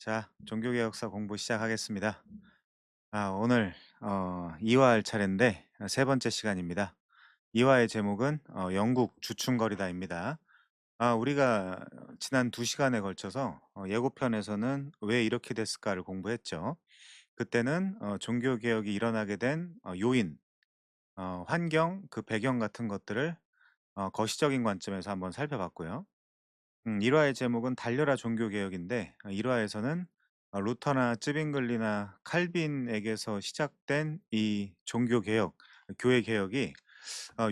자, 종교개혁사 공부 시작하겠습니다. 오늘 이화할 차례인데 세 번째 시간입니다. 이화의 제목은 영국 주춤거리다입니다. 우리가 지난 두 시간에 걸쳐서 예고편에서는 왜 이렇게 됐을까를 공부했죠. 그때는 종교개혁이 일어나게 된 요인, 환경, 그 배경 같은 것들을 거시적인 관점에서 한번 살펴봤고요. 1화의 제목은 달려라 종교개혁인데 1화에서는 루터나 쯔빙글리나 칼빈에게서 시작된 이 종교개혁, 교회개혁이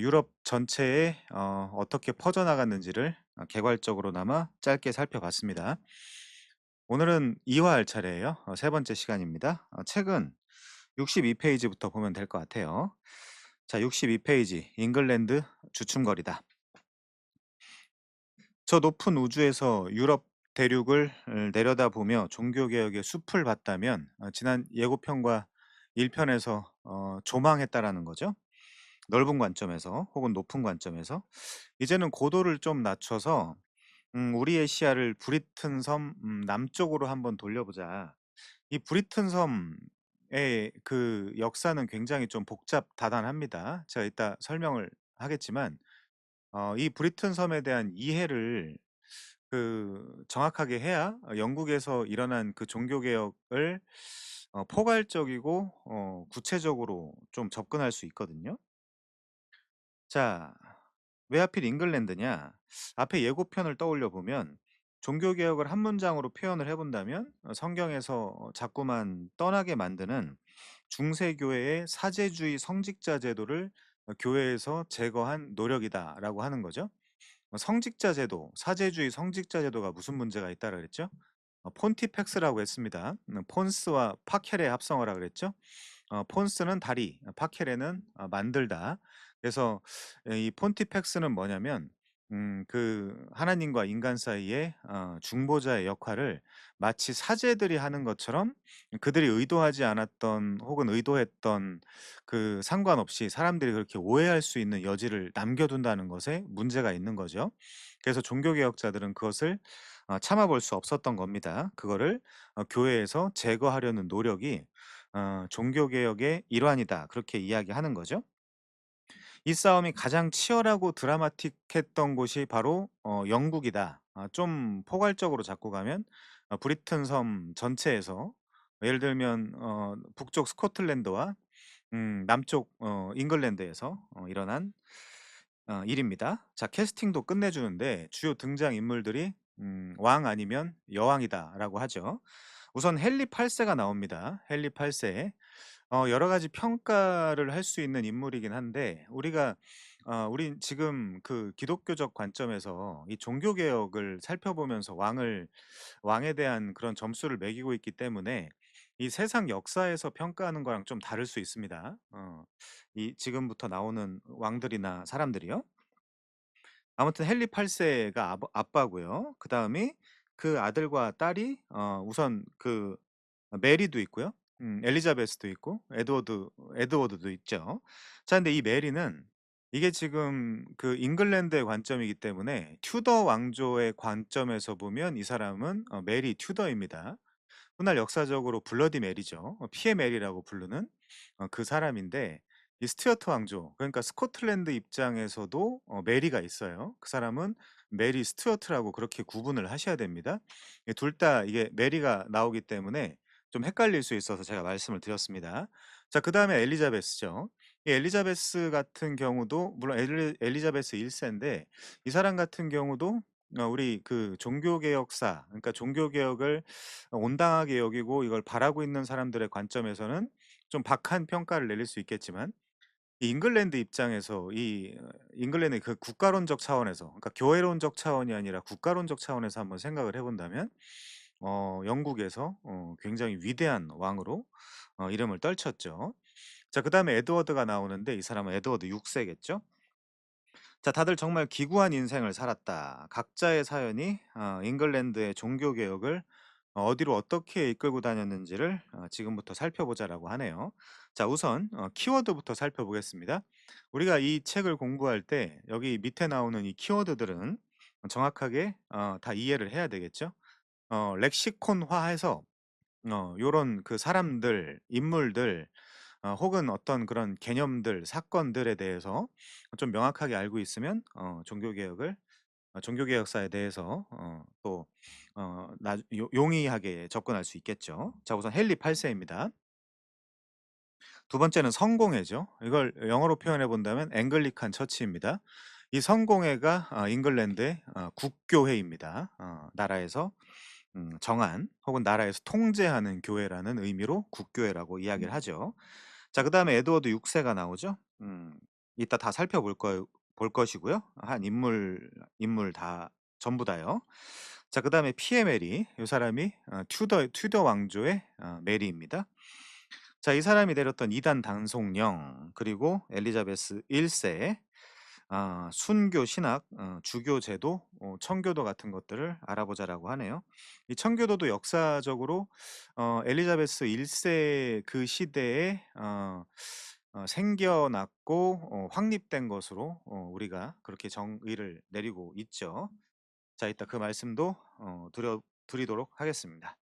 유럽 전체에 어떻게 퍼져나갔는지를 개괄적으로나마 짧게 살펴봤습니다. 오늘은 2화 할 차례예요. 세 번째 시간입니다. 책은 62페이지부터 보면 될 것 같아요. 자, 62페이지 잉글랜드 주춤거리다. 저 높은 우주에서 유럽 대륙을 내려다보며 종교개혁의 숲을 봤다면 지난 예고편과 1편에서 조망했다라는 거죠. 넓은 관점에서 혹은 높은 관점에서. 이제는 고도를 좀 낮춰서 우리의 시야를 브리튼 섬 남쪽으로 한번 돌려보자. 이 브리튼 섬의 그 역사는 굉장히 좀 복잡다단합니다. 제가 이따 설명을 하겠지만 이 브리튼 섬에 대한 이해를 정확하게 해야 영국에서 일어난 그 종교 개혁을 포괄적이고 구체적으로 좀 접근할 수 있거든요. 자, 왜 하필 잉글랜드냐? 앞에 예고편을 떠올려 보면 종교 개혁을 한 문장으로 표현을 해 본다면 성경에서 자꾸만 떠나게 만드는 중세 교회의 사제주의 성직자 제도를 교회에서 제거한 노력이다라고 하는 거죠. 성직자 제도, 사제주의 성직자 제도가 무슨 문제가 있다라 그랬죠? 폰티펙스라고 했습니다. 폰스와 파켈의 합성어라 그랬죠? 폰스는 다리, 파켈에는 만들다. 그래서 이 폰티펙스는 뭐냐면 그 하나님과 인간 사이의 중보자의 역할을 마치 사제들이 하는 것처럼 그들이 의도하지 않았던 혹은 의도했던 그 상관없이 사람들이 그렇게 오해할 수 있는 여지를 남겨둔다는 것에 문제가 있는 거죠. 그래서 종교개혁자들은 그것을 참아 볼 수 없었던 겁니다. 그거를 교회에서 제거하려는 노력이 종교개혁의 일환이다. 그렇게 이야기하는 거죠. 이 싸움이 가장 치열하고 드라마틱했던 곳이 바로 영국이다. 좀 포괄적으로 잡고 가면 브리튼 섬 전체에서 예를 들면 북쪽 스코틀랜드와 남쪽 잉글랜드에서 일어난 일입니다. 자, 캐스팅도 끝내주는데 주요 등장 인물들이 왕 아니면 여왕이다라고 하죠. 우선 헨리 8세가 나옵니다. 헨리 8세. 여러 가지 평가를 할 수 있는 인물이긴 한데 우린 지금 그 기독교적 관점에서 이 종교 개혁을 살펴보면서 왕에 대한 그런 점수를 매기고 있기 때문에 이 세상 역사에서 평가하는 거랑 좀 다를 수 있습니다. 이 지금부터 나오는 왕들이나 사람들이요. 아무튼 헨리 8세가 아빠고요. 그다음이 그 아들과 딸이 우선 메리도 있고요. 엘리자베스도 있고 에드워드도 있죠. 자, 근데 이 메리는 이게 지금 그 잉글랜드의 관점이기 때문에 튜더 왕조의 관점에서 보면 이 사람은 메리 튜더입니다. 훗날 역사적으로 블러디 메리죠. 피의 메리라고 부르는 그 사람인데 이 스튜어트 왕조, 그러니까 스코틀랜드 입장에서도 메리가 있어요. 그 사람은 메리 스튜어트라고 그렇게 구분을 하셔야 됩니다. 둘 다 이게 메리가 나오기 때문에 좀 헷갈릴 수 있어서 제가 말씀을 드렸습니다. 자, 그다음에 엘리자베스죠. 이 엘리자베스 같은 경우도 물론 엘리자베스 1 세인데 이 사람 같은 경우도 우리 그 종교 개혁사, 그러니까 종교 개혁을 온당하게 여기고 이걸 바라고 있는 사람들의 관점에서는 좀 박한 평가를 내릴 수 있겠지만 이 잉글랜드 입장에서 잉글랜드의 그 국가론적 차원에서, 그러니까 교회론적 차원이 아니라 국가론적 차원에서 한번 생각을 해 본다면 영국에서 굉장히 위대한 왕으로 이름을 떨쳤죠. 자, 그다음에 에드워드가 나오는데 이 사람은 에드워드 6 세겠죠. 자, 다들 정말 기구한 인생을 살았다. 각자의 사연이 잉글랜드의 종교 개혁을 어디로 어떻게 이끌고 다녔는지를 지금부터 살펴보자라고 하네요. 자, 우선 키워드부터 살펴보겠습니다. 우리가 이 책을 공부할 때 여기 밑에 나오는 이 키워드들은 정확하게 다 이해를 해야 되겠죠. 렉시콘화해서 요런 그 사람들, 인물들 혹은 어떤 그런 개념들, 사건들에 대해서 좀 명확하게 알고 있으면 종교개혁사에 대해서 또 나 요 용이하게 접근할 수 있겠죠. 자, 우선 헨리 8 세입니다. 두 번째는 성공회죠. 이걸 영어로 표현해 본다면 앵글리칸 처치입니다. 이 성공회가 잉글랜드의 국교회입니다. 나라에서 정한 혹은 나라에서 통제하는 교회라는 의미로 국교회라고 이야기를 하죠. 자, 그다음에 에드워드 6 세가 나오죠. 이따 다 살펴볼 거 볼 것이고요. 한 인물 다 전부 다요. 자, 그다음에 피에 메리, 이 사람이 튜더 왕조의 메리입니다. 자, 이 사람이 내렸던 이단 단속령, 그리고 엘리자베스 1 세, 순교 신학, 주교 제도, 청교도 같은 것들을 알아보자라고 하네요. 이 청교도도 역사적으로 엘리자베스 1세 그 시대에 생겨났고 확립된 것으로 우리가 그렇게 정의를 내리고 있죠. 자, 이따 그 말씀도 드리도록 하겠습니다.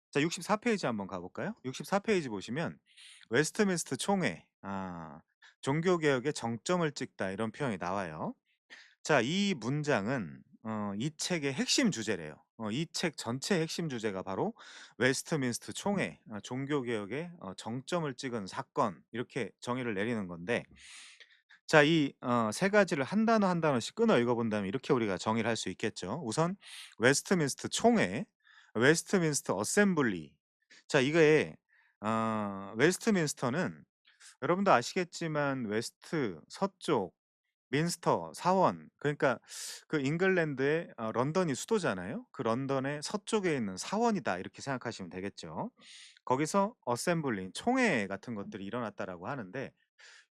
자, 64 페이지 한번 가 볼까요? 64 페이지 보시면 웨스트민스터 총회, 종교 개혁의 정점을 찍다, 이런 표현이 나와요. 자, 이 문장은 이 책의 핵심 주제래요. 이 책 전체 핵심 주제가 바로 웨스트민스터 총회, 종교 개혁의 정점을 찍은 사건, 이렇게 정의를 내리는 건데, 자, 이 세 가지를 한 단어 한 단어씩 끊어 읽어 본다면 이렇게 우리가 정의를 할 수 있겠죠. 우선 웨스트민스터 총회, 웨스트민스터 어셈블리. 자, 이게 웨스트민스터는 여러분도 아시겠지만 웨스트 서쪽, 민스터 사원, 그러니까 그 잉글랜드의 런던이 수도잖아요. 그 런던의 서쪽에 있는 사원이다, 이렇게 생각하시면 되겠죠. 거기서 어셈블리, 총회 같은 것들이 일어났다라고 하는데,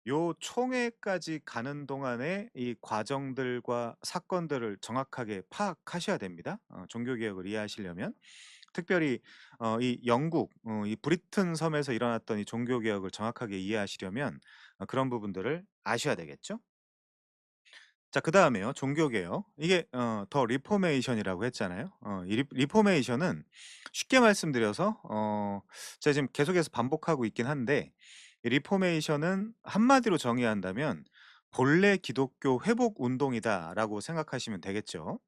요 총회까지 가는 동안에 이 과정들과 사건들을 정확하게 파악하셔야 됩니다. 종교 개혁을 이해하시려면. 특별히 이 영국, 이 브리튼 섬에서 일어났던 이 종교 개혁을 정확하게 이해하시려면 그런 부분들을 아셔야 되겠죠. 자, 그다음에요. 종교 개혁. 이게 더 리포메이션이라고 했잖아요. 이 리포메이션은 쉽게 말씀드려서 제가 지금 계속해서 반복하고 있긴 한데, 이 리포메이션은 한마디로 정의한다면 본래 기독교 회복 운동이다라고 생각하시면 되겠죠.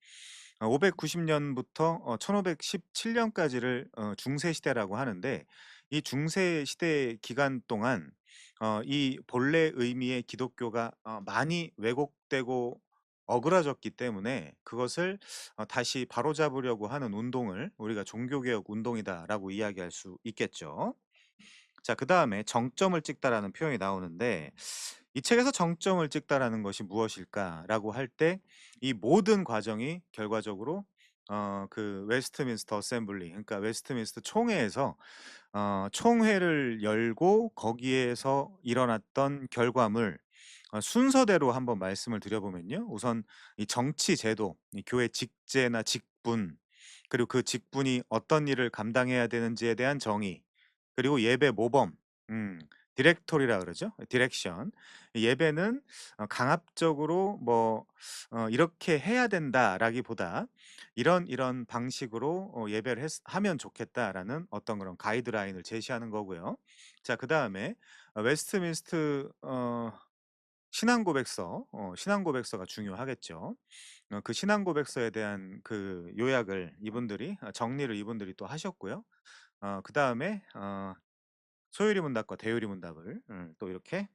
590 년부터 1517 년까지를 중세 시대라고 하는데, 이 중세 시대 기간 동안 이 본래 의미의 기독교가 많이 왜곡되고 어그러졌기 때문에 그것을 다시 바로잡으려고 하는 운동을 우리가 종교개혁 운동이다라고 이야기할 수 있겠죠. 자, 그다음에 정점을 찍다라는 표현이 나오는데, 이 책에서 정점을 찍다라는 것이 무엇일까라고 할 때 이 모든 과정이 결과적으로 그 웨스트민스터 어셈블리, 그러니까 웨스트민스터 총회에서 총회를 열고 거기에서 일어났던 결과물, 순서대로 한번 말씀을 드려보면요. 우선 이 정치 제도, 이 교회 직제나 직분, 그리고 그 직분이 어떤 일을 감당해야 되는지에 대한 정의, 그리고 예배 모범, 음, 디렉토리라 그러죠. 디렉션. 예배는 강압적으로 뭐 이렇게 해야 된다라기보다 이런 방식으로 예배를 하면 좋겠다라는 어떤 그런 가이드라인을 제시하는 거고요. 자, 그다음에 웨스트민스터 신앙 고백서가 중요하겠죠. 그 신앙 고백서에 대한 그 요약을 이분들이 정리를 이분들이 또 하셨고요. 그다음에 소요리 문답과 대요리 문답을 또 이렇게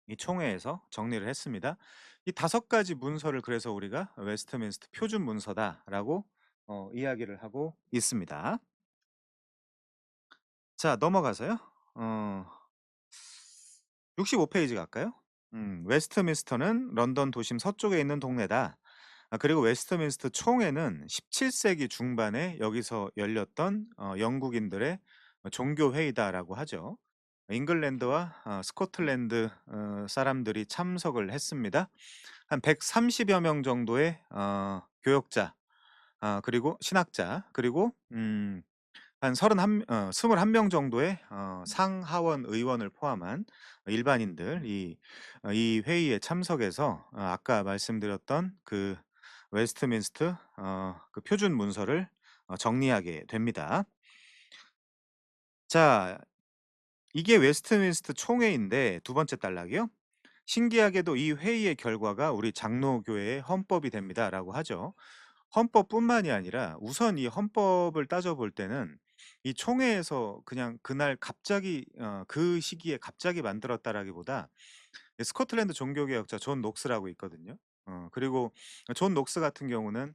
이 총회에서 정리를 했습니다. 이 다섯 가지 문서를 그래서 우리가 웨스트민스터 표준 문서다라고 이야기를 하고 있습니다. 자, 넘어가서요. 어 65 페이지 갈까요? 웨스트민스터는 런던 도심 서쪽에 있는 동네다. 그리고 웨스트민스터 총회는 17 세기 중반에 여기서 열렸던 영국인들의 종교 회의다라고 하죠. 잉글랜드와 스코틀랜드 사람들이 참석을 했습니다. 한 130여 명 정도의 교역자, 그리고 신학자, 그리고 한 21명 정도의 상하원 의원을 포함한 일반인들, 이 회의에 참석해서 아까 말씀드렸던 그 웨스트민스터 그 표준 문서를 정리하게 됩니다. 자, 이게 웨스트민스터 총회인데 두 번째 단락이요. 신기하게도 이 회의의 결과가 우리 장로교회의 헌법이 됩니다라고 하죠. 헌법뿐만이 아니라 우선 이 헌법을 따져볼 때는 이 총회에서 그냥 그날 갑자기 그 시기에 갑자기 만들었다라기보다 스코틀랜드 종교개혁자 존 녹스라고 있거든요. 그리고 존 녹스 같은 경우는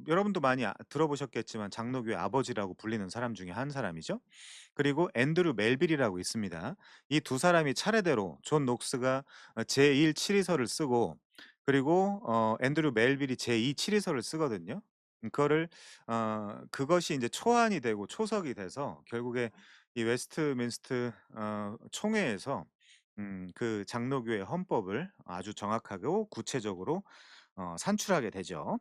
여러분도 많이 들어보셨겠지만 장로교의 아버지라고 불리는 사람 중에 한 사람이죠. 그리고 앤드류 멜빌이라고 있습니다. 이 두 사람이 차례대로 존 녹스가 제1 치리서를 쓰고 그리고 앤드류 멜빌이 제2 치리서를 쓰거든요. 그거를 그것이 이제 초안이 되고 초석이 돼서 결국에 이 웨스트민스터 총회에서 그 장로교의 헌법을 아주 정확하고 구체적으로 산출하게 되죠.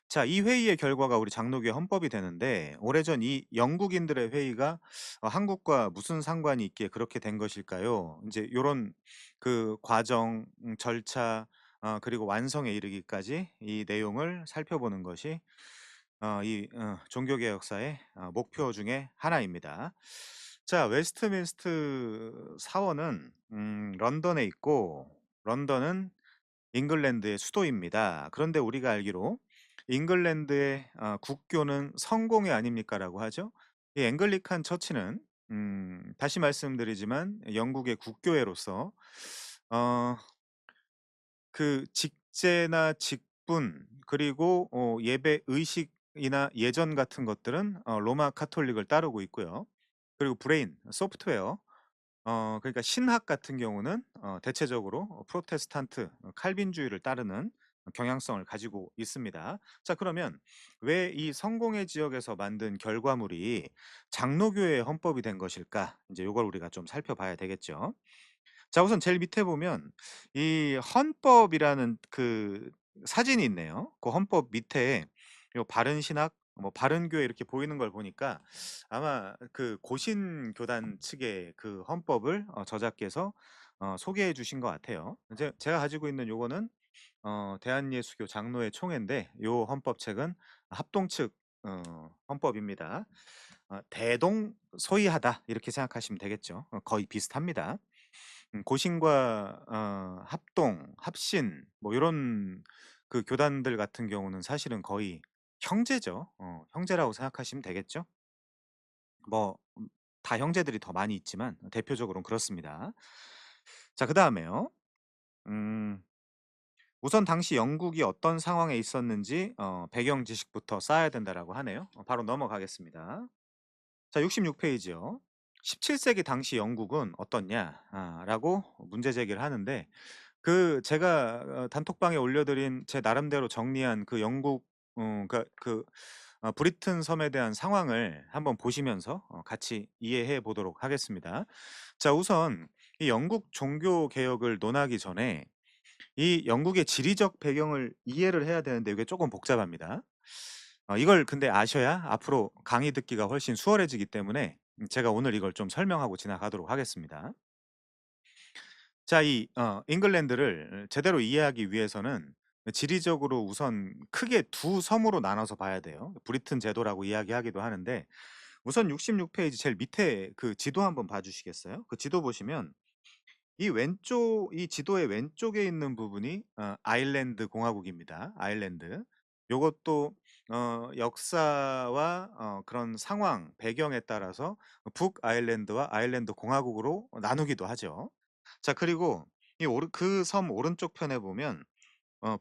자, 이 회의의 결과가 우리 장로교의 헌법이 되는데 오래전 이 영국인들의 회의가 한국과 무슨 상관이 있기에 그렇게 된 것일까요? 이제 요런 그 과정, 절차 그리고 완성에 이르기까지 이 내용을 살펴보는 것이 이 종교개혁사의 목표 중에 하나입니다. 자, 웨스트민스터 사원은 런던에 있고 런던은 잉글랜드의 수도입니다. 그런데 우리가 알기로 잉글랜드의 국교는 성공회 아닙니까라고 하죠. 이 앵글리칸 처치는 다시 말씀드리지만 영국의 국교회로서 어 그 직제나 직분 그리고 예배 의식이나 예전 같은 것들은 로마 카톨릭을 따르고 있고요. 그리고 브레인, 소프트웨어 그러니까 신학 같은 경우는 대체적으로 프로테스탄트 칼빈주의를 따르는 경향성을 가지고 있습니다. 자, 그러면 왜 이 성공회 지역에서 만든 결과물이 장로교회의 헌법이 된 것일까? 이제 요걸 우리가 좀 살펴봐야 되겠죠. 자, 우선 제일 밑에 보면 이 헌법이라는 그 사진이 있네요. 그 헌법 밑에 요 바른 신학 뭐 바른 교회 이렇게 보이는 걸 보니까 아마 그 고신교단 측의 그 헌법을 저자께서 소개해 주신 것 같아요. 이제 제가 가지고 있는 요거는 대한예수교 장로회 총회인데 요 헌법책은 합동 측 헌법입니다. 대동소이하다 이렇게 생각하시면 되겠죠. 거의 비슷합니다. 고신과 합동, 합신 뭐 요런 그 교단들 같은 경우는 사실은 거의 형제죠. 형제라고 생각하시면 되겠죠. 뭐 다 형제들이 더 많이 있지만 대표적으로는 그렇습니다. 자, 그다음에요. 음 우선 당시 영국이 어떤 상황에 있었는지 배경 지식부터 쌓아야 된다라고 하네요. 바로 넘어가겠습니다. 자, 66 페이지요. 17 세기 당시 영국은 어떻냐 라고 문제 제기를 하는데 그 제가 단톡방에 올려드린 제 나름대로 정리한 그 영국 그러니까 그 브리튼 섬에 대한 상황을 한번 보시면서 같이 이해해 보도록 하겠습니다. 자, 우선 이 영국 종교 개혁을 논하기 전에 이 영국의 지리적 배경을 이해를 해야 되는데 이게 조금 복잡합니다. 이걸 근데 아셔야 앞으로 강의 듣기가 훨씬 수월해지기 때문에 제가 오늘 이걸 좀 설명하고 지나가도록 하겠습니다. 자, 이 잉글랜드를 제대로 이해하기 위해서는 지리적으로 우선 크게 두 섬으로 나눠서 봐야 돼요. 브리튼 제도라고 이야기하기도 하는데 우선 66 페이지 제일 밑에 그 지도 한번 봐 주시겠어요? 그 지도 보시면 이 지도의 왼쪽에 있는 부분이 아일랜드 공화국입니다. 아일랜드. 요것도 역사와 그런 상황, 배경에 따라서 북아일랜드와 아일랜드 공화국으로 나누기도 하죠. 자, 그리고 이 오른 그 섬 오른쪽 편에 보면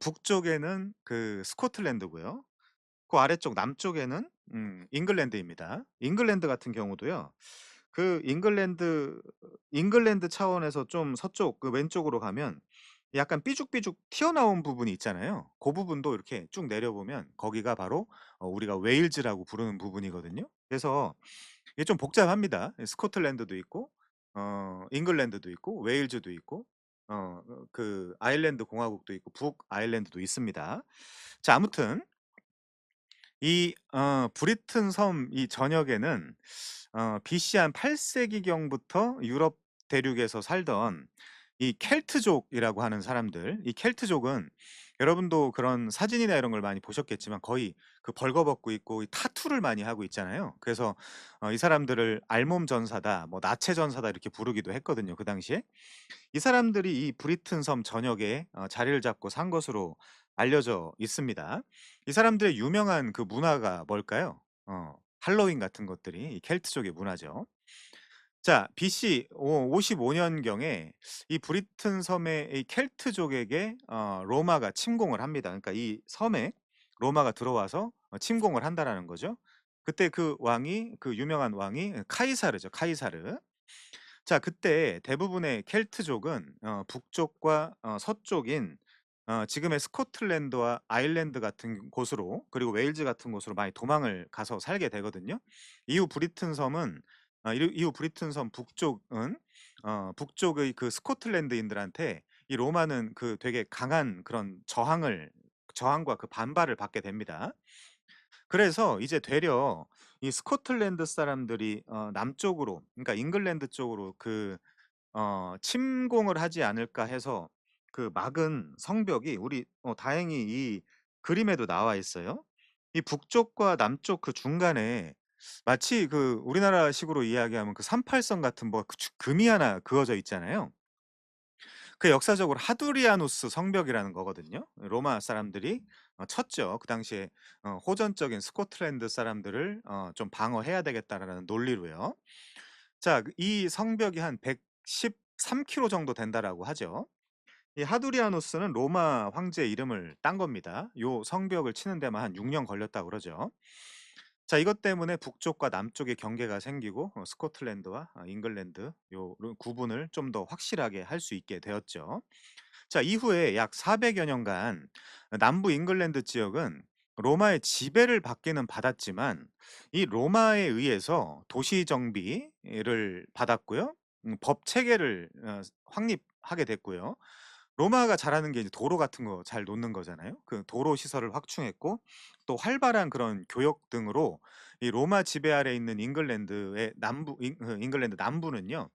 북쪽에는 그 스코틀랜드고요. 그 아래쪽 남쪽에는 잉글랜드입니다. 잉글랜드 같은 경우도요. 그 잉글랜드 차원에서 좀 서쪽 그 왼쪽으로 가면 약간 삐죽삐죽 튀어나온 부분이 있잖아요. 그 부분도 이렇게 쭉 내려보면 거기가 바로 우리가 웨일즈라고 부르는 부분이거든요. 그래서 이게 좀 복잡합니다. 스코틀랜드도 있고 잉글랜드도 있고 웨일즈도 있고 그 아일랜드 공화국도 있고 북아일랜드도 있습니다. 자, 아무튼 이 브리튼 섬 이 전역에는 BC 한 8 세기경부터 유럽 대륙에서 살던 이 켈트족이라고 하는 사람들, 이 켈트족은 여러분도 그런 사진이나 이런 걸 많이 보셨겠지만 거의 그 벌거벗고 있고 이 타투를 많이 하고 있잖아요. 그래서 이 사람들을 알몸 전사다, 뭐 나체 전사다 이렇게 부르기도 했거든요, 그 당시에. 이 사람들이 이 브리튼 섬 전역에 자리를 잡고 산 것으로 알려져 있습니다. 이 사람들의 유명한 그 문화가 뭘까요? 할로윈 같은 것들이 이 켈트족의 문화죠. 자, BC 55 년경에 이 브리튼 섬의 이 켈트족에게 로마가 침공을 합니다. 그러니까 이 섬에 로마가 들어와서 침공을 한다라는 거죠. 그때 그 왕이, 그 유명한 왕이 카이사르죠, 카이사르. 자, 그때 대부분의 켈트족은 북쪽과 서쪽인 지금의 스코틀랜드와 아일랜드 같은 곳으로, 그리고 웨일즈 같은 곳으로 많이 도망을 가서 살게 되거든요. 이후 브리튼 섬은 이후 브리튼 섬 북쪽은 북쪽의 그 스코틀랜드인들한테 이 로마는 그 되게 강한 그런 저항과 그 반발을 받게 됩니다. 그래서 이제 되려 이 스코틀랜드 사람들이 남쪽으로, 그러니까 잉글랜드 쪽으로 침공을 하지 않을까 해서 그 막은 성벽이, 우리 다행히 이 그림에도 나와 있어요. 이 북쪽과 남쪽 그 중간에 마치 그 우리나라식으로 이야기하면 그 38선 같은 뭐 금이 하나 그어져 있잖아요. 그 역사적으로 하두리아누스 성벽이라는 거거든요. 로마 사람들이 쳤죠. 그 당시에 호전적인 스코틀랜드 사람들을 좀 방어해야 되겠다라는 논리로요. 자, 이 성벽이 한 113 킬로 정도 된다라고 하죠. 이 하두리아누스는 로마 황제의 이름을 딴 겁니다. 요 성벽을 치는 데만 한 6년 걸렸다고 그러죠. 자, 이것 때문에 북쪽과 남쪽의 경계가 생기고 스코틀랜드와 잉글랜드 요 구분을 좀 더 확실하게 할 수 있게 되었죠. 자, 이후에 약 400여 년간 남부 잉글랜드 지역은 로마의 지배를 받기는 받았지만 이 로마에 의해서 도시 정비를 받았고요. 법 체계를 확립하게 됐고요. 로마가 잘하는 게 이제 도로 같은 거 잘 놓는 거잖아요. 그 도로 시설을 확충했고 또 활발한 그런 교역 등으로 이 로마 지배 아래 있는 잉글랜드의 잉글랜드 남부는요.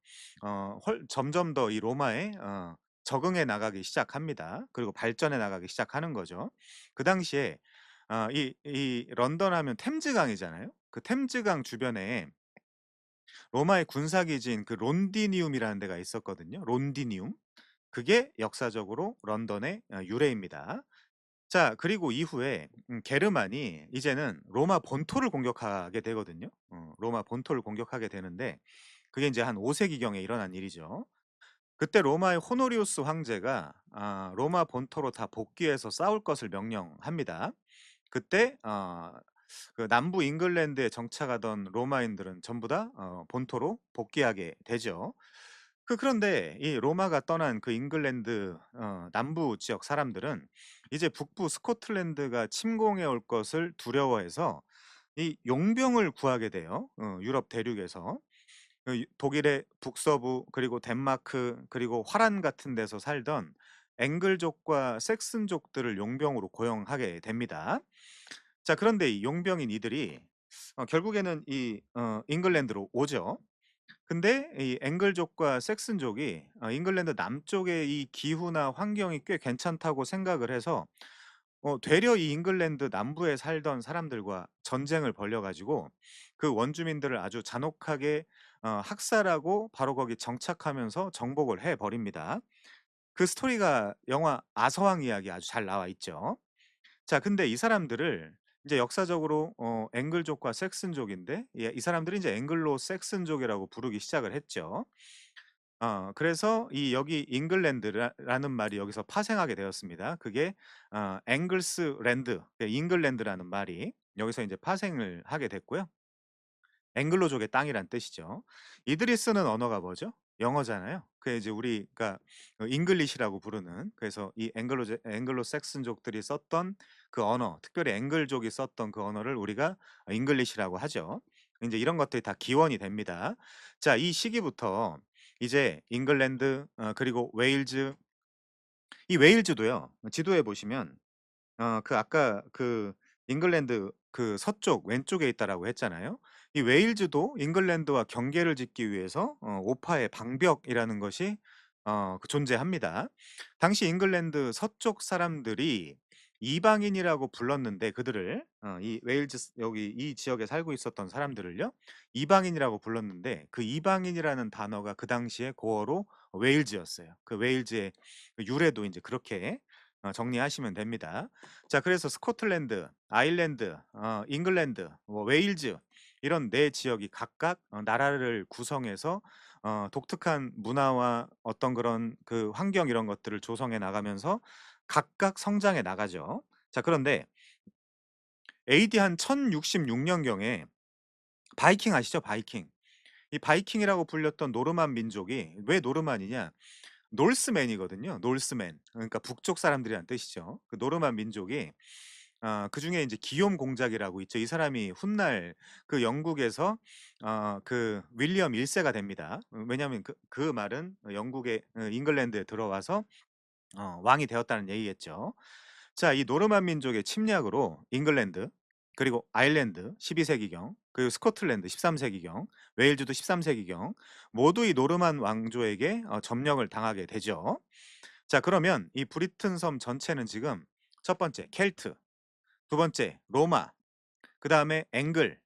점점 더 이 로마에 적응해 나가기 시작합니다. 그리고 발전해 나가기 시작하는 거죠. 그 당시에 이 런던 하면 템즈강이잖아요. 그 템즈강 주변에 로마의 군사 기지인 그 론디니움이라는 데가 있었거든요. 론디니움. 그게 역사적으로 런던의 유래입니다. 자, 그리고 이후에 게르만이 이제는 로마 본토를 공격하게 되거든요. 로마 본토를 공격하게 되는데 그게 이제 한 5 세기경에 일어난 일이죠. 그때 로마의 호노리우스 황제가 로마 본토로 다 복귀해서 싸울 것을 명령합니다. 그때 그 남부 잉글랜드에 정착하던 로마인들은 전부 다 본토로 복귀하게 되죠. 그런데 이 로마가 떠난 그 잉글랜드 남부 지역 사람들은 이제 북부 스코틀랜드가 침공해 올 것을 두려워해서 이 용병을 구하게 돼요. 유럽 대륙에서. 독일의 북서부, 그리고 덴마크, 그리고 화란 같은 데서 살던 앵글족과 색슨족들을 용병으로 고용하게 됩니다. 자, 그런데 이 용병인 이들이 결국에는 잉글랜드로 오죠. 근데 이 앵글족과 색슨족이 잉글랜드 남쪽의 이 기후나 환경이 꽤 괜찮다고 생각을 해서 되려 이 잉글랜드 남부에 살던 사람들과 전쟁을 벌여 가지고 그 원주민들을 아주 잔혹하게 학살하고 바로 거기 정착하면서 정복을 해 버립니다. 그 스토리가 영화 아서왕 이야기 아주 잘 나와 있죠. 자, 근데 이 사람들을 이제 역사적으로 앵글족과 색슨족인데, 이 사람들이 이제 앵글로 색슨족이라고 부르기 시작을 했죠. 그래서 이 여기 잉글랜드라는 말이 여기서 파생하게 되었습니다. 그게 앵글스 랜드, 잉글랜드라는 말이 여기서 이제 파생을 하게 됐고요. 앵글로족의 땅이란 뜻이죠. 이들이 쓰는 언어가 뭐죠? 영어잖아요. 그게 이제 우리가 잉글리시라고 부르는, 그래서 이 앵글로 삭슨족들이 썼던 그 언어, 특별히 앵글족이 썼던 그 언어를 우리가 잉글리시라고 하죠. 이제 이런 것들이 다 기원이 됩니다. 자, 이 시기부터 이제 잉글랜드 그리고 웨일즈, 이 웨일즈도요. 지도에 보시면 그 아까 그 잉글랜드 그 서쪽 왼쪽에 있다라고 했잖아요. 이 웨일즈도 잉글랜드와 경계를 짓기 위해서 오파의 방벽이라는 것이 존재합니다. 당시 잉글랜드 서쪽 사람들이 이방인이라고 불렀는데 그들을 이 웨일즈 여기 이 지역에 살고 있었던 사람들을요. 이방인이라고 불렀는데 그 이방인이라는 단어가 그 당시에 고어로 웨일즈였어요. 그 웨일즈의 그 유래도 인제 그렇게 정리하시면 됩니다. 자 그래서 스코틀랜드, 아일랜드, 잉글랜드, 뭐 웨일즈 이런 네 지역이 각각 나라를 구성해서 독특한 문화와 어떤 그런 그 환경 이런 것들을 조성해 나가면서 각각 성장해 나가죠. 자 그런데 AD 한 1066 년경에 바이킹 아시죠? 바이킹. 이 바이킹이라고 불렸던 노르만 민족이 왜 노르만이냐? 놀스맨이거든요. 놀스맨. 그러니까 북쪽 사람들이란 뜻이죠. 그 노르만 민족이 그중에 인제 기욤 공작이라고 있죠. 이 사람이 훗날 그 영국에서 그 윌리엄 1 세가 됩니다. 왜냐하면 그 말은 영국에 잉글랜드에 들어와서 왕이 되었다는 얘기겠죠. 자 이 노르만 민족의 침략으로 잉글랜드 그리고 아일랜드 12 세기경 그리고 스코틀랜드 13 세기경 웨일즈도 13 세기경 모두 이 노르만 왕조에게 점령을 당하게 되죠. 자 그러면 이 브리튼 섬 전체는 지금 첫 번째 켈트, 두 번째 로마, 그다음에 앵글,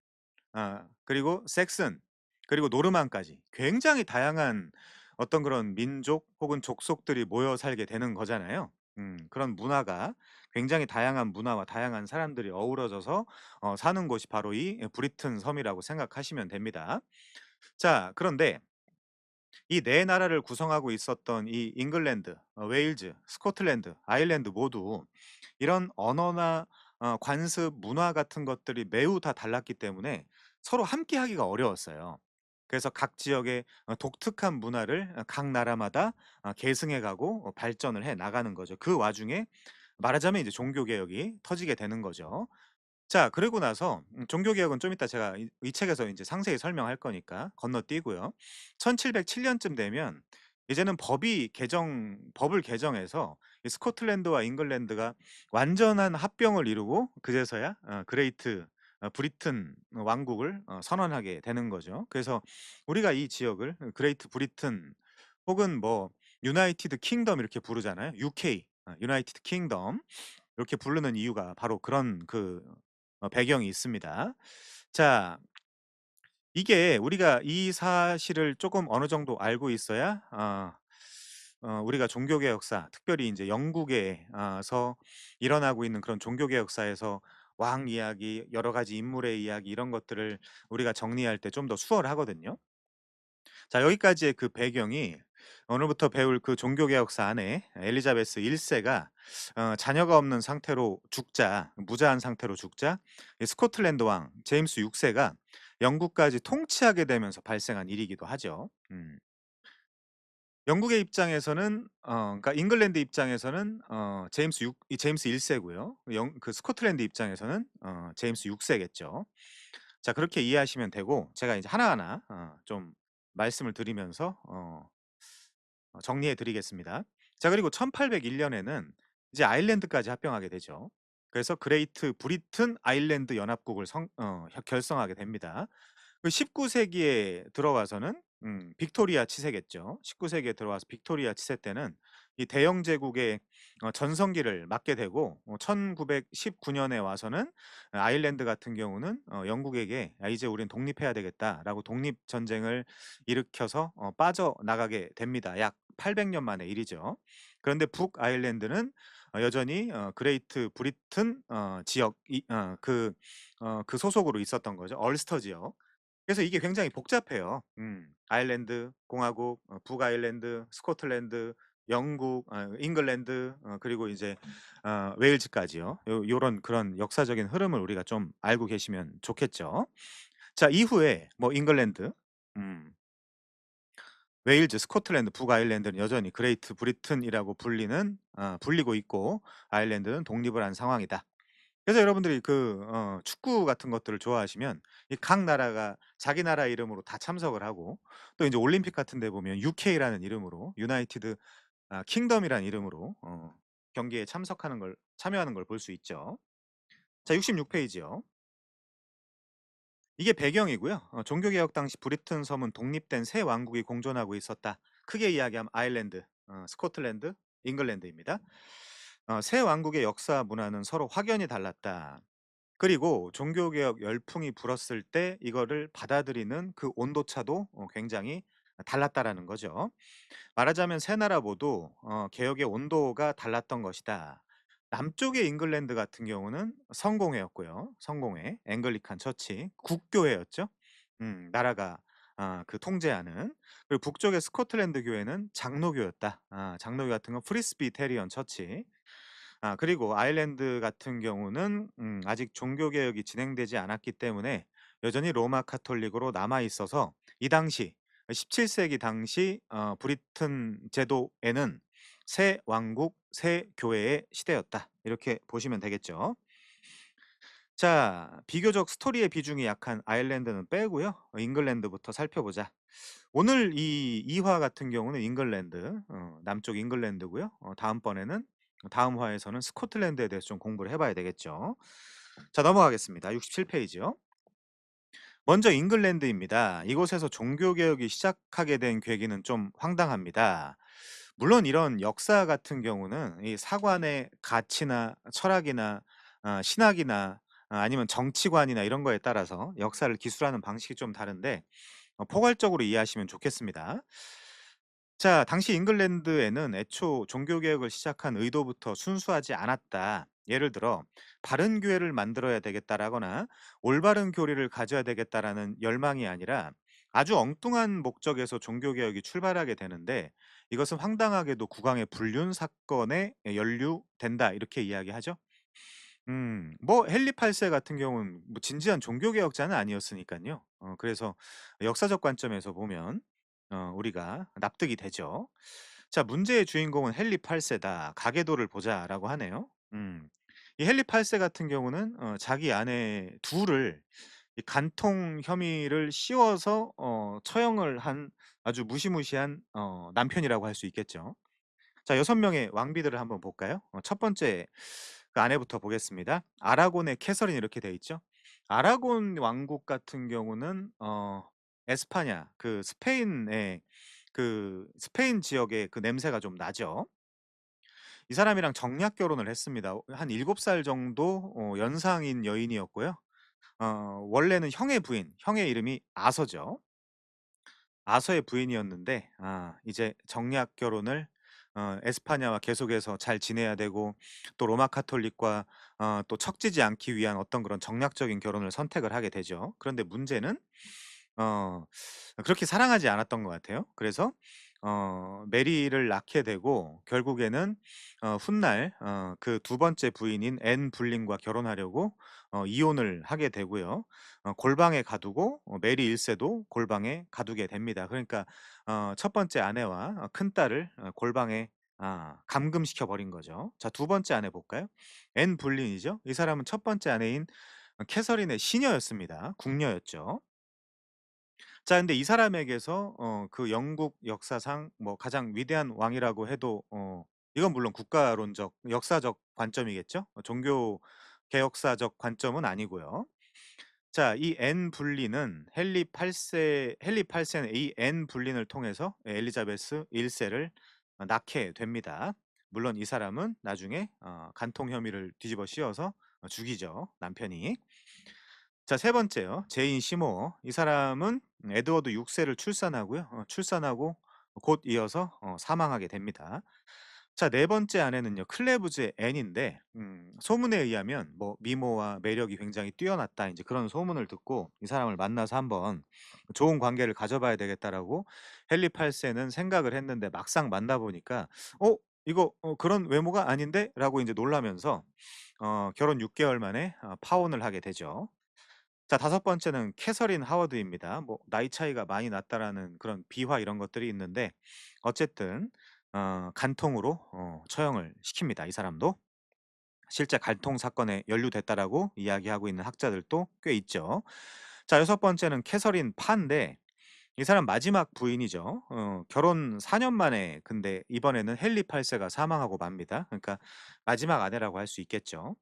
그리고 섹슨, 그리고 노르만까지 굉장히 다양한 어떤 그런 민족 혹은 족속들이 모여 살게 되는 거잖아요. 그런 문화가 굉장히 다양한 문화와 다양한 사람들이 어우러져서 사는 곳이 바로 이 브리튼 섬이라고 생각하시면 됩니다. 자 그런데 이 네 나라를 구성하고 있었던 이 잉글랜드, 웨일즈, 스코틀랜드, 아일랜드 모두 이런 언어나 관습, 문화 같은 것들이 매우 다 달랐기 때문에 서로 함께하기가 어려웠어요. 그래서 각 지역의 독특한 문화를 각 나라마다 계승해 가고 발전을 해 나가는 거죠. 그 와중에 말하자면 이제 종교 개혁이 터지게 되는 거죠. 자 그러고 나서 종교 개혁은 좀 이따 제가 이 책에서 인제 상세히 설명할 거니까 건너뛰고요. 1707 년쯤 되면 이제는 법을 개정해서 이 스코틀랜드와 잉글랜드가 완전한 합병을 이루고 그제서야 그레이트 브리튼 왕국을 선언하게 되는 거죠. 그래서 우리가 이 지역을 그레이트 브리튼 혹은 뭐 유나이티드 킹덤 이렇게 부르잖아요. UK 유나이티드 킹덤 이렇게 부르는 이유가 바로 그런 그 배경이 있습니다. 자 이게 우리가 이 사실을 쪼금 어느 정도 알고 있어야 우리가 종교개 역사 특별히 인제 영국에 서 일어나고 있는 그런 종교개 역사에서 왕 이야기, 여러 가지 인물의 이야기 이런 것들을 우리가 정리할 때 좀 더 수월하거든요. 자 여기까지의 그 배경이 오늘부터 배울 그 종교개혁사 안에 엘리자베스 1 세가 자녀가 없는 상태로 죽자 무자한 상태로 죽자 이 스코틀랜드 왕 제임스 6 세가 영국까지 통치하게 되면서 발생한 일이기도 하죠. 영국의 입장에서는 그러니까 잉글랜드 입장에서는 제임스 1 세고요. 그 스코틀랜드 입장에서는 제임스 6 세겠죠. 자 그렇게 이해하시면 되고 제가 이제 하나하나 좀 말씀을 드리면서 정리해 드리겠습니다. 자 그리고 1801 년에는 이제 아일랜드까지 합병하게 되죠. 그래서 그레이트 브리튼 아일랜드 연합국을 결성하게 됩니다. 그 19 세기에 들어와서는 빅토리아 치세겠죠. 19 세기에 들어와서 빅토리아 치세 때는 이 대영 제국의 전성기를 맞게 되고 1919 년에 와서는 아일랜드 같은 경우는 영국에게 "야 이제 우린 독립해야 되겠다."라고 독립 전쟁을 일으켜서 빠져나가게 됩니다. 약 800년 만의 일이죠. 그런데 북아일랜드는 여전히 그레이트 브리튼 지역 그 소속으로 있었던 거죠. 얼스터 지역. 그래서 이게 굉장히 복잡해요. 아일랜드 공화국, 북아일랜드, 스코틀랜드, 영국, 잉글랜드 그리고 이제 웨일즈까지요. 요런 그런 역사적인 흐름을 우리가 좀 알고 계시면 좋겠죠. 자 이후에 뭐 잉글랜드 음 웨일즈, 스코틀랜드, 북아일랜드는 여전히 그레이트 브리튼이라고 불리고 있고 아일랜드는 독립을 한 상황이다. 그래서 여러분들이 축구 같은 것들을 좋아하시면 이 각 나라가 자기 나라 이름으로 다 참석을 하고 또 인제 올림픽 같은 데 보면 UK라는 이름으로 유나이티드 킹덤이라는 이름으로 경기에 참여하는 걸 볼 수 있죠. 자 66 페이지요. 이게 배경이고요. 종교개혁 당시 브리튼 섬은 독립된 새 왕국이 공존하고 있었다. 크게 이야기하면 아일랜드, 스코틀랜드, 잉글랜드입니다. 새 왕국의 역사와 문화는 서로 확연히 달랐다. 그리고 종교개혁 열풍이 불었을 때 이거를 받아들이는 그 온도차도 굉장히 달랐다라는 거죠. 말하자면 세 나라 모두 개혁의 온도가 달랐던 것이다. 남쪽의 잉글랜드 같은 경우는 성공회였고요. 성공회, 앵글리칸 처치, 국교회였죠. 나라가 그 통제하는. 그리고 북쪽의 스코틀랜드 교회는 장로교였다. 장로교 같은 건 프리스비테리언 처치. 그리고 아일랜드 같은 경우는 아직 종교 개혁이 진행되지 않았기 때문에 여전히 로마 카톨릭으로 남아 있어서 이 당시 17 세기 당시 브리튼 제도에는 새 왕국 새 교회의 시대였다. 이렇게 보시면 되겠죠. 자, 비교적 스토리의 비중이 약한 아일랜드는 빼고요. 잉글랜드부터 살펴보자. 오늘 이 2화 같은 경우는 잉글랜드, 남쪽 잉글랜드고요. 다음번에는 다음 화에서는 스코틀랜드에 대해서 좀 공부를 해 봐야 되겠죠. 자, 넘어가겠습니다. 67 페이지요. 먼저 잉글랜드입니다. 이곳에서 종교 개혁이 시작하게 된 계기는 좀 황당합니다. 물론 이런 역사 같은 경우는 이 사관의 가치나 철학이나 신학이나 아니면 정치관이나 이런 거에 따라서 역사를 기술하는 방식이 좀 다른데 포괄적으로 이해하시면 좋겠습니다. 자, 당시 잉글랜드에는 애초 종교 개혁을 시작한 의도부터 순수하지 않았다. 예를 들어 바른 교회를 만들어야 되겠다라거나 올바른 교리를 가져야 되겠다라는 열망이 아니라 아주 엉뚱한 목적에서 종교 개혁이 출발하게 되는데 이것은 황당하게도 국왕의 불륜 사건에 연루된다 이렇게 이야기하죠. 뭐 헨리 8세 같은 경우는 뭐 진지한 종교 개혁자는 아니었으니까요. 그래서 역사적 관점에서 보면 우리가 납득이 되죠. 자, 문제의 주인공은 헨리 8 세다. 가계도를 보자라고 하네요. 이 헨리 8세 같은 경우는 자기 아내 둘을 이 간통 혐의를 씌워서 처형을 한 아주 무시무시한 남편이라고 할 수 있겠죠. 자, 6 명의 왕비들을 한번 볼까요? 첫 번째 그 아내부터 보겠습니다. 아라곤의 캐서린 이렇게 돼 있죠. 아라곤 왕국 같은 경우는 에스파냐 그 스페인의 그 스페인 지역의 그 냄새가 좀 나죠. 이 사람이랑 정략 결혼을 했습니다. 한 7살 정도 연상인 여인이었고요. 원래는 형의 부인, 형의 이름이 아서죠. 아서의 부인이었는데 이제 정략 결혼을 에스파냐와 계속해서 잘 지내야 되고 또 로마 카톨릭과 또 척지지 않기 위한 어떤 그런 정략적인 결혼을 선택을 하게 되죠. 그런데 문제는 어 그렇게 사랑하지 않았던 것 같아요. 그래서 메리를 낳게 되고 결국에는 훗날 그 두 번째 부인인 앤 불린과 결혼하려고 이혼을 하게 되고요. 골방에 가두고 메리 1 세도 골방에 가두게 됩니다. 그러니까 첫 번째 아내와 큰딸을 골방에 감금시켜 버린 거죠. 자, 두 번째 아내 볼까요? 앤 불린이죠. 이 사람은 첫 번째 아내인 캐서린의 시녀였습니다. 궁녀였죠. 자, 근데 이 사람에게서 그 영국 역사상 뭐 가장 위대한 왕이라고 해도 이건 물론 국가론적 역사적 관점이겠죠. 종교 개혁사적 관점은 아니고요. 자, 이 앤 불린은 헨리 8 세는 이 앤 불린을 통해서 엘리자베스 1 세를 낳게 됩니다. 물론 이 사람은 나중에 간통 혐의를 뒤집어 씌워서 죽이죠, 남편이. 자, 세 번째요. 제인 시모어. 이 사람은 에드워드 6 세를 출산하고요. 출산하고 곧 이어서 사망하게 됩니다. 자, 네 번째 아내는요. 클레브즈의 앤인데 소문에 의하면 뭐 미모와 매력이 굉장히 뛰어났다 인제 그런 소문을 듣고 이 사람을 만나서 한번 '좋은 관계를 가져 봐야 되겠다.'라고 헨리 8 세는 생각을 했는데 막상 만나 보니까 '어 이거 그런 외모가 아닌데?'라고 인제 놀라면서 결혼 6 개월 만에 파혼을 하게 되죠. 자, 다섯 번째는 캐서린 하워드입니다. 뭐 나이 차이가 많이 났다라는 그런 비화 이런 것들이 있는데 어쨌든 간통으로 처형을 시킵니다, 이 사람도. 실제 간통 사건에 연루됐다라고 이야기하고 있는 학자들도 꽤 있죠. 자, 여섯 번째는 캐서린 파인데 이 사람 마지막 부인이죠. 결혼 4년 만에 근데 이번에는 헨리 8 세가 사망하고 맙니다. 그러니까 마지막 아내라고 할 수 있겠죠.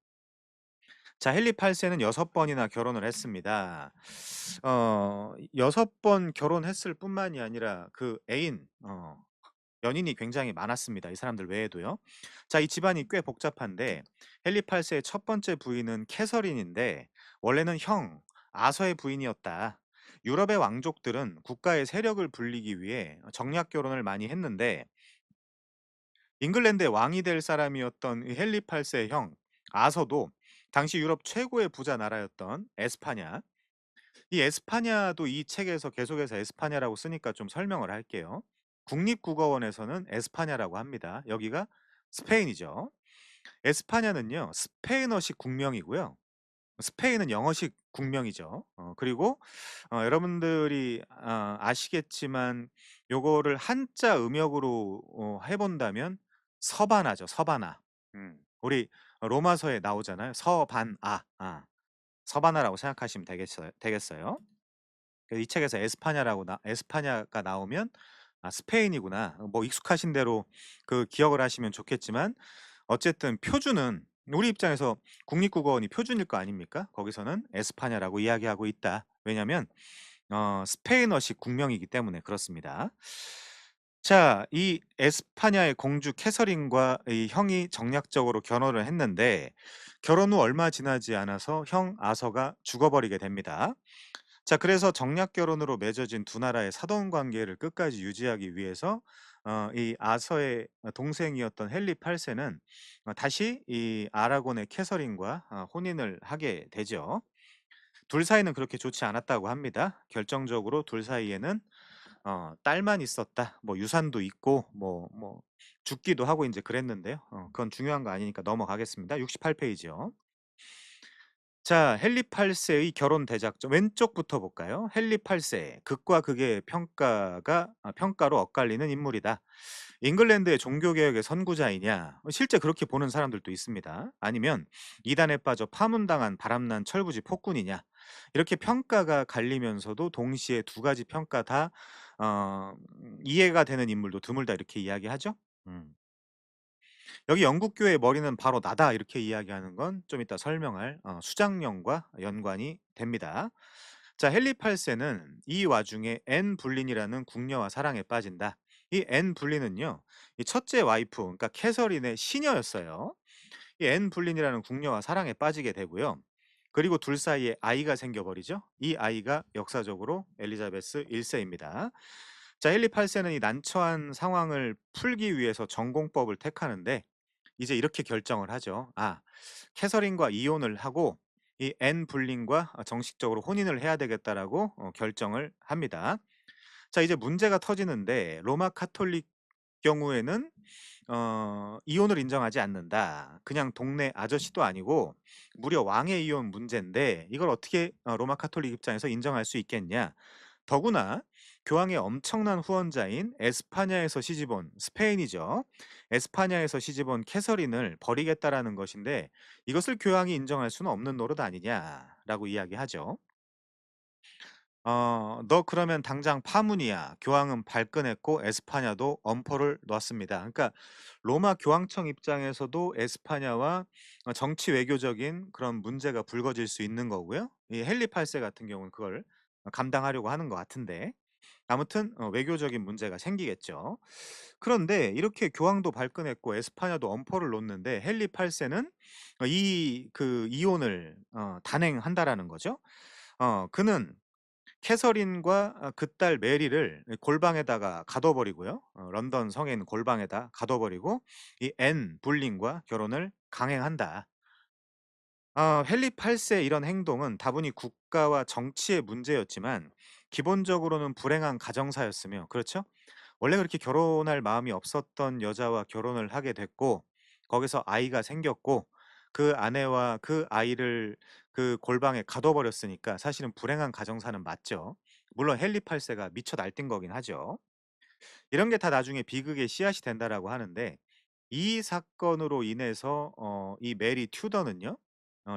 자, 헨리 8 세는 6 번이나 결혼을 했습니다. 6번 결혼했을 뿐만이 아니라 그 애인 연인이 굉장히 많았습니다. 이 사람들 외에도요. 자, 이 집안이 꽤 복잡한데 헨리 8 세의 첫 번째 부인은 캐서린인데 원래는 형 아서의 부인이었다. 유럽의 왕족들은 국가의 세력을 불리기 위해 정략 결혼을 많이 했는데 잉글랜드의 왕이 될 사람이었던 이 헨리 8 세의 형 아서도 당시 유럽 최고의 부자 나라였던 에스파냐, 이 에스파냐도 이 책에서 계속해서 에스파냐라고 쓰니까 좀 설명을 할게요. 국립국어원에서는 에스파냐라고 합니다. 여기가 스페인이죠. 에스파냐는요, 스페인어식 국명이고요. 스페인은 영어식 국명이죠. 그리고 여러분들이 아시겠지만 요거를 한자 음역으로 해본다면 서바나죠. 서바나. 우리 로마서에 나오잖아요. 서반아. 서바나라고 생각하시면 되겠어요. 이 책에서 에스파냐가 나오면 '아 스페인이구나.' 뭐 익숙하신 대로 그 기억을 하시면 좋겠지만 어쨌든 표준은 우리 입장에서 국립국어원이 표준일 거 아닙니까? 거기서는 에스파냐라고 이야기하고 있다. 왜냐면 스페인어식 국명이기 때문에 그렇습니다. 자, 이 에스파냐의 공주 캐서린과 이 형이 정략적으로 결혼을 했는데 결혼 후 얼마 지나지 않아서 형 아서가 죽어버리게 됩니다. 자, 그래서 정략 결혼으로 맺어진 두 나라의 사돈 관계를 끝까지 유지하기 위해서 이 아서의 동생이었던 헨리 8 세는 다시 이 아라곤의 캐서린과 혼인을 하게 되죠. 둘 사이는 그렇게 좋지 않았다고 합니다. 결정적으로 둘 사이에는 딸만 있었다. 뭐 유산도 있고 뭐 죽기도 하고 인제 그랬는데요. 그건 중요한 거 아니니까 넘어가겠습니다. 68 페이지요. 자, 헨리 8 세의 결혼 대작전 왼쪽부터 볼까요? 헨리 8 세, 극과 극의 평가로 엇갈리는 인물이다. 잉글랜드의 종교 개혁의 선구자이냐? 실제 그렇게 보는 사람들도 있습니다. 아니면 이단에 빠져 파문당한 바람난 철부지 폭군이냐? 이렇게 평가가 갈리면서도 동시에 두 가지 평가 다 이해가 되는 인물도 드물다 이렇게 이야기하죠. 음. 여기 영국 교회의 머리는 바로 나다 이렇게 이야기하는 건 좀 이따 설명할 수장령과 연관이 됩니다. 자, 헨리 8세는 이 와중에 앤 불린이라는 궁녀와 사랑에 빠진다. 이 앤 불린은요, 이 첫째 와이프, 그러니까 캐서린의 시녀였어요. 이 앤 불린이라는 궁녀와 사랑에 빠지게 되고요. 그리고 둘 사이에 아이가 생겨버리죠. 이 아이가 역사적으로 엘리자베스 1세입니다. 자, 헨리 8세는 이 난처한 상황을 풀기 위해서 전공법을 택하는데 이제 이렇게 결정을 하죠. 캐서린과 이혼을 하고 이 앤 불린과 정식적으로 혼인을 해야 되겠다라고 결정을 합니다. 자, 이제 문제가 터지는데 로마 카톨릭 경우에는 이혼을 인정하지 않는다. 그냥 동네 아저씨도 아니고 무려 왕의 이혼 문제인데 이걸 어떻게 로마 카톨릭 입장에서 인정할 수 있겠냐? 더구나 교황의 엄청난 후원자인 에스파냐에서 시집온 스페인이죠. 에스파냐에서 시집온 캐서린을 버리겠다라는 것인데 이것을 교황이 인정할 수는 없는 노릇 아니냐라고 이야기하죠. "너 그러면 당장 파문이야." 교황은 발끈했고 에스파냐도 엄포를 놨습니다. 그러니까 로마 교황청 입장에서도 에스파냐와 정치 외교적인 그런 문제가 불거질 수 있는 거고요. 이 헨리 8세 같은 경우는 그걸 감당하려고 하는 것 같은데 아무튼 외교적인 문제가 생기겠죠. 그런데 이렇게 교황도 발끈했고 에스파냐도 엄포를 놓는데 헨리 8 세는 이혼을 단행한다라는 거죠. 그는 캐서린과 그 딸 메리를 골방에다가 가둬 버리고요. 런던 성에 있는 골방에다 가둬 버리고 이 앤 불린과 결혼을 강행한다. 헨리 8 세의 이런 행동은 다분히 국가와 정치의 문제였지만 기본적으로는 불행한 가정사였으며 그렇죠? 원래 그렇게 결혼할 마음이 없었던 여자와 결혼을 하게 됐고 거기서 아이가 생겼고 그 아내와 그 아이를 그 골방에 가둬 버렸으니까 사실은 불행한 가정사는 맞죠. 물론 헨리 8 세가 미쳐 날뛴 거긴 하죠. 이런 게 다 나중에 비극의 씨앗이 된다라고 하는데 이 사건으로 인해서 이 메리 튜더는요.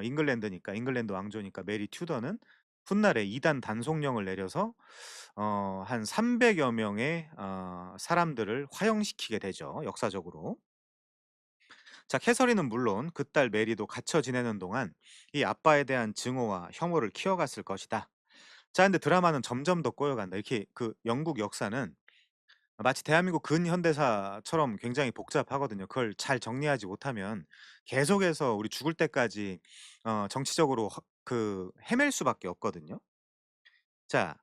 잉글랜드니까 잉글랜드 왕조니까 메리 튜더는 훗날에 이단 단속령을 내려서 한 300여 명의 사람들을 화형시키게 되죠, 역사적으로. 자, 캐서린은 물론 그 딸 메리도 갇혀 지내는 동안 이 아빠에 대한 증오와 혐오를 키워갔을 것이다. 자, 근데 드라마는 점점 더 꼬여간다. 이렇게 그 영국 역사는 마치 대한민국 근현대사처럼 굉장히 복잡하거든요. 그걸 잘 정리하지 못하면 계속해서 우리 죽을 때까지 정치적으로 헤맬 수밖에 없거든요. 자,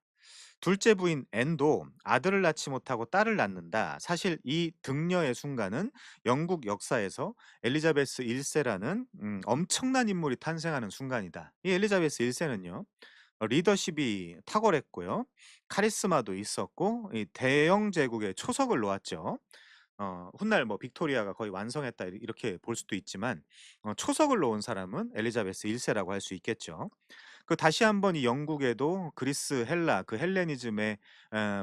둘째 부인 앤도 아들을 낳지 못하고 딸을 낳는다. 사실 이 등려의 순간은 영국 역사에서 엘리자베스 1 세라는 엄청난 인물이 탄생하는 순간이다. 이 엘리자베스 1 세는요. 리더십이 탁월했고요. 카리스마도 있었고 이 대영 제국의 초석을 놓았죠. 훗날 뭐 빅토리아가 거의 완성했다 이렇게 볼 수도 있지만 초석을 놓은 사람은 엘리자베스 1 세라고 할 수 있겠죠. 다시 한번 이 영국에도 그리스, 헬라 그 헬레니즘의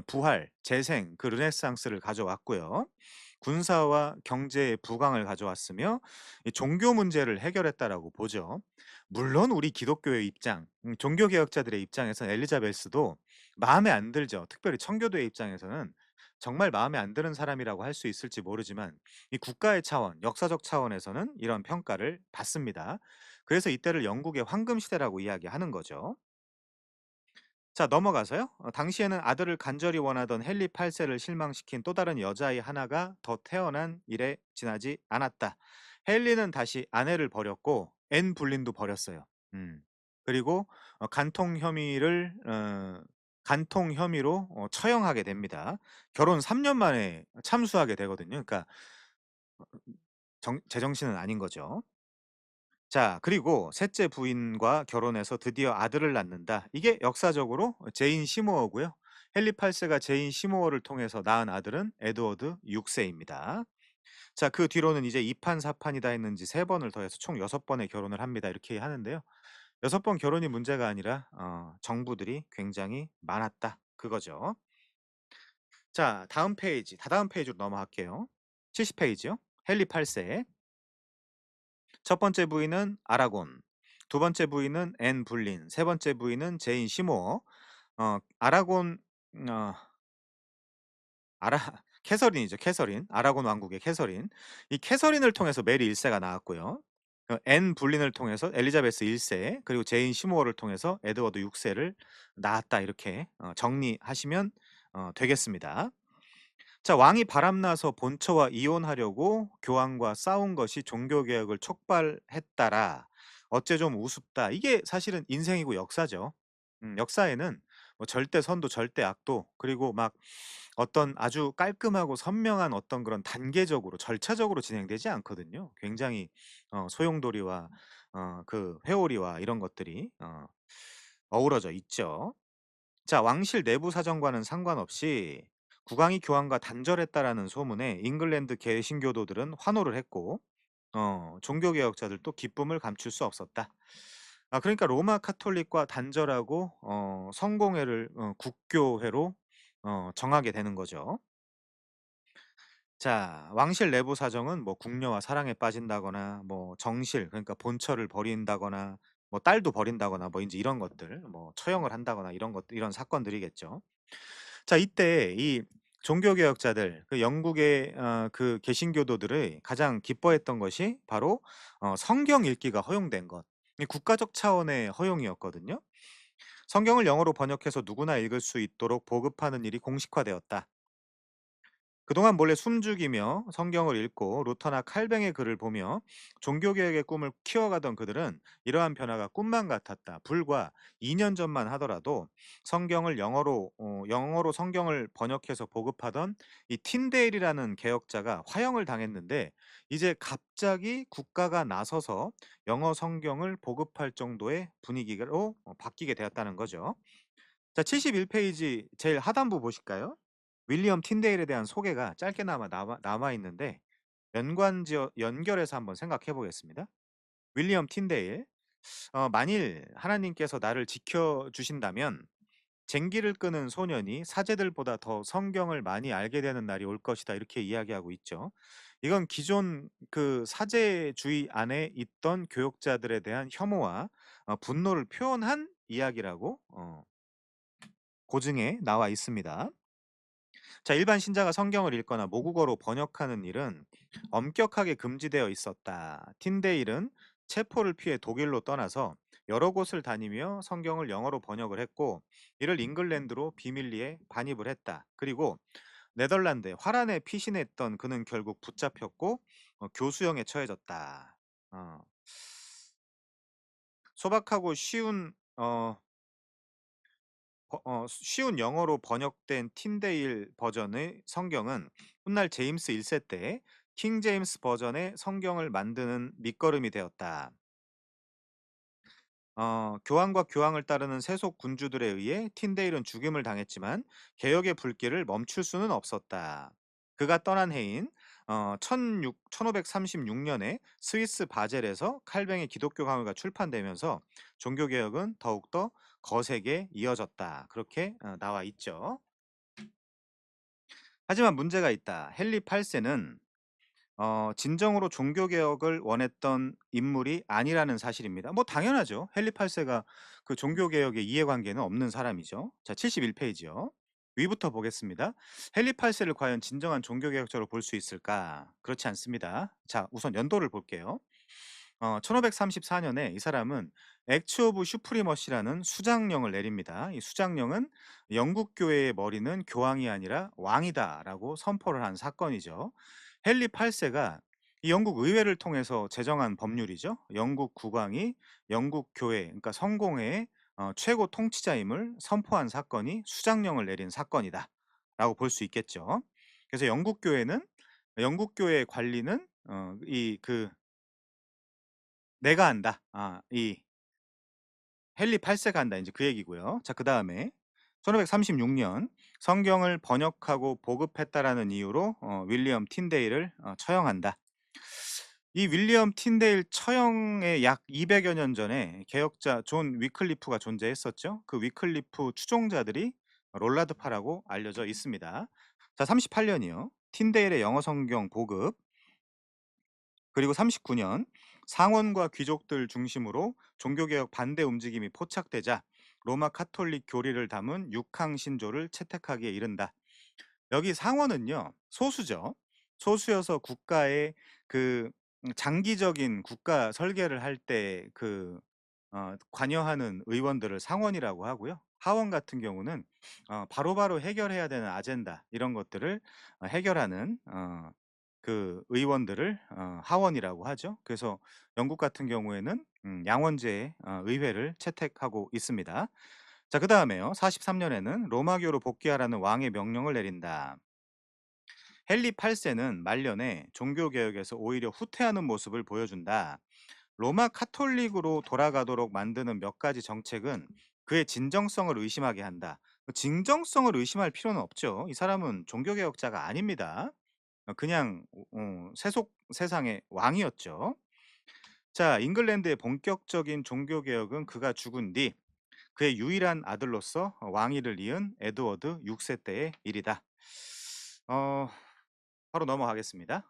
부활, 재생, 그 르네상스를 가져왔고요. 군사와 경제의 부강을 가져왔으며 이 종교 문제를 해결했다라고 보죠. 물론 우리 기독교의 입장, 종교 개혁자들의 입장에서는 엘리자베스도 마음에 안 들죠. 특별히 청교도의 입장에서는 정말 마음에 안 드는 사람이라고 할 수 있을지 모르지만 이 국가의 차원, 역사적 차원에서는 이런 평가를 받습니다. 그래서 이때를 영국의 황금 시대라고 이야기하는 거죠. 자, 넘어가서요. 당시에는 아들을 간절히 원하던 헨리 8 세를 실망시킨 또 다른 여자아이 하나가 더 태어난 이래 지나지 않았다. 헨리는 다시 아내를 버렸고 앤 불린도 버렸어요. 음. 그리고 간통 혐의로 처형하게 됩니다. 결혼 3년 만에 참수하게 되거든요. 그러니까 제정신은 아닌 거죠. 자, 그리고 셋째 부인과 결혼해서 드디어 아들을 낳는다. 이게 역사적으로 제인 시모어고요. 헨리 8 세가 제인 시모어를 통해서 낳은 아들은 에드워드 6 세입니다. 자, 그 뒤로는 이제 2판 4 판이다 했는지 3 번을 더해서 총 6 번의 결혼을 합니다. 이렇게 하는데요. 6번 결혼이 문제가 아니라 정부들이 굉장히 많았다. 그거죠. 자, 다음 페이지, 다다음 페이지로 넘어갈게요. 70 페이지요. 헨리 8 세. 첫 번째 부인은 아라곤, 두 번째 부인은 앤 불린, 세 번째 부인은 제인 시모어. 아라곤 어 아라 캐서린이죠, 캐서린. 아라곤 왕국의 캐서린. 이 캐서린을 통해서 메리 1 세가 나왔고요. 앤 불린을 통해서 엘리자베스 1 세, 그리고 제인 시모어를 통해서 에드워드 6 세를 낳았다. 이렇게 정리하시면 되겠습니다. 자, 왕이 바람나서 본처와 이혼하려고 교황과 싸운 것이 종교개혁을 촉발했다라. 어째 좀 우습다. 이게 사실은 인생이고 역사죠. 역사에는 뭐 절대 선도 절대 악도 그리고 막 어떤 아주 깔끔하고 선명한 어떤 그런 단계적으로 절차적으로 진행되지 않거든요. 굉장히 소용돌이와 회오리와 이런 것들이 어우러져 있죠. 자, 왕실 내부 사정과는 상관없이 국왕이 교황과 단절했다라는 소문에 잉글랜드 개신교도들은 환호를 했고 종교 개혁자들도 기쁨을 감출 수 없었다. 그러니까 로마 카톨릭과 단절하고 성공회를 국교회로 정하게 되는 거죠. 자, 왕실 내부 사정은 뭐 궁녀와 사랑에 빠진다거나 뭐 정실 그러니까 본처를 버린다거나 뭐 딸도 버린다거나 뭐 인제 이런 것들 뭐 처형을 한다거나 이런 것들 이런 사건들이겠죠. 자, 이때 이 종교 개혁자들 영국의 그 개신교도들의 가장 기뻐했던 것이 바로 성경 읽기가 허용된 것. 이 국가적 차원의 허용이었거든요. 성경을 영어로 번역해서 누구나 읽을 수 있도록 보급하는 일이 공식화되었다. 그동안 몰래 숨죽이며 성경을 읽고 루터나 칼뱅의 글을 보며 종교개혁의 꿈을 키워가던 그들은 이러한 변화가 꿈만 같았다. 불과 2년 전만 하더라도 영어로 성경을 번역해서 보급하던 이 틴데일이라는 개혁자가 화형을 당했는데 이제 갑자기 국가가 나서서 영어 성경을 보급할 정도의 분위기로 바뀌게 되었다는 거죠. 자, 71 페이지 제일 하단부 보실까요? 윌리엄 틴데일에 대한 소개가 짧게나마 남아 있는데 연관지어 연결해서 한번 생각해 보겠습니다. 윌리엄 틴데일. 만일 하나님께서 나를 지켜 주신다면 쟁기를 끄는 소년이 사제들보다 더 성경을 많이 알게 되는 날이 올 것이다. 이렇게 이야기하고 있죠. 이건 기존 그 사제주의 안에 있던 교역자들에 대한 혐오와 분노를 표현한 이야기라고 고증에 나와 있습니다. 자, 일반 신자가 성경을 읽거나 모국어로 번역하는 일은 엄격하게 금지되어 있었다. 틴데일은 체포를 피해 독일로 떠나서 여러 곳을 다니며 성경을 영어로 번역을 했고 이를 잉글랜드로 비밀리에 반입을 했다. 그리고 네덜란드의 화란에 피신했던 그는 결국 붙잡혔고 교수형에 처해졌다. 어. 소박하고 쉬운 영어로 번역된 틴데일 버전의 성경은 훗날 제임스 1세 때 킹 제임스 버전의 성경을 만드는 밑거름이 되었다. 교황과 교황을 따르는 세속 군주들에 의해 틴데일은 죽임을 당했지만 개혁의 불길을 멈출 수는 없었다. 그가 떠난 해인 1536년에 스위스 바젤에서 칼뱅의 기독교 강요가 출판되면서 종교개혁은 더욱더 거세게 이어졌다. 그렇게 나와 있죠. 하지만 문제가 있다. 헨리 8세는 진정으로 종교 개혁을 원했던 인물이 아니라는 사실입니다. 뭐 당연하죠. 헨리 8세가 그 종교 개혁에 이해관계는 없는 사람이죠. 자, 71 페이지요. 위부터 보겠습니다. 헨리 8세를 과연 진정한 종교 개혁자로 볼 수 있을까? 그렇지 않습니다. 자, 우선 연도를 볼게요. 1534년에 이 사람은 액츠 오브 슈프리머시라는 수장령을 내립니다. 이 수장령은 영국 교회의 머리는 교황이 아니라 왕이다라고 선포를 한 사건이죠. 헨리 8세가 이 영국 의회를 통해서 제정한 법률이죠. 영국 국왕이 영국 교회, 그러니까 성공회의 최고 통치자임을 선포한 사건이 수장령을 내린 사건이다라고 볼 수 있겠죠. 그래서 영국 교회의 관리는 이그 내가 한다. 이 헨리 8 세가 한다 인제 그 얘기고요. 자, 그다음에 1536년 성경을 번역하고 보급했다라는 이유로 윌리엄 틴데일을 처형한다. 이 윌리엄 틴데일 처형의 약 200여 년 전에 개혁자 존 위클리프가 존재했었죠. 그 위클리프 추종자들이 롤라드파라고 알려져 있습니다. 자, 38년이요. 틴데일의 영어 성경 보급, 그리고 39년 상원과 귀족들 중심으로 종교개혁 반대 움직임이 포착되자 로마 카톨릭 교리를 담은 육항 신조를 채택하기에 이른다. 여기 상원은요, 소수죠. 소수여서 국가의 그 장기적인 국가 설계를 할 때 관여하는 의원들을 상원이라고 하고요. 하원 같은 경우는 바로바로 해결해야 되는 아젠다 이런 것들을 해결하는 그 의원들을 하원이라고 하죠. 그래서 영국 같은 경우에는 양원제 의회를 채택하고 있습니다. 자, 그다음에요. 43년에는 로마교로 복귀하라는 왕의 명령을 내린다. 헨리 8세는 말년에 종교 개혁에서 오히려 후퇴하는 모습을 보여준다. 로마 카톨릭으로 돌아가도록 만드는 몇 가지 정책은 그의 진정성을 의심하게 한다. 진정성을 의심할 필요는 없죠. 이 사람은 종교 개혁자가 아닙니다. 그냥 세속 세상의 왕이었죠. 자, 잉글랜드의 본격적인 종교 개혁은 그가 죽은 뒤 그의 유일한 아들로서 왕위를 이은 에드워드 6세 때의 일이다. 어 바로 넘어가겠습니다.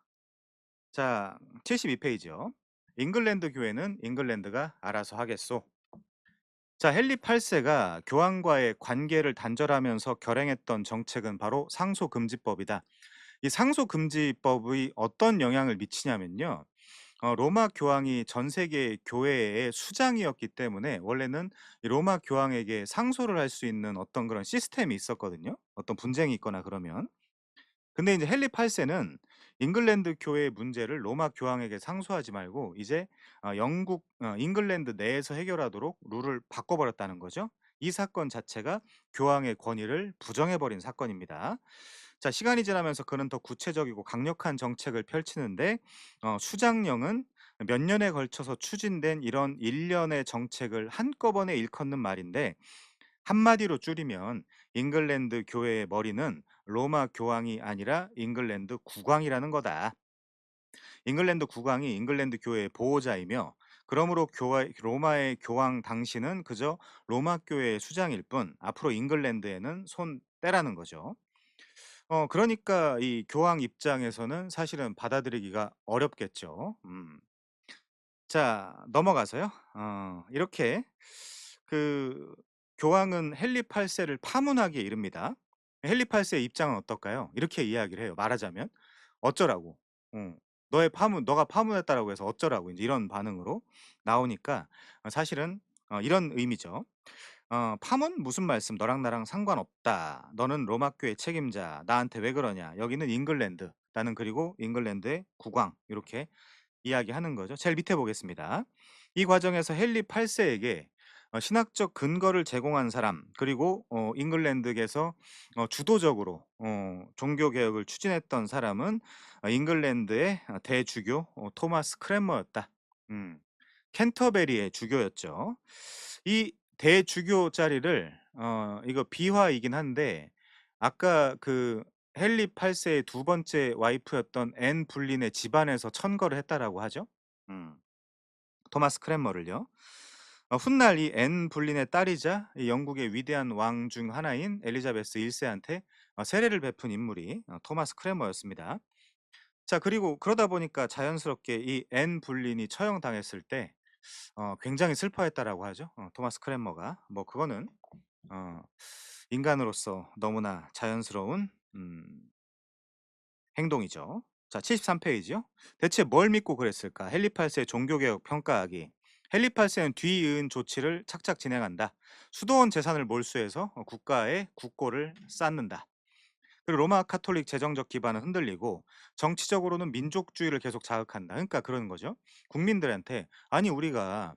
자, 72 페이지요. 잉글랜드 교회는 잉글랜드가 알아서 하겠소. 자, 헨리 8세가 교황과의 관계를 단절하면서 결행했던 정책은 바로 상소금지법이다. 이 상소금지법이 어떤 영향을 미치냐면요. 로마 교황이 전 세계 교회의 수장이었기 때문에 원래는 이 로마 교황에게 상소를 할 수 있는 어떤 그런 시스템이 있었거든요. 어떤 분쟁이 있거나 그러면. 근데 이제 헨리 8 세는 잉글랜드 교회의 문제를 로마 교황에게 상소하지 말고 이제 영국 잉글랜드 내에서 해결하도록 룰을 바꿔 버렸다는 거죠. 이 사건 자체가 교황의 권위를 부정해 버린 사건입니다. 자, 시간이 지나면서 그는 더 구체적이고 강력한 정책을 펼치는데 수장령은 몇 년에 걸쳐서 추진된 이런 일련의 정책을 한꺼번에 일컫는 말인데 한마디로 줄이면 잉글랜드 교회의 머리는 로마 교황이 아니라 잉글랜드 국왕이라는 거다. 잉글랜드 국왕이 잉글랜드 교회의 보호자이며 그러므로 로마의 교황 당신은 그저 로마 교회의 수장일 뿐 앞으로 잉글랜드에는 손 떼라는 거죠. 그러니까 이 교황 입장에서는 사실은 받아들이기가 어렵겠죠. 자, 넘어가서요. 이렇게 그 교황은 헨리 8 세를 파문하기에 이릅니다. 헨리 8 세의 입장은 어떨까요? 이렇게 이야기를 해요. 말하자면 "어쩌라고? 어. 너가 파문했다라고 해서 어쩌라고?" 인제 이런 반응으로 나오니까 사실은 이런 의미죠. "파문? 무슨 말씀? 너랑 나랑 상관없다. 너는 로마 교회 책임자. 나한테 왜 그러냐. 여기는 잉글랜드. 나는 그리고 잉글랜드의 국왕." 이렇게 이야기하는 거죠. 제일 밑에 보겠습니다. 이 과정에서 헨리 8 세에게 신학적 근거를 제공한 사람, 그리고 잉글랜드에서 주도적으로 종교 개혁을 추진했던 사람은 잉글랜드의 대주교 토마스 크랜머였다. 음. 캔터베리의 주교였죠. 이 대주교 자리를 이거 비화이긴 한데, 아까 그 헨리 8 세의 두 번째 와이프였던 앤 불린의 집안에서 천거를 했다라고 하죠. 음. 토마스 크랜머를요. 훗날 이 앤 불린의 딸이자 이 영국의 위대한 왕 중 하나인 엘리자베스 1 세한테 세례를 베푼 인물이 토마스 크랜머였습니다. 자, 그리고 그러다 보니까 자연스럽게 이 앤 불린이 처형당했을 때 굉장히 슬퍼했다라고 하죠. 토마스 크랜머가. 뭐 그거는 어 인간으로서 너무나 자연스러운 행동이죠. 자, 73 페이지요. 대체 뭘 믿고 그랬을까? 헨리 8 세의 종교개혁 평가하기. 헨리 8 세는 뒤이은 조치를 착착 진행한다. 수도원 재산을 몰수해서 국가의 국고를 쌓는다. 그리고 로마 카톨릭 재정적 기반은 흔들리고 정치적으로는 민족주의를 계속 자극한다. 그러니까 그러는 거죠. 국민들한테 아니 우리가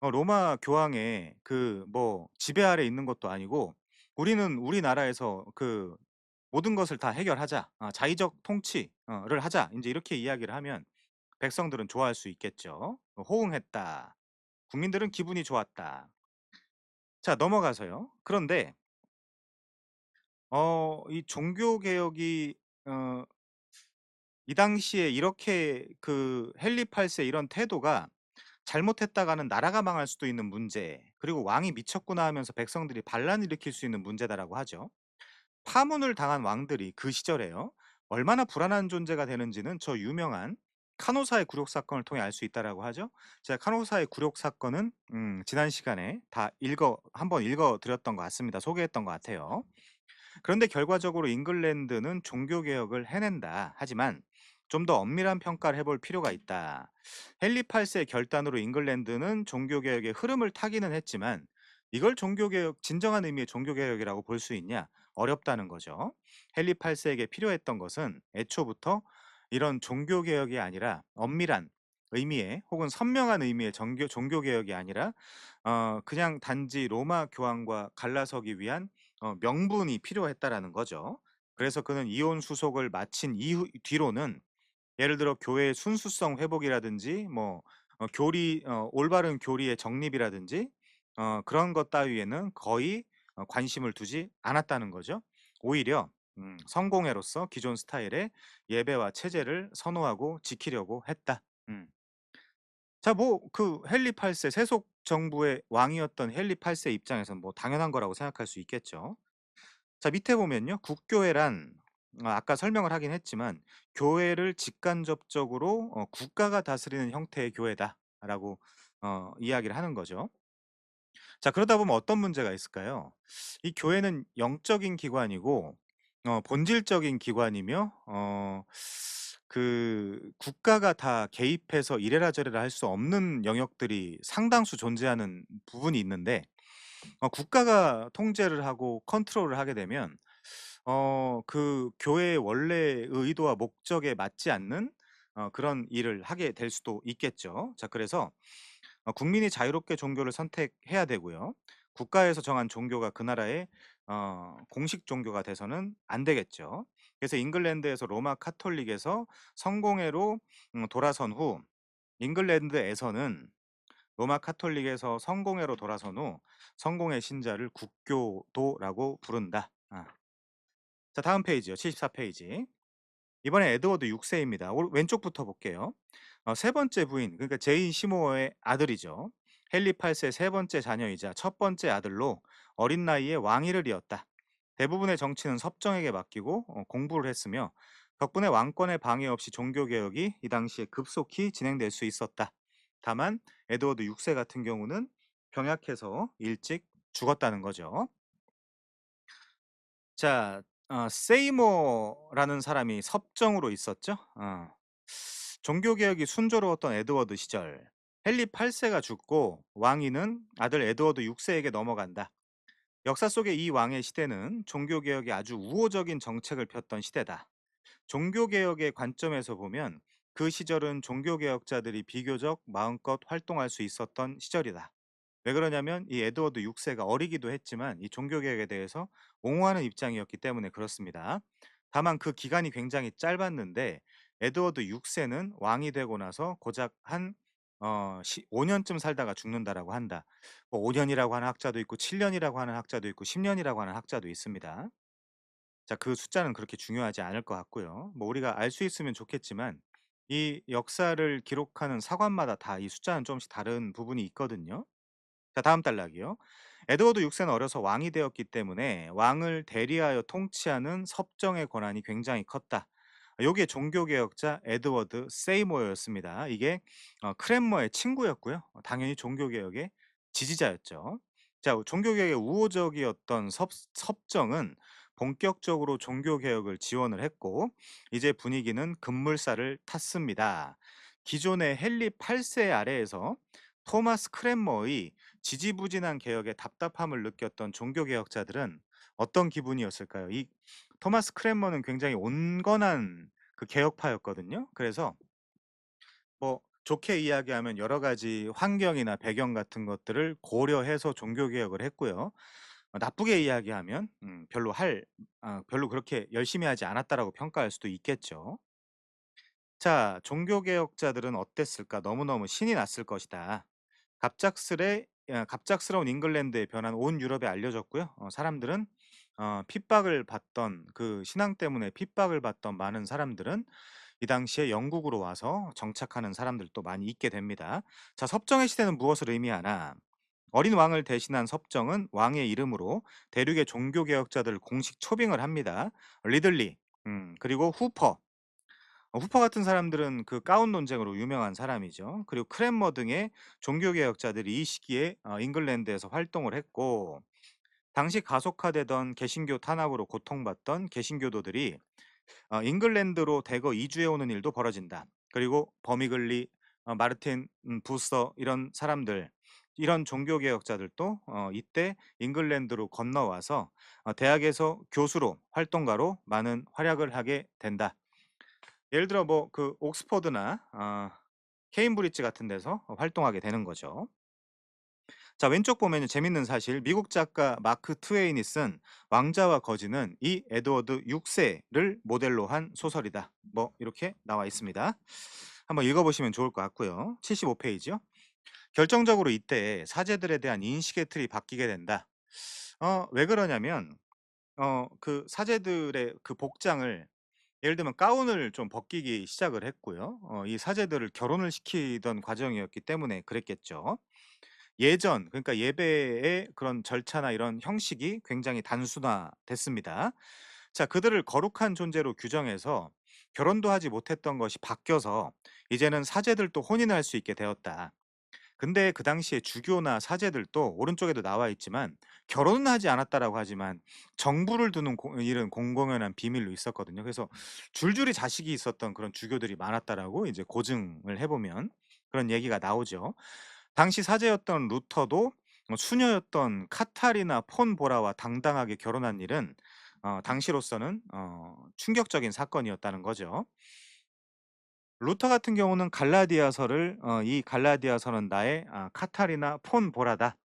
로마 교황의 그 뭐 지배 아래 있는 것도 아니고 우리는 우리나라에서 그 모든 것을 다 해결하자. 자의적 통치를 하자. 인제 이렇게 이야기를 하면 백성들은 좋아할 수 있겠죠. 호응했다. 국민들은 기분이 좋았다. 자, 넘어가서요. 그런데 이 종교 개혁이 어 이 당시에 이렇게 그 헨리 8세 이런 태도가 잘못했다가는 나라가 망할 수도 있는 문제, 그리고 '왕이 미쳤구나.' 하면서 백성들이 반란을 일으킬 수 있는 문제다라고 하죠. 파문을 당한 왕들이 그 시절에요, 얼마나 불안한 존재가 되는지는 저 유명한 카노사의 굴욕 사건을 통해 알 수 있다라고 하죠. 제가 카노사의 굴욕 사건은 지난 시간에 다 읽어 한번 읽어 드렸던 것 같습니다. 소개했던 것 같아요. 그런데 결과적으로 잉글랜드는 종교 개혁을 해낸다. 하지만 좀 더 엄밀한 평가를 해볼 필요가 있다. 헨리 8세 결단으로 잉글랜드는 종교 개혁의 흐름을 타기는 했지만 이걸 종교 개혁 진정한 의미의 종교 개혁이라고 볼 수 있냐? 어렵다는 거죠. 헨리 8세에게 필요했던 것은 애초부터 이런 종교 개혁이 아니라 엄밀한 의미의, 혹은 선명한 의미의 종교 개혁이 아니라 그냥 단지 로마 교황과 갈라서기 위한 명분이 필요했다라는 거죠. 그래서 그는 이혼 수속을 마친 이후 뒤로는 예를 들어 교회의 순수성 회복이라든지 뭐 교리 올바른 교리의 정립이라든지 그런 것 따위에는 거의 관심을 두지 않았다는 거죠. 오히려 성공회로서 기존 스타일의 예배와 체제를 선호하고 지키려고 했다. 음. 자, 뭐 그 헨리 8세 세속 정부의 왕이었던 헨리 8세 입장에서는 뭐 당연한 거라고 생각할 수 있겠죠. 자, 밑에 보면요. 국교회란 아까 설명을 하긴 했지만 "교회를 직간접적으로 국가가 다스리는 형태의 교회다."라고 이야기를 하는 거죠. 자, 그러다 보면 어떤 문제가 있을까요? 이 교회는 영적인 기관이고 본질적인 기관이며 그 국가가 다 개입해서 이래라 저래라 할 수 없는 영역들이 상당수 존재하는 부분이 있는데, 국가가 통제를 하고 컨트롤을 하게 되면 그 교회의 원래의 의도와 목적에 맞지 않는 그런 일을 하게 될 수도 있겠죠. 자, 그래서 국민이 자유롭게 종교를 선택해야 되고요. 국가에서 정한 종교가 그 나라의 공식 종교가 돼서는 안 되겠죠. 그래서 잉글랜드에서 로마 카톨릭에서 성공회로 돌아선 후, 잉글랜드에서는 로마 카톨릭에서 성공회로 돌아선 후 성공회 신자를 국교도라고 부른다. 자, 다음 페이지요. 74 페이지. 이번에 에드워드 6 세입니다. 왼쪽부터 볼게요. 세 번째 부인, 그러니까 제인 시모어의 아들이죠. 헨리 8세 세 번째 자녀이자 첫 번째 아들로 어린 나이에 왕위를 이었다. 대부분의 정치는 섭정에게 맡기고 공부를 했으며 덕분에 왕권의 방해 없이 종교 개혁이 이 당시에 급속히 진행될 수 있었다. 다만 에드워드 6세 같은 경우는 병약해서 일찍 죽었다는 거죠. 자, 세이모라는 사람이 섭정으로 있었죠. 종교 개혁이 순조로웠던 에드워드 시절, 헨리 8 세가 죽고 왕위는 아들 에드워드 6 세에게 넘어간다. 역사 속의 이 왕의 시대는 종교개혁에 아주 우호적인 정책을 폈던 시대다. 종교개혁의 관점에서 보면 그 시절은 종교개혁자들이 비교적 마음껏 활동할 수 있었던 시절이다. 왜 그러냐면 이 에드워드 6세가 어리기도 했지만 이 종교개혁에 대해서 옹호하는 입장이었기 때문에 그렇습니다. 다만 그 기간이 굉장히 짧았는데 에드워드 6세는 왕이 되고 나서 고작 한 5년쯤 살다가 죽는다라고 한다. 뭐 5년이라고 하는 학자도 있고 7년이라고 하는 학자도 있고 10년이라고 하는 학자도 있습니다. 자, 그 숫자는 그렇게 중요하지 않을 것 같고요. 뭐 우리가 알 수 있으면 좋겠지만 이 역사를 기록하는 사관마다 다 이 숫자는 좀씩 다른 부분이 있거든요. 자, 다음 단락이요. 에드워드 6세는 어려서 왕이 되었기 때문에 왕을 대리하여 통치하는 섭정의 권한이 굉장히 컸다. 요게 종교개혁자 에드워드 세이모어였습니다. 이게 크랜머의 친구였고요. 당연히 종교개혁의 지지자였죠. 자, 종교개혁의 우호적이었던 섭정은 본격적으로 종교개혁을 지원을 했고 이제 분위기는 급물살을 탔습니다. 기존의 헨리 8세 아래에서 토마스 크랜머의 지지부진한 개혁에 답답함을 느꼈던 종교개혁자들은 어떤 기분이었을까요? 이 토마스 크랜머는 굉장히 온건한 그 개혁파였거든요. 그래서 뭐 좋게 이야기하면 여러 가지 환경이나 배경 같은 것들을 고려해서 종교개혁을 했고요. 나쁘게 이야기하면 별로 그렇게 열심히 하지 않았다라고 평가할 수도 있겠죠. 자, 종교개혁자들은 어땠을까? 너무너무 신이 났을 것이다. 갑작스러운 잉글랜드의 변화는 온 유럽에 알려졌고요. 사람들은 핍박을 받던 그 신앙 때문에 핍박을 받던 많은 사람들은 이 당시에 영국으로 와서 정착하는 사람들도 많이 있게 됩니다. 자, 섭정의 시대는 무엇을 의미하나? 어린 왕을 대신한 섭정은 왕의 이름으로 대륙의 종교 개혁자들을 공식 초빙을 합니다. 리들리, 그리고 후퍼 같은 사람들은 그 가운 논쟁으로 유명한 사람이죠. 그리고 크랜머 등의 종교 개혁자들이 이 시기에 잉글랜드에서 활동을 했고 당시 가속화되던 개신교 탄압으로 고통받던 개신교도들이 잉글랜드로 대거 이주해 오는 일도 벌어진다. 그리고 버미글리, 마르틴 부서 이런 사람들 이런 종교 개혁자들도 이때 잉글랜드로 건너와서 대학에서 교수로 활동가로 많은 활약을 하게 된다. 예를 들어 뭐 그 옥스퍼드나 케임브리지 같은 데서 활동하게 되는 거죠. 자, 왼쪽 보면은 재밌는 사실 미국 작가 마크 트웨인이 쓴 왕자와 거지는 이 에드워드 6세를 모델로 한 소설이다. 뭐 이렇게 나와 있습니다. 한번 읽어보시면 좋을 것 같고요. 75페이지요. 결정적으로 이때 사제들에 대한 인식의 틀이 바뀌게 된다. 왜 그러냐면 그 사제들의 그 복장을 예를 들면 가운을 좀 벗기기 시작을 했고요. 이 사제들을 결혼을 시키던 과정이었기 때문에 그랬겠죠. 그러니까 예배의 그런 절차나 이런 형식이 굉장히 단순화됐습니다. 자, 그들을 거룩한 존재로 규정해서 결혼도 하지 못했던 것이 바뀌어서 이제는 사제들도 혼인을 할 수 있게 되었다. 근데 그 당시에 주교나 사제들도 오른쪽에도 나와 있지만 결혼은 하지 않았다라고 하지만 정부를 두는 일은 공공연한 비밀로 있었거든요. 그래서 줄줄이 자식이 있었던 그런 주교들이 많았다라고 이제 고증을 해보면 그런 얘기가 나오죠. 당시 사제였던 루터도 수녀였던 카타리나 폰 보라와 당당하게 결혼한 일은 당시로서는 충격적인 사건이었다는 거죠. 루터 같은 경우는 갈라디아서를 이 갈라디아서는 나의 카타리나 폰 보라다.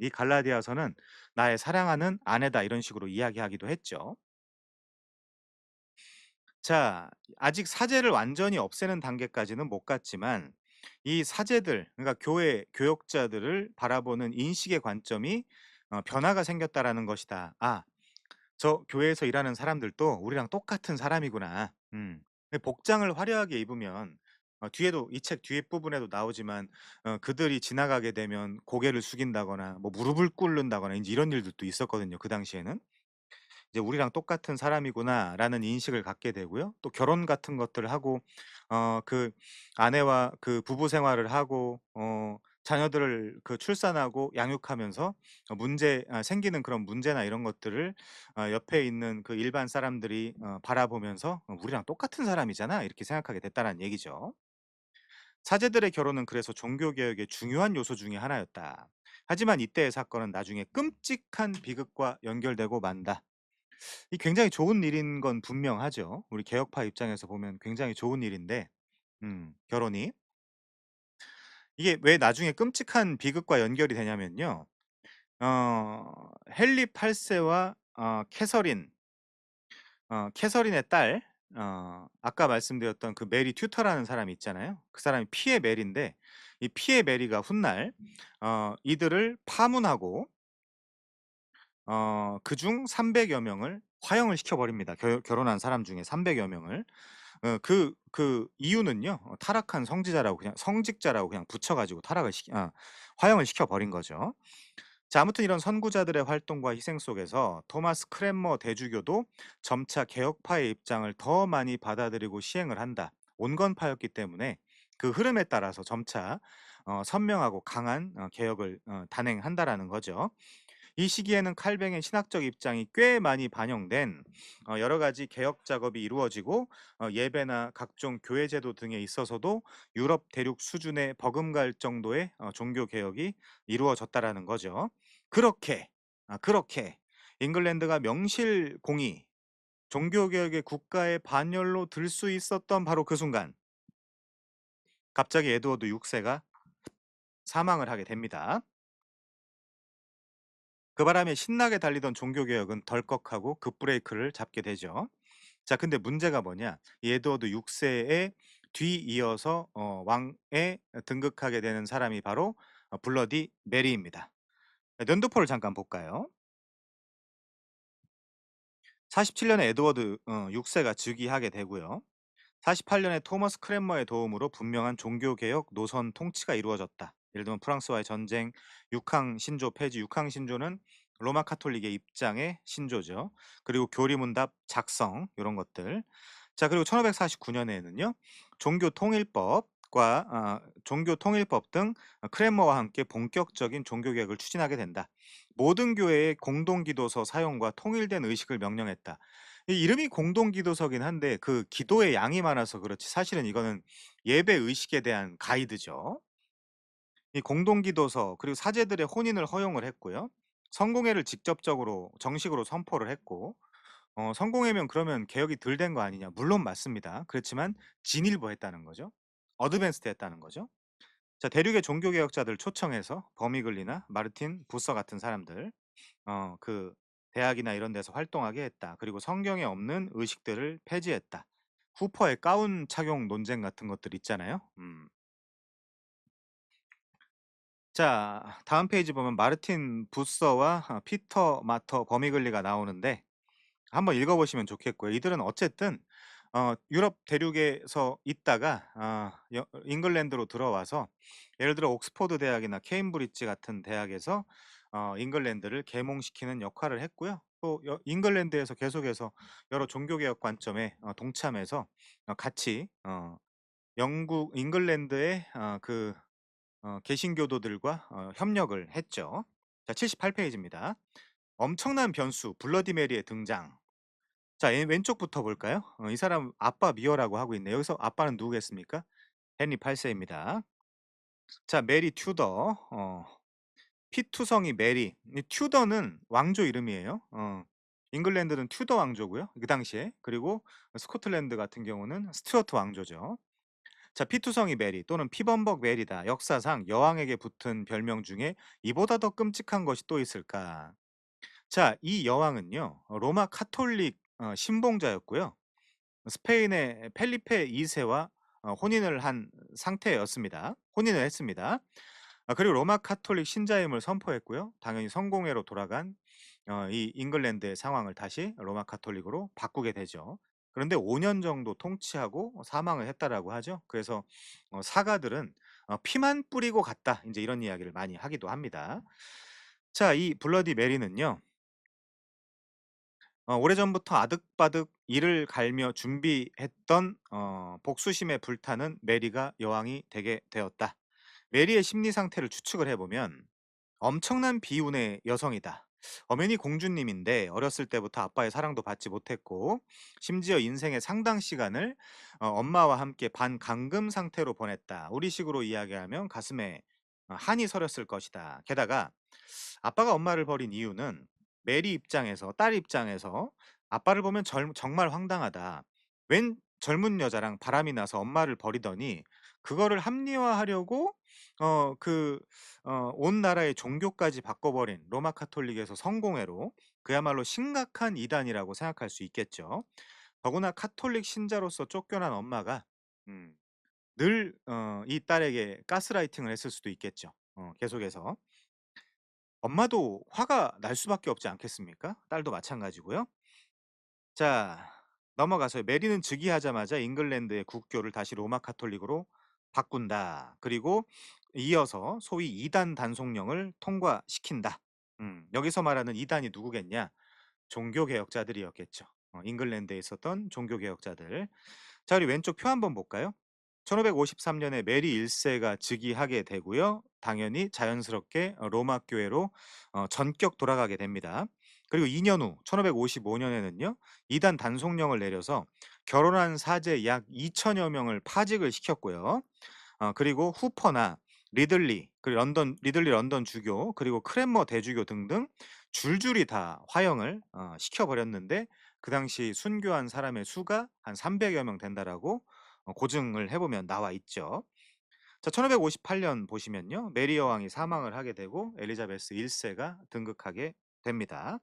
이 갈라디아서는 나의 사랑하는 아내다. 이런 식으로 이야기하기도 했죠. 자, 아직 사제를 완전히 없애는 단계까지는 못 갔지만 이 사제들, 그러니까 교회 교역자들을 바라보는 인식의 관점이 변화가 생겼다라는 것이다. 저 교회에서 일하는 사람들도 우리랑 똑같은 사람이구나. 복장을 화려하게 입으면 뒤에도 이 책 뒤에 부분에도 나오지만 그들이 지나가게 되면 고개를 숙인다거나 뭐 무릎을 꿇는다거나 인제 이런 일들도 있었거든요, 그 당시에는. 이제 '우리랑 똑같은 사람이구나.'라는 인식을 갖게 되고요. 또 결혼 같은 것들을 하고 그 아내와 그 부부 생활을 하고 자녀들을 그 출산하고 양육하면서 생기는 그런 문제나 이런 것들을 옆에 있는 그 일반 사람들이 바라보면서 '우리랑 똑같은 사람이잖아.' 이렇게 생각하게 됐다는 얘기죠. 사제들의 결혼은 그래서 종교 개혁의 중요한 요소 중에 하나였다. 하지만 이때의 사건은 나중에 끔찍한 비극과 연결되고 만다. 이 굉장히 좋은 일인 건 분명하죠. 우리 개혁파 입장에서 보면 굉장히 좋은 일인데 결혼이 이게 왜 나중에 끔찍한 비극과 연결이 되냐면요. 헨리 8 세와 캐서린의 딸, 아까 말씀드렸던 그 메리 튜터라는 사람이 있잖아요. 그 사람이 피의 메리인데 이 피의 메리가 훗날 이들을 파문하고 그중 300여 명을 화형을 시켜 버립니다. 결혼한 사람 중에 300여 명을. 그 이유는요. 타락한 성직자라고 그냥 붙여 가지고 화형을 시켜 버린 거죠. 자, 아무튼 이런 선구자들의 활동과 희생 속에서 토마스 크랜머 대주교도 점차 개혁파의 입장을 더 많이 받아들이고 시행을 한다. 온건파였기 때문에 그 흐름에 따라서 점차 선명하고 강한 개혁을 단행한다라는 거죠. 이 시기에는 칼뱅의 신학적 입장이 꽤 많이 반영된 여러 가지 개혁 작업이 이루어지고 예배나 각종 교회 제도 등에 있어서도 유럽 대륙 수준에 버금갈 정도의 종교 개혁이 이루어졌다라는 거죠. 그렇게 잉글랜드가 명실공히 종교 개혁의 국가의 반열로 들 수 있었던 바로 그 순간 갑자기 에드워드 6세가 사망을 하게 됩니다. 그 바람에 신나게 달리던 종교 개혁은 덜컥하고 급브레이크를 잡게 되죠. 자, 근데 문제가 뭐냐? 이 에드워드 6 세에 뒤이어서 왕에 등극하게 되는 사람이 바로 블러디 메리입니다. 연도포를 잠깐 볼까요? 47 년에 에드워드 6 세가 즉위하게 되고요. 48 년에 토머스 크랜머의 도움으로 분명한 종교 개혁 노선 통치가 이루어졌다. 예를 들면 프랑스와의 전쟁, 육항 신조 폐지. 육항 신조는 로마 카톨릭의 입장의 신조죠. 그리고 교리문답 작성 이런 것들. 자, 그리고 1549 년에는요. 종교 통일법 등 크랜머와 함께 본격적인 종교 개혁을 추진하게 된다. 모든 교회의 공동 기도서 사용과 통일된 의식을 명령했다. 이 이름이 공동 기도서긴 한데 그 기도의 양이 많아서 그렇지 사실은 이거는 예배 의식에 대한 가이드죠. 이 공동 기도서 그리고 사제들의 혼인을 허용을 했고요. 성공회를 직접적으로 정식으로 선포를 했고 성공회면 그러면 개혁이 덜 된 거 아니냐? 물론 맞습니다. 그렇지만 진일보했다는 거죠. 어드밴스드했다는 거죠. 자, 대륙의 종교 개혁자들 초청해서 버미글리나 마르틴 부서 같은 사람들 그 대학이나 이런 데서 활동하게 했다. 그리고 성경에 없는 의식들을 폐지했다. 후퍼의 가운 착용 논쟁 같은 것들 있잖아요. 자, 다음 페이지 보면 마르틴 부서와 피터 마터 버미글리가 나오는데 한번 읽어보시면 좋겠고요. 이들은 어쨌든 유럽 대륙에서 있다가 잉글랜드로 들어와서 예를 들어 옥스퍼드 대학이나 케임브리지 같은 대학에서 잉글랜드를 계몽시키는 역할을 했고요. 또 잉글랜드에서 계속해서 여러 종교개혁 관점에 동참해서 같이 영국 잉글랜드의 개신교도들과 협력을 했죠. 자, 78페이지입니다. 엄청난 변수 블러디 메리의 등장. 자, 왼쪽부터 볼까요? 이 사람 아빠 미어라고 하고 있네요. 여기서 아빠는 누구겠습니까? 헨리 8 세입니다. 자, 메리 튜더. 피투성이 메리. 이 튜더는 왕조 이름이에요. 잉글랜드는 튜더 왕조고요. 그 당시에. 그리고 스코틀랜드 같은 경우는 스튜어트 왕조죠. 자, 피투성이 메리 또는 피범벅 메리다. 역사상 여왕에게 붙은 별명 중에 이보다 더 끔찍한 것이 또 있을까? 자, 이 여왕은요. 로마 카톨릭 신봉자였고요. 스페인의 펠리페 2 세와 혼인을 한 상태였습니다. 혼인을 했습니다. 그리고 로마 카톨릭 신자임을 선포했고요. 당연히 성공회로 돌아간 이 잉글랜드의 상황을 다시 로마 카톨릭으로 바꾸게 되죠. 그런데 5년 정도 통치하고 사망을 했다라고 하죠. 그래서 사가들은 "피만 뿌리고 갔다." 이제 이런 이야기를 많이 하기도 합니다. 자, 이 블러디 메리는요. 오래전부터 아득바득 이를 갈며 준비했던 복수심에 불타는 메리가 여왕이 되게 되었다. 메리의 심리 상태를 추측을 해 보면 엄청난 비운의 여성이다. 엄연히 공주님인데 어렸을 때부터 아빠의 사랑도 받지 못했고 심지어 인생의 상당 시간을 엄마와 함께 반감금 상태로 보냈다. 우리식으로 이야기하면 가슴에 한이 서렸을 것이다. 게다가 아빠가 엄마를 버린 이유는 메리 입장에서 딸 입장에서 아빠를 보면 정말 황당하다. 웬 젊은 여자랑 바람이 나서 엄마를 버리더니 그거를 합리화하려고 그 온 나라의 종교까지 바꿔버린 로마 카톨릭에서 성공회로 그야말로 심각한 이단이라고 생각할 수 있겠죠. 더구나 카톨릭 신자로서 쫓겨난 엄마가 음, 늘 이 딸에게 가스라이팅을 했을 수도 있겠죠. 계속해서. 엄마도 화가 날 수밖에 없지 않겠습니까? 딸도 마찬가지고요. 자, 넘어가서요. 메리는 즉위하자마자 잉글랜드의 국교를 다시 로마 카톨릭으로 바꾼다. 그리고 이어서 소위 이단 단속령을 통과시킨다. 여기서 말하는 이단이 누구겠냐? 종교 개혁자들이었겠죠. 잉글랜드에 있었던 종교 개혁자들. 자, 우리 왼쪽 표 한번 볼까요? 1553년에 메리 1세가 즉위하게 되고요. 당연히 자연스럽게 로마 교회로 전격 돌아가게 됩니다. 그리고 2년 후 1555년에는요. 이단 단속령을 내려서 결혼한 사제 약 2천여 명을 파직을 시켰고요. 그리고 후퍼나 리들리 런던 주교 그리고 크랜머 대주교 등등 줄줄이 다 화형을 시켜 버렸는데 그 당시 순교한 사람의 수가 한 300여 명 된다라고 고증을 해 보면 나와 있죠. 자, 1558년 보시면요. 메리 여왕이 사망을 하게 되고 엘리자베스 1 세가 등극하게 됩니다.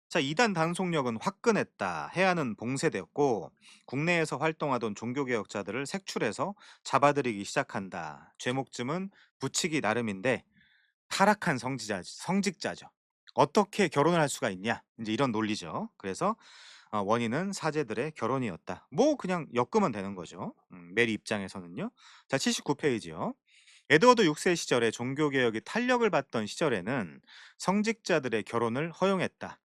자, 이단 단속력은 화끈했다. 해안은 봉쇄되었고 국내에서 활동하던 종교개혁자들을 색출해서 잡아들이기 시작한다. 죄목쯤은 붙이기 나름인데 타락한 성직자죠. 어떻게 결혼을 할 수가 있냐? 이제 이런 논리죠. 그래서 원인은 사제들의 결혼이었다. 뭐 그냥 엮으면 되는 거죠. 메리 입장에서는요. 자, 79페이지요. 에드워드 6세 시절에 종교개혁이 탄력을 받던 시절에는 성직자들의 결혼을 허용했다.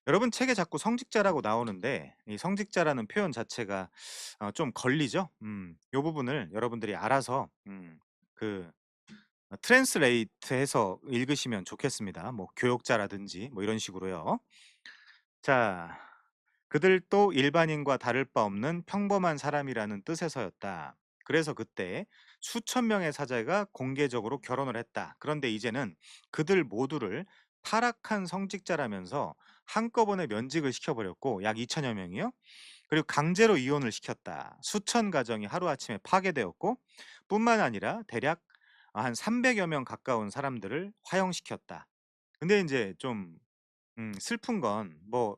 여러분 책에 자꾸 성직자라고 나오는데 이 성직자라는 표현 자체가 좀 걸리죠. 요 부분을 여러분들이 알아서 그 트랜스레이트해서 읽으시면 좋겠습니다. 뭐 교역자라든지 뭐 이런 식으로요. 자, 그들도 일반인과 다를 바 없는 평범한 사람이라는 뜻에서였다. 그래서 그때 수천 명의 사제가 공개적으로 결혼을 했다. 그런데 이제는 그들 모두를 타락한 성직자라면서 한꺼번에 면직을 시켜버렸고 약 2천여 명이요. 그리고 강제로 이혼을 시켰다. 수천 가정이 하루아침에 파괴되었고 뿐만 아니라 대략 한 300여 명 가까운 사람들을 화형시켰다. 근데 인제 좀 슬픈 건 뭐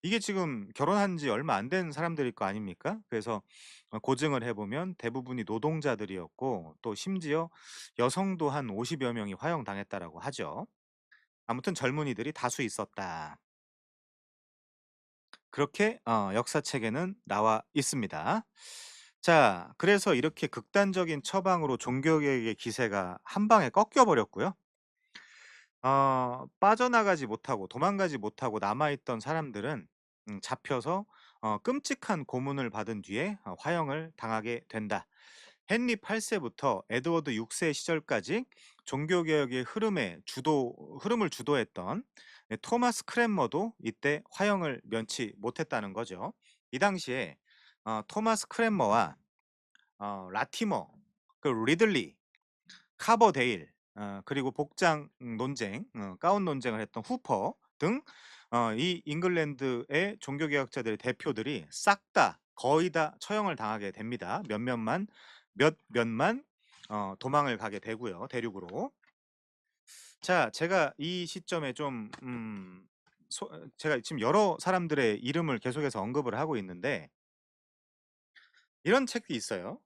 이게 지금 결혼한 지 얼마 안 된 사람들일 거 아닙니까? 그래서 고증을 해 보면 대부분이 노동자들이었고 또 심지어 여성도 한 50여 명이 화형당했다라고 하죠. 아무튼 젊은이들이 다수 있었다. 그렇게 역사책에는 나와 있습니다. 자, 그래서 이렇게 극단적인 처방으로 종교개혁의 기세가 한 방에 꺾여 버렸고요. 빠져나가지 못하고 도망가지 못하고 남아있던 사람들은 잡혀서 끔찍한 고문을 받은 뒤에 화형을 당하게 된다. 헨리 8세부터 에드워드 6세 시절까지 종교개혁의 흐름을 주도했던 토마스 크랜머도 이때 화형을 면치 못했다는 거죠. 이 당시에 토마스 크랜머와 라티머, 그 리들리, 카버데일 그리고 복장 논쟁 가운 논쟁을 했던 후퍼 등 이 잉글랜드의 종교개혁자들의 대표들이 싹 다 거의 다 처형을 당하게 됩니다. 몇몇만 도망을 가게 되고요, 대륙으로. 자, 제가 이 시점에 좀 제가 지금 여러 사람들의 이름을 계속해서 언급을 하고 있는데 이런 책이 있어요.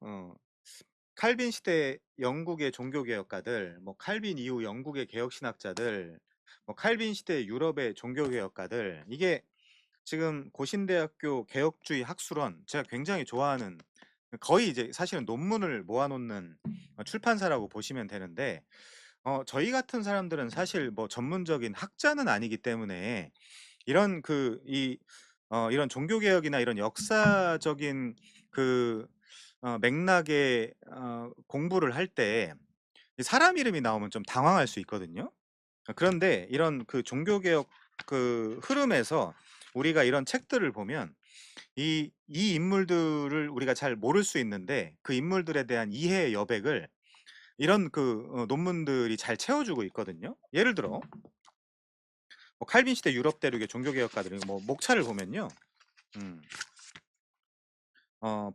칼빈 시대 영국의 종교 개혁가들, 뭐 칼빈 이후 영국의 개혁 신학자들, 뭐 칼빈 시대 유럽의 종교 개혁가들 이게 지금 고신대학교 개혁주의 학술원 제가 굉장히 좋아하는 거의 이제 사실은 논문을 모아놓는 출판사라고 보시면 되는데 저희 같은 사람들은 사실 뭐 전문적인 학자는 아니기 때문에 이런 이런 종교 개혁이나 이런 역사적인 그 맥락의 공부를 할 때 사람 이름이 나오면 좀 당황할 수 있거든요. 그런데 이런 그 종교개혁 그 흐름에서 우리가 이런 책들을 보면 이 인물들을 우리가 잘 모를 수 있는데 그 인물들에 대한 이해의 여백을 이런 논문들이 잘 채워주고 있거든요. 예를 들어 뭐 칼빈 시대 유럽 대륙의 종교개혁가들이 뭐 목차를 보면요. 음.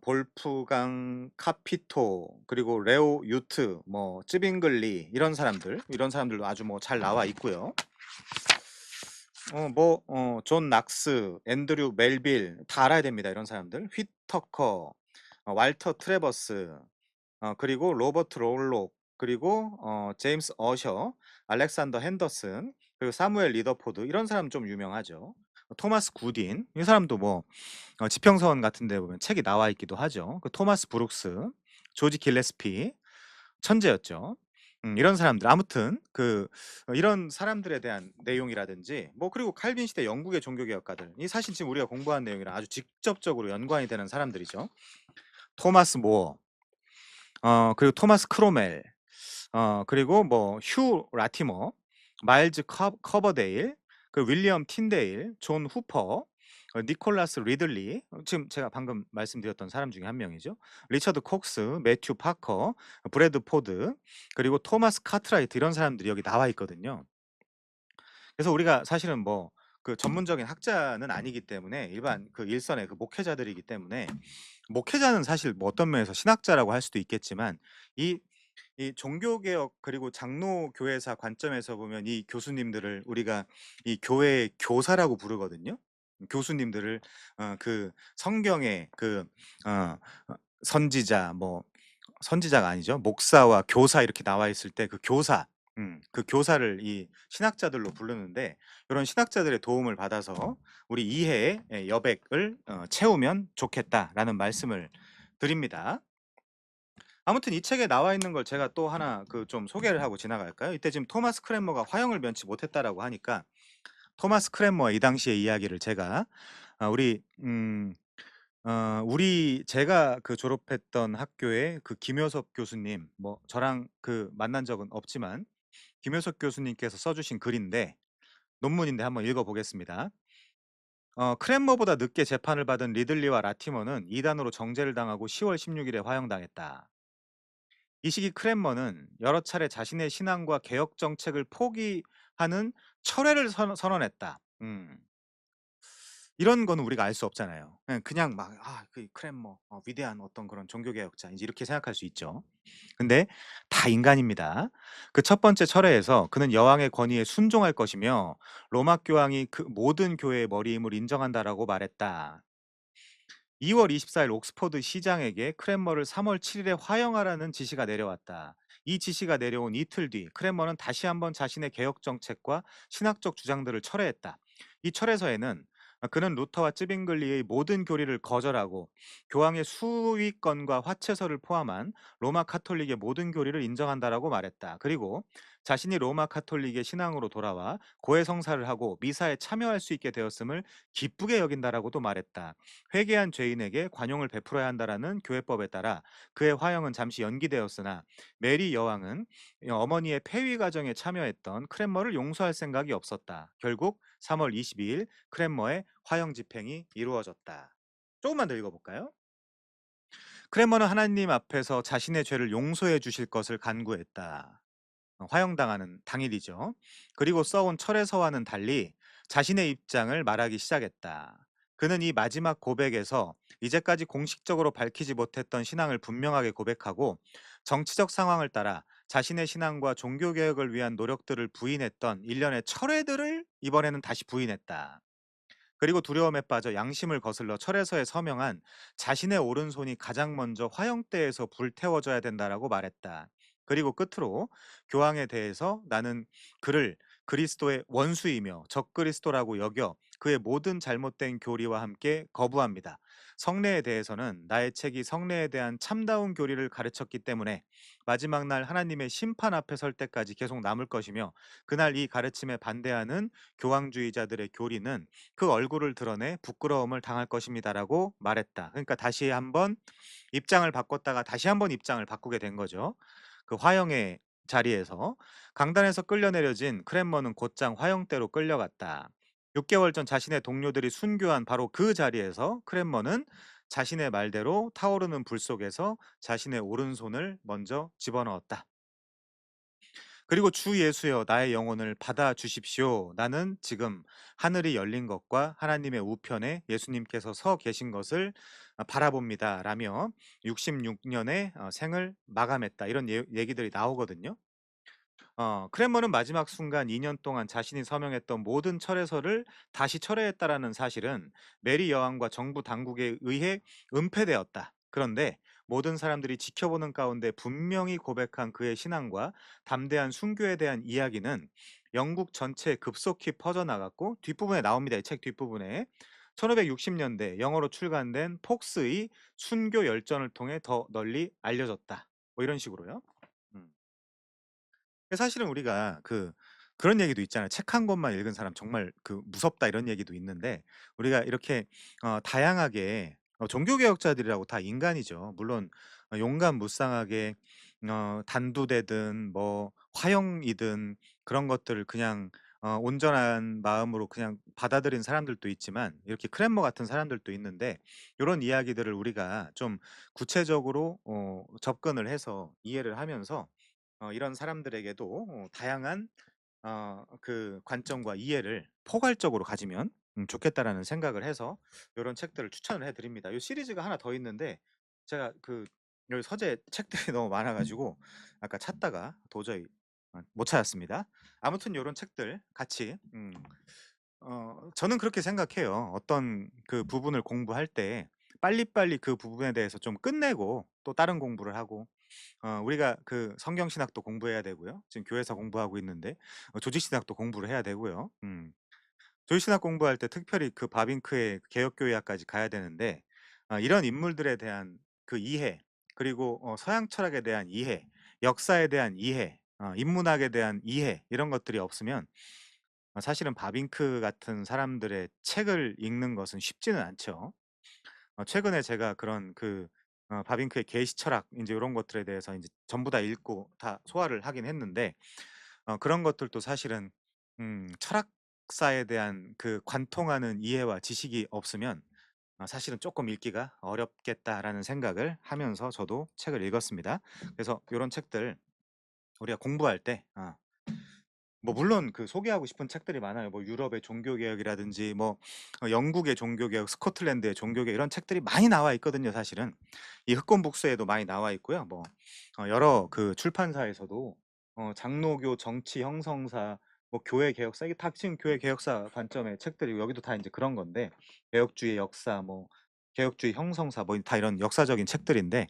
볼프강 카피토 그리고 레오 유트 뭐 쯔빙글리 이런 사람들도 아주 뭐 잘 나와 있고요. 존 낙스, 앤드류 멜빌 다 알아야 됩니다. 이런 사람들. 휘터커, walter 트래버스, 그리고 로버트 롤록, 그리고 제임스 어셔, 알렉산더 핸더슨, 그리고 사무엘 리더포드 이런 사람 좀 유명하죠. 토마스 굿인 이 사람도 뭐 지평선 같은 데 보면 책이 나와 있기도 하죠. 그 토마스 브룩스, 조지 길레스피 천재였죠. 이런 사람들 아무튼 이런 사람들에 대한 내용이라든지 뭐 그리고 칼빈 시대 영국의 종교개혁가들 이 사실 지금 우리가 공부한 내용이랑 아주 직접적으로 연관이 되는 사람들이죠. 토마스 모어, 그리고 토마스 크로멜, 그리고 뭐 휴 라티머, 마일즈 커버데일, 그 윌리엄 틴데일, 존 후퍼, 니콜라스 리들리, 지금 제가 방금 말씀드렸던 사람 중에 한 명이죠. 리처드 콕스, 매튜 파커, 브래드 포드, 그리고 토마스 카트라이트 이런 사람들이 여기 나와 있거든요. 그래서 우리가 사실은 뭐 그 전문적인 학자는 아니기 때문에 일반 그 일선의 그 목회자들이기 때문에 목회자는 사실 뭐 어떤 면에서 신학자라고 할 수도 있겠지만 이 종교개혁 그리고 장로교회사 관점에서 보면 이 교수님들을 우리가 이 교회의 교사라고 부르거든요. 교수님들을 성경의 어 선지자 뭐 선지자가 아니죠. 목사와 교사 이렇게 나와 있을 때 그 교사 그 교사를 이 신학자들로 부르는데 이런 신학자들의 도움을 받아서 우리 이해의 여백을 채우면 좋겠다라는 말씀을 드립니다. 아무튼 이 책에 나와 있는 걸 제가 또 하나 좀 소개를 하고 지나갈까요? 이때 지금 토마스 크랜머가 화형을 면치 못했다라고 하니까 토마스 크랜머의 이 당시의 이야기를 제가 아 제가 졸업했던 학교의 김효섭 교수님 뭐 저랑 만난 적은 없지만 김효섭 교수님께서 써 주신 글인데 논문인데 한번 읽어 보겠습니다. 크랜머보다 늦게 재판을 받은 리들리와 라티머는 이단으로 정죄를 당하고 10월 16 일에 화형당했다. 이 시기 크랜머는 여러 차례 자신의 신앙과 개혁 정책을 포기하는 철회를 선언했다. 이런 거는 우리가 알 수 없잖아요. 그냥 막 크랜머 위대한 어떤 그런 종교 개혁자 이제 이렇게 생각할 수 있죠. 근데 다 인간입니다. 그 첫 번째 철회에서 그는 여왕의 권위에 순종할 것이며 로마 교황이 그 모든 교회의 머리임을 인정한다라고 말했다. 2월 24일 옥스퍼드 시장에게 크랜머를 3월 7일에 화형하라는 지시가 내려왔다. 이 지시가 내려온 이틀 뒤 크랜머는 다시 한번 자신의 개혁 정책과 신학적 주장들을 철회했다. 이 철회서에는 그는 루터와 쯔빙글리의 모든 교리를 거절하고 교황의 수위권과 화채서를 포함한 로마 카톨릭의 모든 교리를 인정한다라고 말했다. 그리고 자신이 로마 카톨릭의 신앙으로 돌아와 고해 성사를 하고 미사에 참여할 수 있게 되었음을 기쁘게 여긴다라고도 말했다. 회개한 죄인에게 관용을 베풀어야 한다라는 교회법에 따라 그의 화형은 잠시 연기되었으나 메리 여왕은 어머니의 폐위 과정에 참여했던 크랜머를 용서할 생각이 없었다. 결국 3월 22일 크랜머의 화형 집행이 이루어졌다. 조금만 더 읽어볼까요? 크랜머는 하나님 앞에서 자신의 죄를 용서해 주실 것을 간구했다. 화형당하는 당일이죠. 그리고 써온 철에서와는 달리 자신의 입장을 말하기 시작했다. 그는 이 마지막 고백에서 이제까지 공식적으로 밝히지 못했던 신앙을 분명하게 고백하고 정치적 상황을 따라 자신의 신앙과 종교개혁을 위한 노력들을 부인했던 일련의 철회들을 이번에는 다시 부인했다. 그리고 두려움에 빠져 양심을 거슬러 철에서의 서명한 자신의 오른손이 가장 먼저 화형대에서 불태워져야 된다라고 말했다. 그리고 끝으로 교황에 대해서 나는 그를 그리스도의 원수이며 적그리스도라고 여겨 그의 모든 잘못된 교리와 함께 거부합니다. 성례에 대해서는 나의 책이 성례에 대한 참다운 교리를 가르쳤기 때문에 마지막 날 하나님의 심판 앞에 설 때까지 계속 남을 것이며 그날 이 가르침에 반대하는 교황주의자들의 교리는 그 얼굴을 드러내 부끄러움을 당할 것입니다라고 말했다. 그러니까 다시 한번 입장을 바꿨다가 다시 한번 입장을 바꾸게 된 거죠. 그 화형의 자리에서 강단에서 끌려내려진 크랜머는 곧장 화형대로 끌려갔다. 6개월 전 자신의 동료들이 순교한 바로 그 자리에서 크랜머는 자신의 말대로 타오르는 불 속에서 자신의 오른손을 먼저 집어넣었다. 그리고 주 예수여 나의 영혼을 받아 주십시오. 나는 지금 하늘이 열린 것과 하나님의 우편에 예수님께서 서 계신 것을 바라봅니다. 라며 66년의 생을 마감했다. 이런 얘기들이 나오거든요. 크랜머는 마지막 순간 2년 동안 자신이 서명했던 모든 철회서를 다시 철회했다라는 사실은 메리 여왕과 정부 당국에 의해 은폐되었다. 그런데 모든 사람들이 지켜보는 가운데 분명히 고백한 그의 신앙과 담대한 순교에 대한 이야기는 영국 전체에 급속히 퍼져나갔고 뒷부분에 나옵니다. 이 책 뒷부분에 1560년대 영어로 출간된 폭스의 순교 열전을 통해 더 널리 알려졌다. 뭐 이런 식으로요. 음. 사실은 우리가 그런 얘기도 있잖아요. "책 한 권만 읽은 사람 정말 무섭다." 이런 얘기도 있는데 우리가 이렇게 다양하게 종교 개혁자들이라고 다 인간이죠. 물론 용감무쌍하게 단두대든 뭐 화형이든 그런 것들을 그냥 온전한 마음으로 그냥 받아들인 사람들도 있지만 이렇게 크랜머 같은 사람들도 있는데 요런 이야기들을 우리가 좀 구체적으로 접근을 해서 이해를 하면서 이런 사람들에게도 다양한 관점과 이해를 포괄적으로 가지면 좋겠다라는 생각을 해서 요런 책들을 추천을 해 드립니다. 요 시리즈가 하나 더 있는데 제가 여기 서재에 책들이 너무 많아 가지고 아까 찾다가 도저히 못 찾았습니다. 아무튼 요런 책들 같이 저는 그렇게 생각해요. 어떤 부분을 공부할 때 빨리빨리 그 부분에 대해서 좀 끝내고 또 다른 공부를 하고 우리가 성경 신학도 공부해야 되고요. 지금 교회에서 공부하고 있는데 조직 신학도 공부를 해야 되고요. 조직 신학 공부할 때 특별히 바빙크의 개혁교회학까지 가야 되는데 이런 인물들에 대한 이해 그리고 서양 철학에 대한 이해, 역사에 대한 이해, 인문학에 대한 이해 이런 것들이 없으면 사실은 바빙크 같은 사람들의 책을 읽는 것은 쉽지는 않죠. 최근에 제가 그런 바빙크의 계시 철학 이제 요런 것들에 대해서 인제 전부 다 읽고 다 소화를 하긴 했는데 그런 것들도 사실은 철학사에 대한 관통하는 이해와 지식이 없으면 사실은 '쪼끔 읽기가 어렵겠다.'라는 생각을 하면서 저도 책을 읽었습니다. 그래서 요런 책들 우리가 공부할 때 뭐 물론 소개하고 싶은 책들이 많아요. 뭐 유럽의 종교 개혁이라든지 뭐 영국의 종교 개혁, 스코틀랜드의 종교 개혁 이런 책들이 많이 나와 있거든요, 사실은. 이 흑권 북스에도 많이 나와 있고요. 뭐 여러 출판사에서도 장로교 정치 형성사, 뭐 교회 개혁사 이게 다 지금 교회 개혁사 관점의 책들이고 여기도 다 인제 그런 건데 개혁주의 역사 뭐 개혁주의 형성사 뭐 다 이런 역사적인 책들인데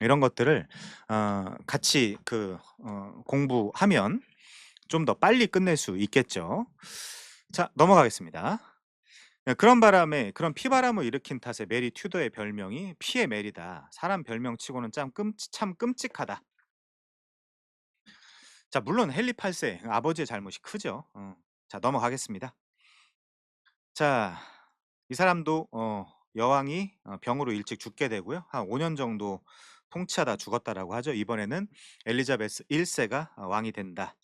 이런 것들을 같이 공부하면 좀 더 빨리 끝낼 수 있겠죠. 자 넘어가겠습니다. 그런 바람에 그런 피바람을 일으킨 탓에 메리 튜더의 별명이 피의 메리다. 사람 별명치고는 참 끔찍하다. 자 물론 헨리 8세 아버지의 잘못이 크죠. 자 넘어가겠습니다. 자 이 사람도 여왕이 병으로 일찍 죽게 되고요. 한 5년 정도 통치하다 죽었다라고 하죠. 이번에는 엘리자베스 1 세가 왕이 된다.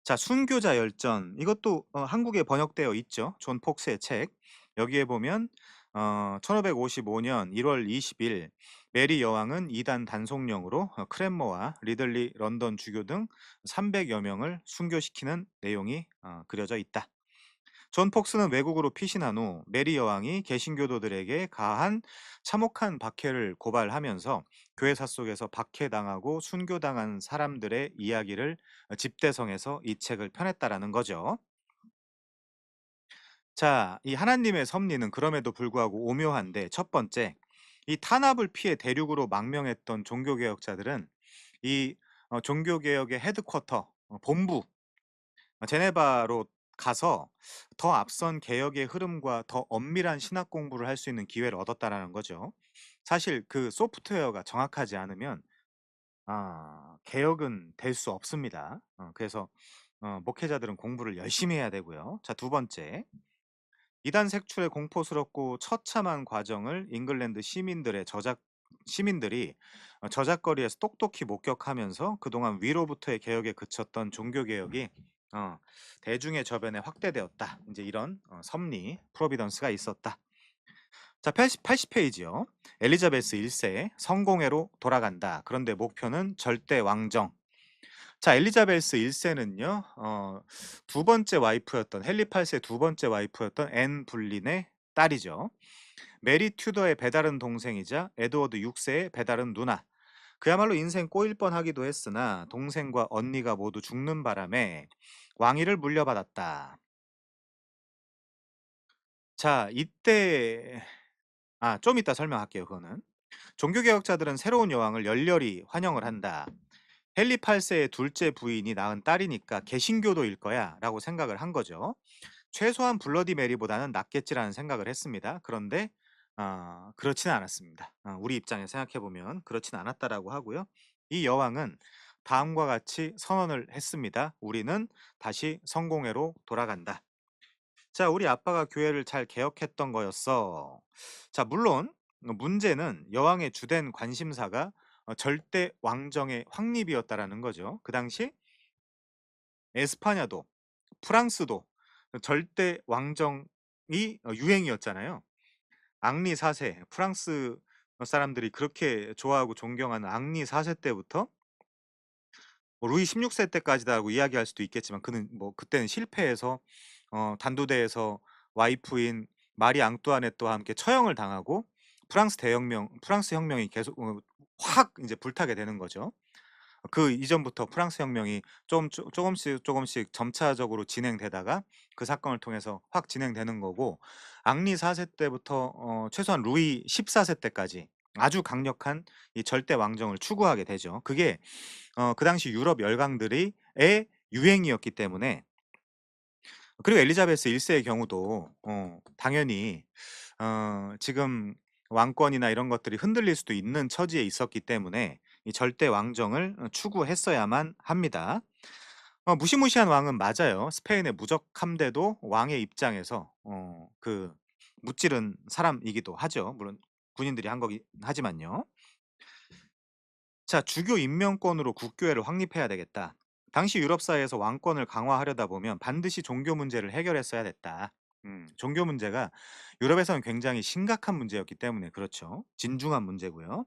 자 순교자 열전 이것도 한국에 번역되어 있죠. 존 폭스의 책. 여기에 보면 1555년 1월 20일 메리 여왕은 이단 단속령으로 크랜머와 리들리 런던 주교 등 300여 명을 순교시키는 내용이 그려져 있다. 존 폭스는 외국으로 피신한 후 메리 여왕이 개신교도들에게 가한 참혹한 박해를 고발하면서 교회사 속에서 박해당하고 순교당한 사람들의 이야기를 집대성해서 이 책을 펴냈다라는 거죠. 자, 이 하나님의 섭리는 그럼에도 불구하고 오묘한데 첫 번째, 이 탄압을 피해 대륙으로 망명했던 종교개혁자들은 이 종교개혁의 헤드쿼터, 본부 제네바로 가서 더 앞선 개혁의 흐름과 더 엄밀한 신학 공부를 할 수 있는 기회를 얻었다라는 거죠. 사실 소프트웨어가 정확하지 않으면 개혁은 될 수 없습니다. 그래서 목회자들은 공부를 열심히 해야 되고요. 자, 두 번째. 이단 색출의 공포스럽고 처참한 과정을 잉글랜드 시민들의 시민들이 저잣거리에서 똑똑히 목격하면서 그동안 위로부터의 개혁에 그쳤던 종교 개혁이 어, 대중의 저변에 확대되었다. 이제 이런 섭리 프로비던스가 있었다. 자, 80페이지요. 엘리자베스 1세 성공회로 돌아간다. 그런데 목표는 절대 왕정. 자, 엘리자베스 1세는요. 두 번째 와이프였던 헨리 8세 두 번째 와이프였던 앤 불린의 딸이죠. 메리 튜더의 배다른 동생이자 에드워드 6세의 배다른 누나. 그야말로 인생 꼬일 뻔하기도 했으나 동생과 언니가 모두 죽는 바람에 왕위를 물려받았다. 자, 이때 좀 이따 설명할게요. 그거는. 종교개혁자들은 새로운 여왕을 열렬히 환영을 한다. 헨리 8세의 둘째 부인이 낳은 딸이니까 개신교도일 거야 라고 생각을 한 거죠. 최소한 블러디 메리보다는 낫겠지라는 생각을 했습니다. 그런데 그렇지는 않았습니다. 우리 입장에서 생각해보면 그렇지는 않았다라고 하고요. 이 여왕은 다음과 같이 선언을 했습니다. 우리는 다시 성공회로 돌아간다. 자, 우리 아빠가 교회를 잘 개혁했던 거였어. 자, 물론 문제는 여왕의 주된 관심사가 절대 왕정의 확립이었다라는 거죠. 그 당시 에스파냐도 프랑스도 절대 왕정이 유행이었잖아요. 앙리 4세, 프랑스 사람들이 그렇게 좋아하고 존경하는 앙리 4세 때부터 뭐 루이 16세 때까지다라고 이야기할 수도 있겠지만 그는 뭐 그때는 실패해서 단두대에서 와이프인 마리 앙뚜아네트와 함께 처형을 당하고 프랑스 혁명이 계속 확 이제 불타게 되는 거죠. 그 이전부터 프랑스 혁명이 조금씩 점차적으로 진행되다가 그 사건을 통해서 확 진행되는 거고 앙리 4세 때부터 최소한 루이 14세 때까지 아주 강력한 이 절대 왕정을 추구하게 되죠. 그게 그 당시 유럽 열강들이 의 유행이었기 때문에 그리고 엘리자베스 1세의 경우도 당연히 지금 왕권이나 이런 것들이 흔들릴 수도 있는 처지에 있었기 때문에 이 절대 왕정을 추구했어야만 합니다. 무시무시한 왕은 맞아요. 스페인의 무적함대도 왕의 입장에서 그 무찌른 사람이기도 하죠. 물론 군인들이 한 거긴 하지만요. 자, 주교 임명권으로 국교회를 확립해야 되겠다. 당시 유럽 사회에서 왕권을 강화하려다 보면 반드시 종교 문제를 해결했어야 됐다. 종교 문제가 유럽에서는 굉장히 심각한 문제였기 때문에 그렇죠. 진중한 문제고요.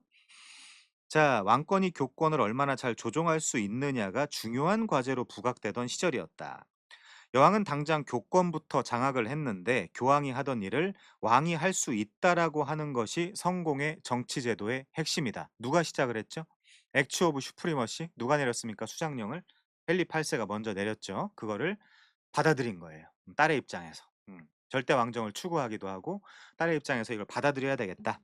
자, 왕권이 교권을 얼마나 잘 조종할 수 있느냐가 중요한 과제로 부각되던 시절이었다. 여왕은 당장 교권부터 장악을 했는데 교황이 하던 일을 왕이 할 수 있다라고 하는 것이 성공의 정치 제도의 핵심이다. 누가 시작을 했죠? 액츠 오브 슈프리머시 누가 내렸습니까? 수장령을 헨리 8세가 먼저 내렸죠. 그거를 받아들인 거예요. 딸의 입장에서. 절대 왕정을 추구하기도 하고 딸의 입장에서 이걸 받아들여야 되겠다.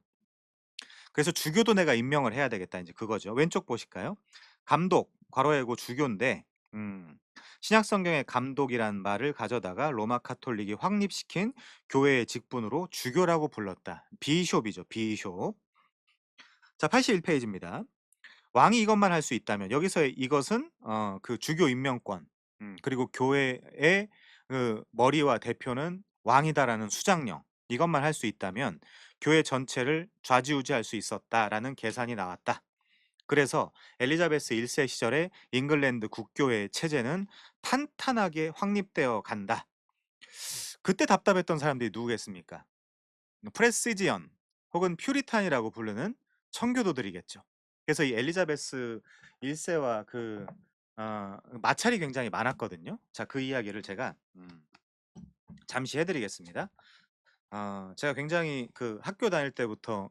그래서 주교도 내가 임명을 해야 되겠다. 이제 그거죠. 왼쪽 보실까요? 감독 괄호 열고 주교인데 신약 성경의 감독이란 말을 가져다가 로마 카톨릭이 확립시킨 교회의 직분으로 주교라고 불렀다. 비숍이죠. 비숍. 자, 81페이지입니다. 왕이 이것만 할 수 있다면 여기서의 이것은 그 주교 임명권 그리고 교회의 그 머리와 대표는 왕이다라는 수장령 이것만 할 수 있다면 교회 전체를 좌지우지할 수 있었다라는 계산이 나왔다. 그래서 엘리자베스 1세 시절에 잉글랜드 국교회의 체제는 탄탄하게 확립되어 간다. 그때 답답했던 사람들이 누구겠습니까? 프레시지언 혹은 퓨리탄이라고 부르는 청교도들이겠죠. 그래서 이 엘리자베스 1세와 그 마찰이 굉장히 많았거든요. 자, 그 이야기를 제가 잠시 해드리겠습니다. 제가 굉장히 그 학교 다닐 때부터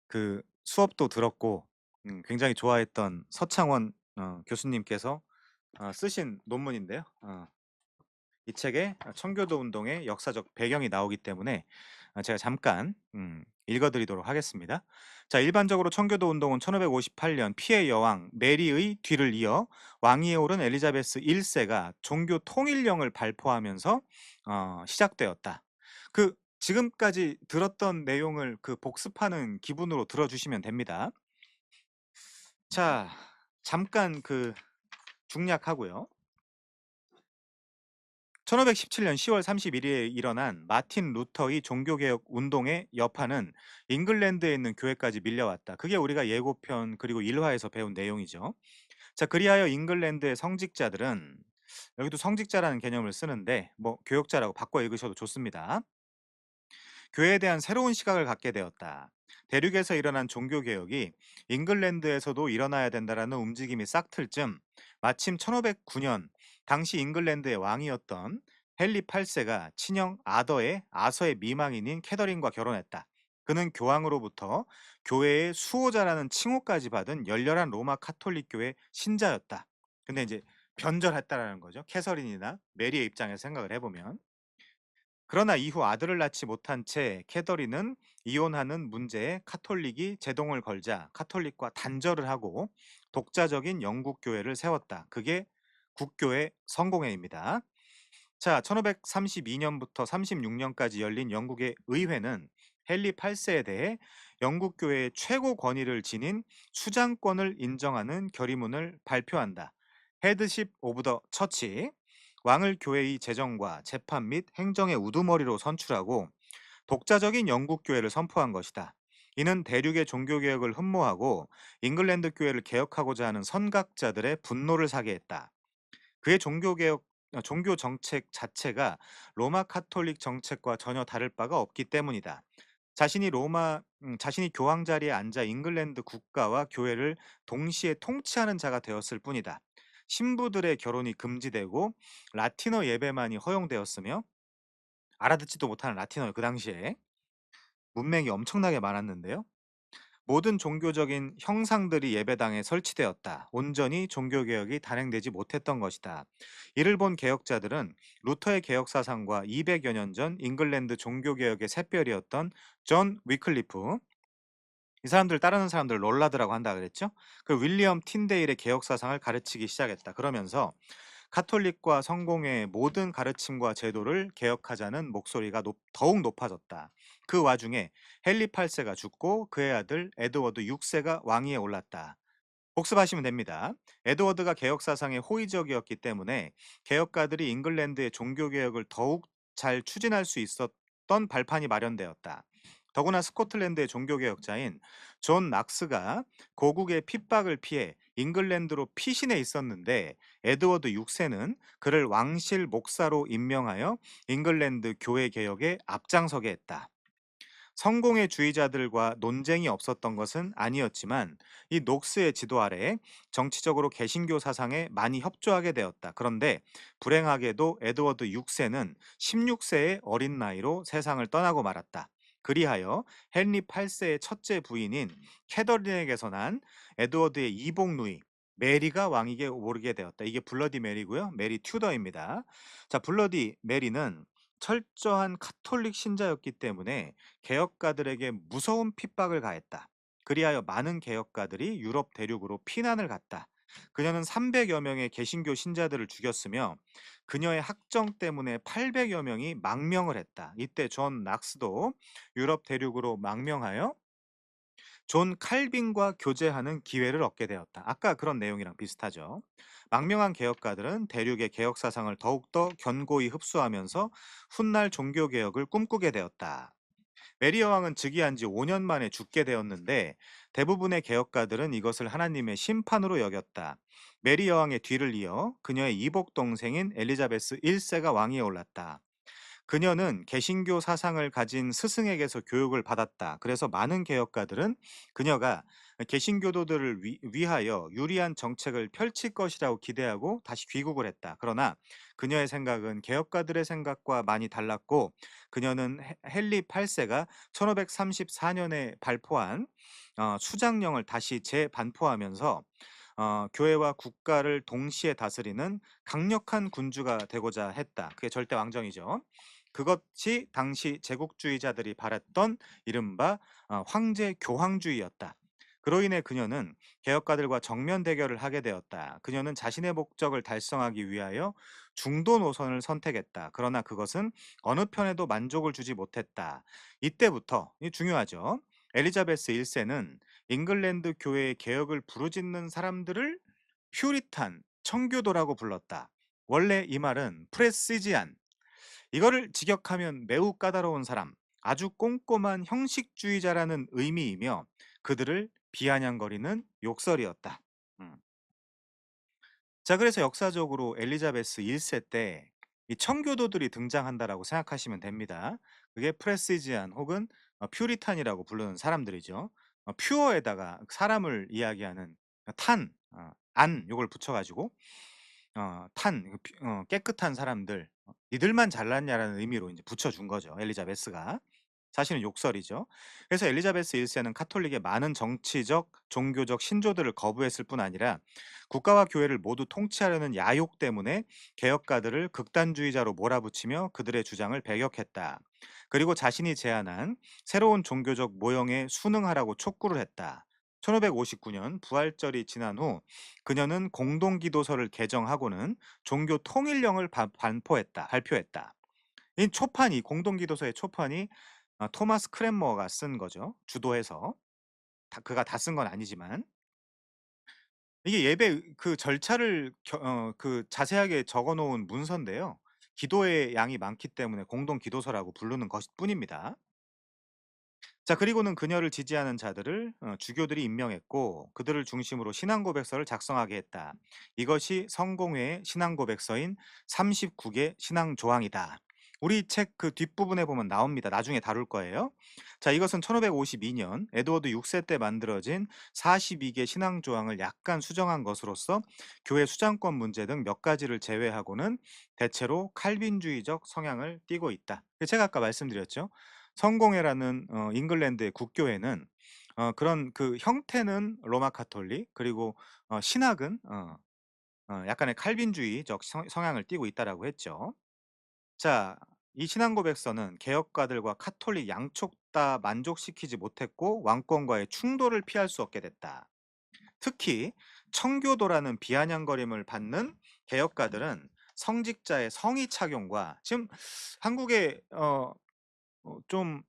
그 수업도 들었고 굉장히 좋아했던 서창원 교수님께서 쓰신 논문인데요. 이 책에 청교도 운동의 역사적 배경이 나오기 때문에 제가 잠깐 읽어드리도록 하겠습니다. 자, 일반적으로 청교도 운동은 1558년 피해 여왕 메리의 뒤를 이어 왕위에 오른 엘리자베스 1세가 종교 통일령을 발표하면서 시작되었다. 그 지금까지 들었던 내용을 그 복습하는 기분으로 들어주시면 됩니다. 자, 잠깐 그 중략하고요. 1517년 10월 31일에 일어난 마틴 루터의 종교개혁 운동의 여파는 잉글랜드에 있는 교회까지 밀려왔다. 그게 우리가 예고편 그리고 일화에서 배운 내용이죠. 자, 그리하여 잉글랜드의 성직자들은, 여기도 성직자라는 개념을 쓰는데 뭐 교역자라고 바꿔 읽으셔도 좋습니다. 교회에 대한 새로운 시각을 갖게 되었다. 대륙에서 일어난 종교개혁이 잉글랜드에서도 일어나야 된다라는 움직임이 싹틀 쯤 마침 1509년 당시 잉글랜드의 왕이었던 헨리 8세가 친형 아서의 미망인인 캐더린과 결혼했다. 그는 교황으로부터 교회의 수호자라는 칭호까지 받은 열렬한 로마 카톨릭 교회 신자였다. 근데 이제 변절했다라는 거죠. 캐서린이나 메리의 입장에서 생각을 해보면. 그러나 이후 아들을 낳지 못한 채 캐더린은 이혼하는 문제에 카톨릭이 제동을 걸자 카톨릭과 단절을 하고 독자적인 영국 교회를 세웠다. 그게 국교의 성공회입니다. 자, 1532년부터 36년까지 열린 영국의 의회는 헨리 8세에 대해 영국 교회의 최고 권위를 지닌 수장권을 인정하는 결의문을 발표한다. 헤드십 오브 더 처치, 왕을 교회의 재정과 재판 및 행정의 우두머리로 선출하고 독자적인 영국 교회를 선포한 것이다. 이는 대륙의 종교 개혁을 흠모하고 잉글랜드 교회를 개혁하고자 하는 선각자들의 분노를 사게 했다. 그의 종교 정책 자체가 로마 카톨릭 정책과 전혀 다를 바가 없기 때문이다. 자신이 교황 자리에 앉아 잉글랜드 국가와 교회를 동시에 통치하는 자가 되었을 뿐이다. 신부들의 결혼이 금지되고 라틴어 예배만이 허용되었으며, 알아듣지도 못하는 라틴어, 그 당시에 문맹이 엄청나게 많았는데요. 모든 종교적인 형상들이 예배당에 설치되었다. 온전히 종교개혁이 단행되지 못했던 것이다. 이를 본 개혁자들은 루터의 개혁 사상과 200여 년 전 잉글랜드 종교개혁의 샛별이었던 존 위클리프, 이 사람들 따르는 사람들 롤라드라고 한다 그랬죠. 그 윌리엄 틴데일의 개혁 사상을 가르치기 시작했다. 그러면서 카톨릭과 성공의 모든 가르침과 제도를 개혁하자는 목소리가 더욱 높아졌다. 그 와중에 헨리 8세가 죽고 그의 아들 에드워드 6세가 왕위에 올랐다. 복습하시면 됩니다. 에드워드가 개혁 사상에 호의적이었기 때문에 개혁가들이 잉글랜드의 종교 개혁을 더욱 잘 추진할 수 있었던 발판이 마련되었다. 더구나 스코틀랜드의 종교 개혁자인 존 낙스가 고국의 핍박을 피해 잉글랜드로 피신해 있었는데 에드워드 6세는 그를 왕실 목사로 임명하여 잉글랜드 교회 개혁에 앞장서게 했다. 성공의 주의자들과 논쟁이 없었던 것은 아니었지만 이 녹스의 지도 아래 정치적으로 개신교 사상에 많이 협조하게 되었다. 그런데 불행하게도 에드워드 6세는 16세의 어린 나이로 세상을 떠나고 말았다. 그리하여 헨리 8세의 첫째 부인인 캐더린에게서 난 에드워드의 이복 누이 메리가 왕위에 오르게 되었다. 이게 블러디 메리고요. 메리 튜더입니다. 자, 블러디 메리는 철저한 카톨릭 신자였기 때문에 개혁가들에게 무서운 핍박을 가했다. 그리하여 많은 개혁가들이 유럽 대륙으로 피난을 갔다. 그녀는 300여 명의 개신교 신자들을 죽였으며 그녀의 학정 때문에 800여 명이 망명을 했다. 이때 존 낙스도 유럽 대륙으로 망명하여 존 칼빈과 교제하는 기회를 얻게 되었다. 아까 그런 내용이랑 비슷하죠. 망명한 개혁가들은 대륙의 개혁 사상을 더욱더 견고히 흡수하면서 훗날 종교 개혁을 꿈꾸게 되었다. 메리 여왕은 즉위한 지 5년 만에 죽게 되었는데 대부분의 개혁가들은 이것을 하나님의 심판으로 여겼다. 메리 여왕의 뒤를 이어 그녀의 이복 동생인 엘리자베스 1세가 왕위에 올랐다. 그녀는 개신교 사상을 가진 스승에게서 교육을 받았다. 그래서 많은 개혁가들은 그녀가 개신교도들을 위하여 유리한 정책을 펼칠 것이라고 기대하고 다시 귀국을 했다. 그러나 그녀의 생각은 개혁가들의 생각과 많이 달랐고 그녀는 헨리 8세가 1534년에 발포한 수장령을 다시 재반포하면서 교회와 국가를 동시에 다스리는 강력한 군주가 되고자 했다. 그게 절대 왕정이죠. 그것이 당시 제국주의자들이 바랐던 이른바 황제 교황주의였다. 그로 인해 그녀는 개혁가들과 정면 대결을 하게 되었다. 그녀는 자신의 목적을 달성하기 위하여 중도 노선을 선택했다. 그러나 그것은 어느 편에도 만족을 주지 못했다. 이때부터, 이 중요하죠. 엘리자베스 1세는 잉글랜드 교회의 개혁을 부르짖는 사람들을 퓨리탄, 청교도라고 불렀다. 원래 이 말은 프레시지안, 이거를 직역하면 매우 까다로운 사람, 아주 꼼꼼한 형식주의자라는 의미이며 그들을 비아냥거리는 욕설이었다. 음. 자, 그래서 역사적으로 엘리자베스 1세 때 이 청교도들이 등장한다라고 생각하시면 됩니다. 그게 프레시지안 혹은 퓨리탄이라고 부르는 사람들이죠. 퓨어에다가 사람을 이야기하는 안 요걸 붙여 가지고 깨끗한 사람들, "니들만 잘났냐?"라는 의미로 인제 붙여 준 거죠, 엘리자베스가. 사실은 욕설이죠. 그래서 엘리자베스 1 세는 카톨릭의 많은 정치적, 종교적 신조들을 거부했을 뿐 아니라 국가와 교회를 모두 통치하려는 야욕 때문에 개혁가들을 극단주의자로 몰아붙이며 그들의 주장을 배격했다. 그리고 자신이 제안한 새로운 종교적 모형에 순응하라고 촉구를 했다. 1559년 부활절이 지난 후 그녀는 공동기도서를 개정하고는 종교 통일령을 발표했다. 이 초판이 공동기도서의 초판이 토마스 크랜머가 쓴 거죠. 주도해서. 그가 다 쓴 건 아니지만 이게 예배 그 절차를 자세하게 적어 놓은 문서인데요. 기도의 양이 많기 때문에 공동 기도서라고 부르는 것뿐입니다. 자, 그리고는 그녀를 지지하는 자들을 주교들이 임명했고 그들을 중심으로 신앙 고백서를 작성하게 했다. 이것이 성공회의 신앙 고백서인 39개 신앙 조항이다. 우리 책 그 뒷부분에 보면 나옵니다. 나중에 다룰 거예요. 자, 이것은 1552년 에드워드 6세 때 만들어진 42개 신앙 조항을 약간 수정한 것으로서 교회 수장권 문제 등 몇 가지를 제외하고는 대체로 칼빈주의적 성향을 띠고 있다. 제가 아까 말씀드렸죠. 성공회라는 잉글랜드의 국교회는 그런 그 형태는 로마 가톨릭, 그리고 신학은 약간의 칼빈주의적 성향을 띠고 있다라고 했죠. 자, 이 신앙 고백서는 개혁가들과 카톨릭 양쪽 다 만족시키지 못했고 왕권과의 충돌을 피할 수 없게 됐다. 특히 청교도라는 비아냥거림을 받는 개혁가들은 성직자의 성의 착용과 지금 한국의 좀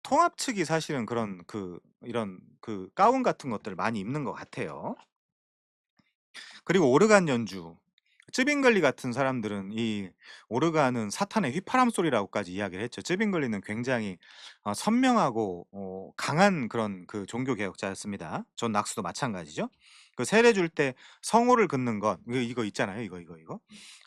통합 측이 사실은 그런 이런 가운 같은 것들을 많이 입는 것 같아요. 그리고 오르간 연주. 쯔빙글리 같은 사람들은 이 오르간은 사탄의 휘파람 소리라고까지 이야기를 했죠. 쯔빙글리는 굉장히 선명하고 강한 그런 그 종교 개혁자였습니다. 존 낙스도 마찬가지죠. 그 세례 줄 때 성호를 긋는 것 이거 있잖아요. 이거.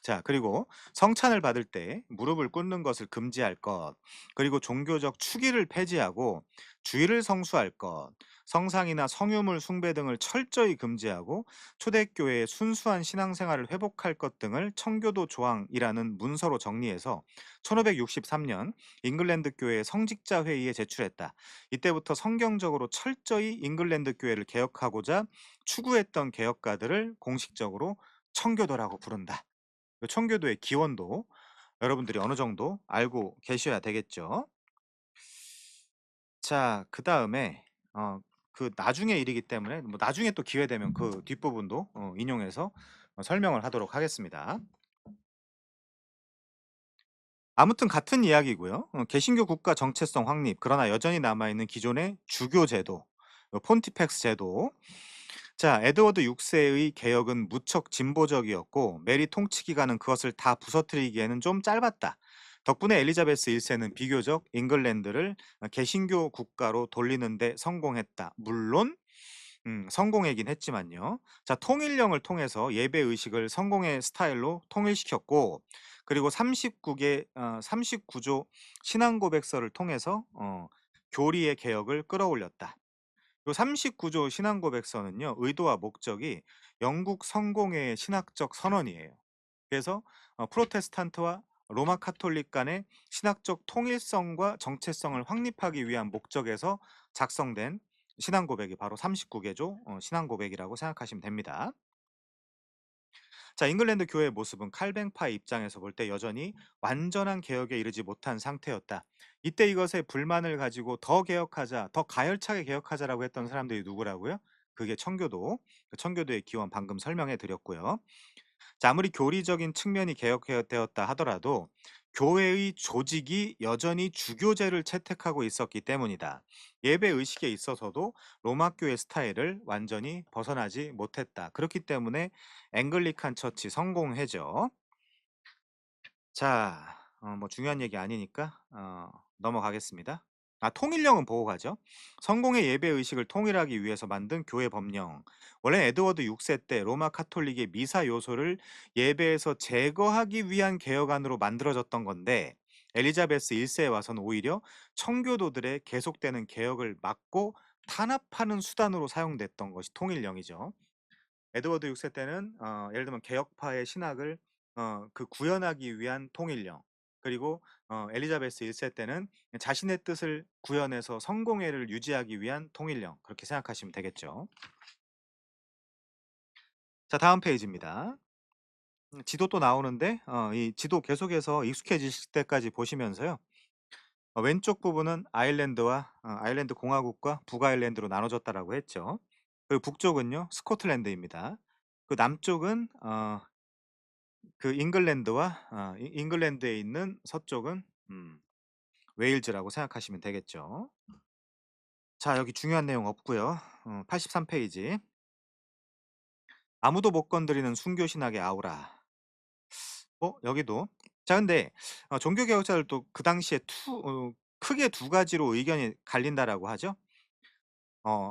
자, 그리고 성찬을 받을 때 무릎을 꿇는 것을 금지할 것, 그리고 종교적 추기를 폐지하고 주일을 성수할 것, 성상이나 성유물 숭배 등을 철저히 금지하고 초대교회의 순수한 신앙생활을 회복할 것 등을 청교도 조항이라는 문서로 정리해서 1563년 잉글랜드 교회의 성직자 회의에 제출했다. 이때부터 성경적으로 철저히 잉글랜드 교회를 개혁하고자 추구했던 개혁가들을 공식적으로 청교도라고 부른다. 그 청교도의 기원도 여러분들이 어느 정도 알고 계셔야 되겠죠. 자, 그다음에 나중의 일이기 때문에 뭐 나중에 또 기회 되면 그 뒷부분도 인용해서 설명을 하도록 하겠습니다. 아무튼 같은 이야기고요. 개신교 국가 정체성 확립, 그러나 여전히 남아 있는 기존의 주교 제도, 폰티펙스 제도. 자, 에드워드 6세의 개혁은 무척 진보적이었고 메리 통치 기간은 그것을 다 부서뜨리기에는 좀 짧았다. 덕분에 엘리자베스 1세는 비교적 잉글랜드를 개신교 국가로 돌리는 데 성공했다. 물론 성공이긴 했지만요. 자, 통일령을 통해서 예배 의식을 성공의 스타일로 통일시켰고 그리고 39조 신앙 고백서를 통해서 교리의 개혁을 끌어올렸다. 요 39조 신앙 고백서는요. 의도와 목적이 영국 성공회의 신학적 선언이에요. 그래서 프로테스탄트와 로마 카톨릭 간의 신학적 통일성과 정체성을 확립하기 위한 목적에서 작성된 신앙 고백이 바로 39개조 신앙 고백이라고 생각하시면 됩니다. 자, 잉글랜드 교회의 모습은 칼뱅파의 입장에서 볼 때 여전히 완전한 개혁에 이르지 못한 상태였다. 이때 이것에 불만을 가지고 더 개혁하자, 더 가열차게 개혁하자라고 했던 사람들이 누구라고요? 그게 청교도. 그 청교도의 기원 방금 설명해 드렸고요. 자, 아무리 교리적인 측면이 개혁되었다 하더라도 교회의 조직이 여전히 주교제를 채택하고 있었기 때문이다. 예배 의식에 있어서도 로마 교회 스타일을 완전히 벗어나지 못했다. 그렇기 때문에 앵글리칸 처치 성공회죠. 자, 뭐 중요한 얘기 아니니까 넘어가겠습니다. 통일령은 보고 가죠. 성공의 예배 의식을 통일하기 위해서 만든 교회 법령. 원래 에드워드 6세 때 로마 카톨릭의 미사 요소를 예배에서 제거하기 위한 개혁안으로 만들어졌던 건데, 엘리자베스 1세에 와서는 오히려 청교도들의 계속되는 개혁을 막고 탄압하는 수단으로 사용됐던 것이 통일령이죠. 에드워드 6세 때는 예를 들면 개혁파의 신학을 그 구현하기 위한 통일령, 그리고 엘리자베스 1세 때는 자신의 뜻을 구현해서 성공회를 유지하기 위한 통일령, 그렇게 생각하시면 되겠죠. 자, 다음 페이지입니다. 지도 또 나오는데 이 지도 계속해서 익숙해지실 때까지 보시면서요. 왼쪽 부분은 아일랜드와 아일랜드 공화국과 북아일랜드로 나눠졌다라고 했죠. 그리고 북쪽은요 스코틀랜드입니다. 그 남쪽은 그 잉글랜드와 잉글랜드에 있는 서쪽은 웨일즈라고 생각하시면 되겠죠. 자, 여기 중요한 내용 없고요. 83 페이지. 아무도 못 건드리는 순교 신학의 아우라. 여기도. 자, 근데 종교 개혁자들도 그 당시에 크게 두 가지로 의견이 갈린다라고 하죠.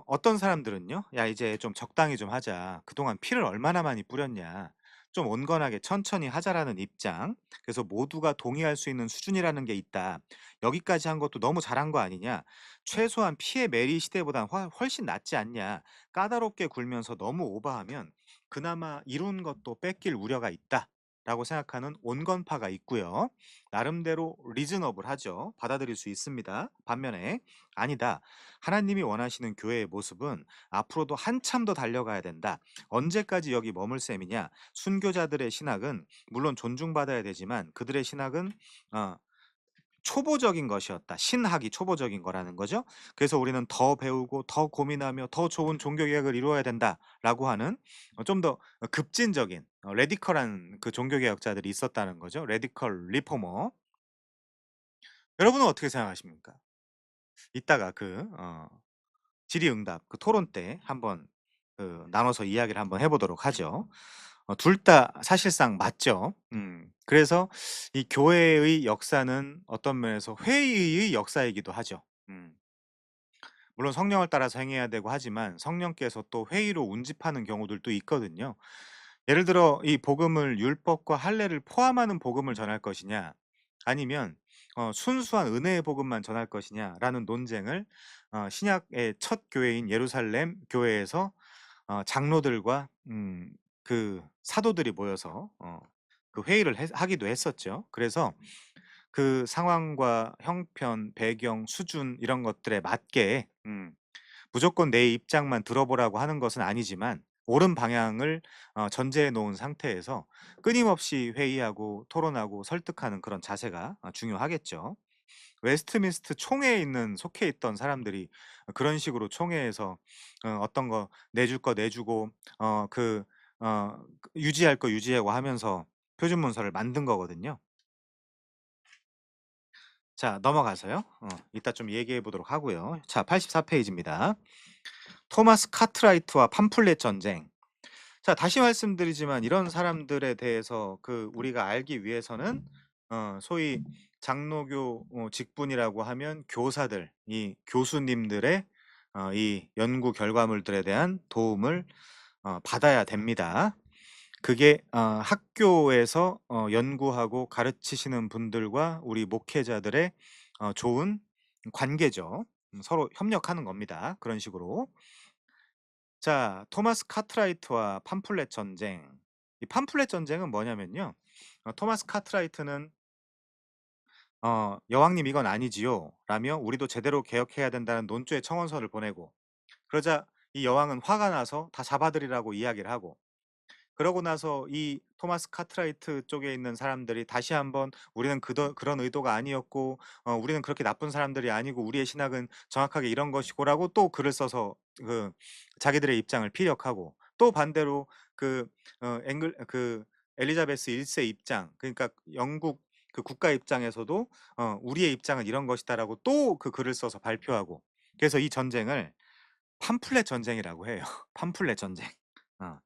어떤 사람들은요. "야, 이제 좀 적당히 좀 하자. 그동안 피를 얼마나 많이 뿌렸냐. 좀 온건하게 천천히 하자."라는 입장. 그래서 "모두가 동의할 수 있는 수준이라는 게 있다. 여기까지 한 것도 너무 잘한 거 아니냐. 최소한 피해 메리 시대보단 훨씬 낫지 않냐. 까다롭게 굴면서 너무 오버하면 그나마 이룬 것도 뺏길 우려가 있다."라고 생각하는 온건파가 있고요. 나름대로 리즈너블하죠. 받아들일 수 있습니다. 반면에 "아니다. 하나님이 원하시는 교회의 모습은 앞으로도 한참 더 달려가야 된다. 언제까지 여기 머물 셈이냐? 순교자들의 신학은 물론 존중받아야 되지만 그들의 신학은 어, 초보적인 것이었다. 신학이 초보적인 거라는 거죠. 그래서 우리는 더 배우고 더 고민하며 더 좋은 종교 개혁을 이루어야 된다라고 하는 좀 더 급진적인 레디컬한 그 종교 개혁자들이 있었다는 거죠. 레디컬 리포머. 여러분은 어떻게 생각하십니까? 이따가 질의응답 그 토론 때 한번 나눠서 이야기를 한번 해 보도록 하죠. 둘 다 사실상 맞죠. 그래서 이 교회의 역사는 어떤 면에서 회의의 역사이기도 하죠. 물론 성령을 따라서 행해야 되고 하지만 성령께서 또 회의로 운집하는 경우들도 있거든요. 예를 들어 이 복음을 율법과 할례를 포함하는 복음을 전할 것이냐 아니면 순수한 은혜의 복음만 전할 것이냐라는 논쟁을 신약의 첫 교회인 예루살렘 교회에서 장로들과 그 사도들이 모여서 그 회의를 하기도 했었죠. 그래서 그 상황과 형편, 배경, 수준 이런 것들에 맞게 무조건 내 입장만 들어보라고 하는 것은 아니지만 옳은 방향을 전제해 놓은 상태에서 끊임없이 회의하고 토론하고 설득하는 그런 자세가 중요하겠죠. 웨스트민스터 총회에 속해 있던 사람들이 그런 식으로 총회에서 어떤 거 내줄 거 내주고 유지할 거 유지하고 하면서 표준 문서를 만든 거거든요. 자, 넘어가서요. 이따 좀 얘기해 보도록 하고요. 자, 84 페이지입니다. 토마스 카트라이트와 팜플렛 전쟁. 자, 다시 말씀드리지만 이런 사람들에 대해서 우리가 알기 위해서는 소위 장로교 직분이라고 하면 교사들, 이 교수님들의 이 연구 결과물들에 대한 도움을 받아야 됩니다. 그게 학교에서 연구하고 가르치시는 분들과 우리 목회자들의 좋은 관계죠. 서로 협력하는 겁니다. 그런 식으로. 자, 토마스 카트라이트와 팜플렛 전쟁. 이 팜플렛 전쟁은 뭐냐면요. 토마스 카트라이트는 "여왕님 이건 아니지요." 라며 "우리도 제대로 개혁해야 된다."는 논조의 청원서를 보내고, 그러자 이 여왕은 화가 나서 다 잡아들이라고 이야기를 하고, 그러고 나서 이 토마스 카트라이트 쪽에 있는 사람들이 다시 한번 "우리는 그런 의도가 아니었고 우리는 그렇게 나쁜 사람들이 아니고 우리의 신학은 정확하게 이런 것이고."라고 또 글을 써서 자기들의 입장을 피력하고, 또 반대로 그 앵글 엘리자베스 1세 입장, 그러니까 영국 국가 입장에서도 "우리의 입장은 이런 것이다."라고 또 글을 써서 발표하고, 그래서 이 전쟁을 팜플렛 전쟁이라고 해요. 팜플렛 전쟁. 어.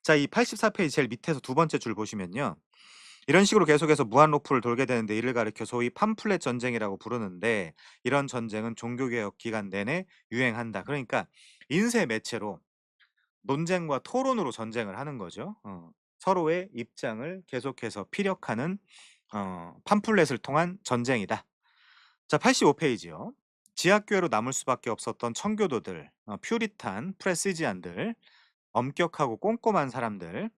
자, 이 84 페이지 제일 밑에서 두 번째 줄 보시면요. 이런 식으로 계속해서 무한 루프를 돌게 되는데 이를 가리켜 소위 팜플렛 전쟁이라고 부르는데 이런 전쟁은 종교개혁 기간 내내 유행한다. 그러니까 인쇄 매체로 논쟁과 토론으로 전쟁을 하는 거죠. 서로의 입장을 계속해서 피력하는 팜플렛을 통한 전쟁이다. 자 85 페이지요. 지하교회로 남을 수밖에 없었던 청교도들, 퓨리탄, 프레시지안들, 엄격하고 꼼꼼한 사람들,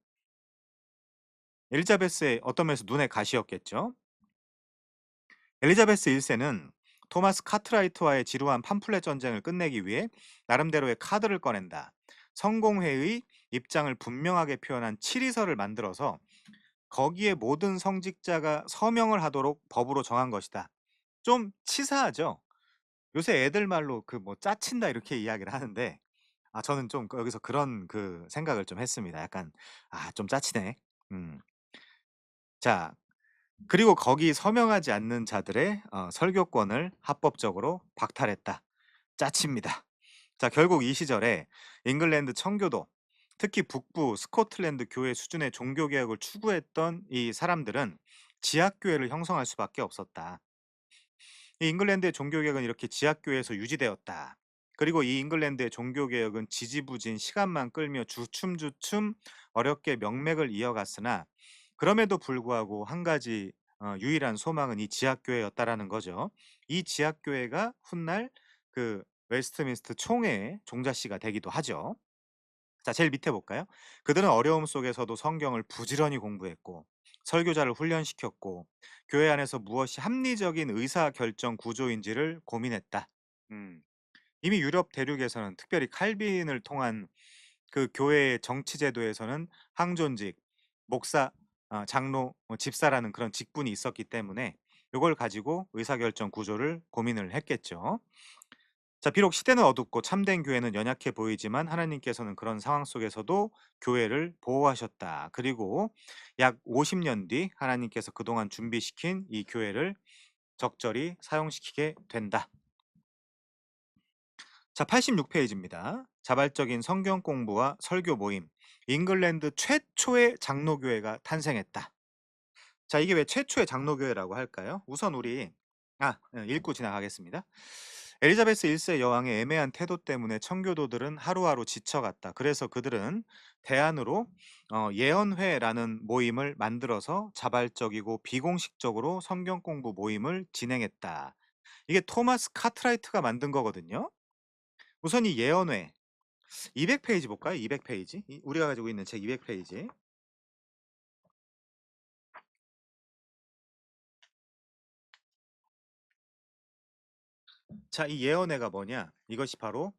엘리자베스의 어떤 면에서 눈의 가시였겠죠. 엘리자베스 1세는 토마스 카트라이트와의 지루한 팜플렛 전쟁을 끝내기 위해 나름대로의 카드를 꺼낸다. 성공회의 입장을 분명하게 표현한 칠의서를 만들어서 거기에 모든 성직자가 서명을 하도록 법으로 정한 것이다. 좀 치사하죠? 요새 애들 말로 그 뭐 짜친다 이렇게 이야기를 하는데 저는 좀 여기서 그런 그 생각을 좀 했습니다. 약간 '아 좀 짜치네.' 음. 자 그리고 거기 서명하지 않는 자들의 설교권을 합법적으로 박탈했다. 짜칩니다. 자 결국 이 시절에 잉글랜드 청교도 특히 북부 스코틀랜드 교회 수준의 종교 개혁을 추구했던 이 사람들은 지하 교회를 형성할 수밖에 없었다. 이 잉글랜드의 종교 개혁은 이렇게 지하 교회에서 유지되었다. 그리고 이 잉글랜드의 종교 개혁은 지지부진 시간만 끌며 주춤주춤 어렵게 명맥을 이어갔으나 그럼에도 불구하고 한 가지 유일한 소망은 이 지하 교회였다라는 거죠. 이 지하 교회가 훗날 그 웨스트민스터 총회의 종자씨가 되기도 하죠. 자, 제일 밑에 볼까요? 그들은 어려움 속에서도 성경을 부지런히 공부했고 설교자를 훈련시켰고 교회 안에서 무엇이 합리적인 의사 결정 구조인지를 고민했다. 음. 이미 유럽 대륙에서는 특별히 칼빈을 통한 그 교회의 정치 제도에서는 항존직, 목사, 장로, 집사라는 그런 직분이 있었기 때문에 이걸 가지고 의사결정 구조를 고민을 했겠죠. 자, 비록 시대는 어둡고 참된 교회는 연약해 보이지만 하나님께서는 그런 상황 속에서도 교회를 보호하셨다. 그리고 약 50년 뒤 하나님께서 그동안 준비시킨 이 교회를 적절히 사용시키게 된다. 자, 86 페이지입니다. 자발적인 성경 공부와 설교 모임. 잉글랜드 최초의 장로교회가 탄생했다. 자, 이게 왜 최초의 장로교회라고 할까요? 우선 우리 읽고 지나가겠습니다. 엘리자베스 1세 여왕의 애매한 태도 때문에 청교도들은 하루하루 지쳐갔다. 그래서 그들은 대안으로 예언회라는 모임을 만들어서 자발적이고 비공식적으로 성경 공부 모임을 진행했다. 이게 토마스 카트라이트가 만든 거거든요. 우선 이 예언회 200 페이지 볼까요? 200 페이지. 우리가 가지고 있는 책 200 페이지. 자, 이 예언회가 뭐냐? 이것이 바로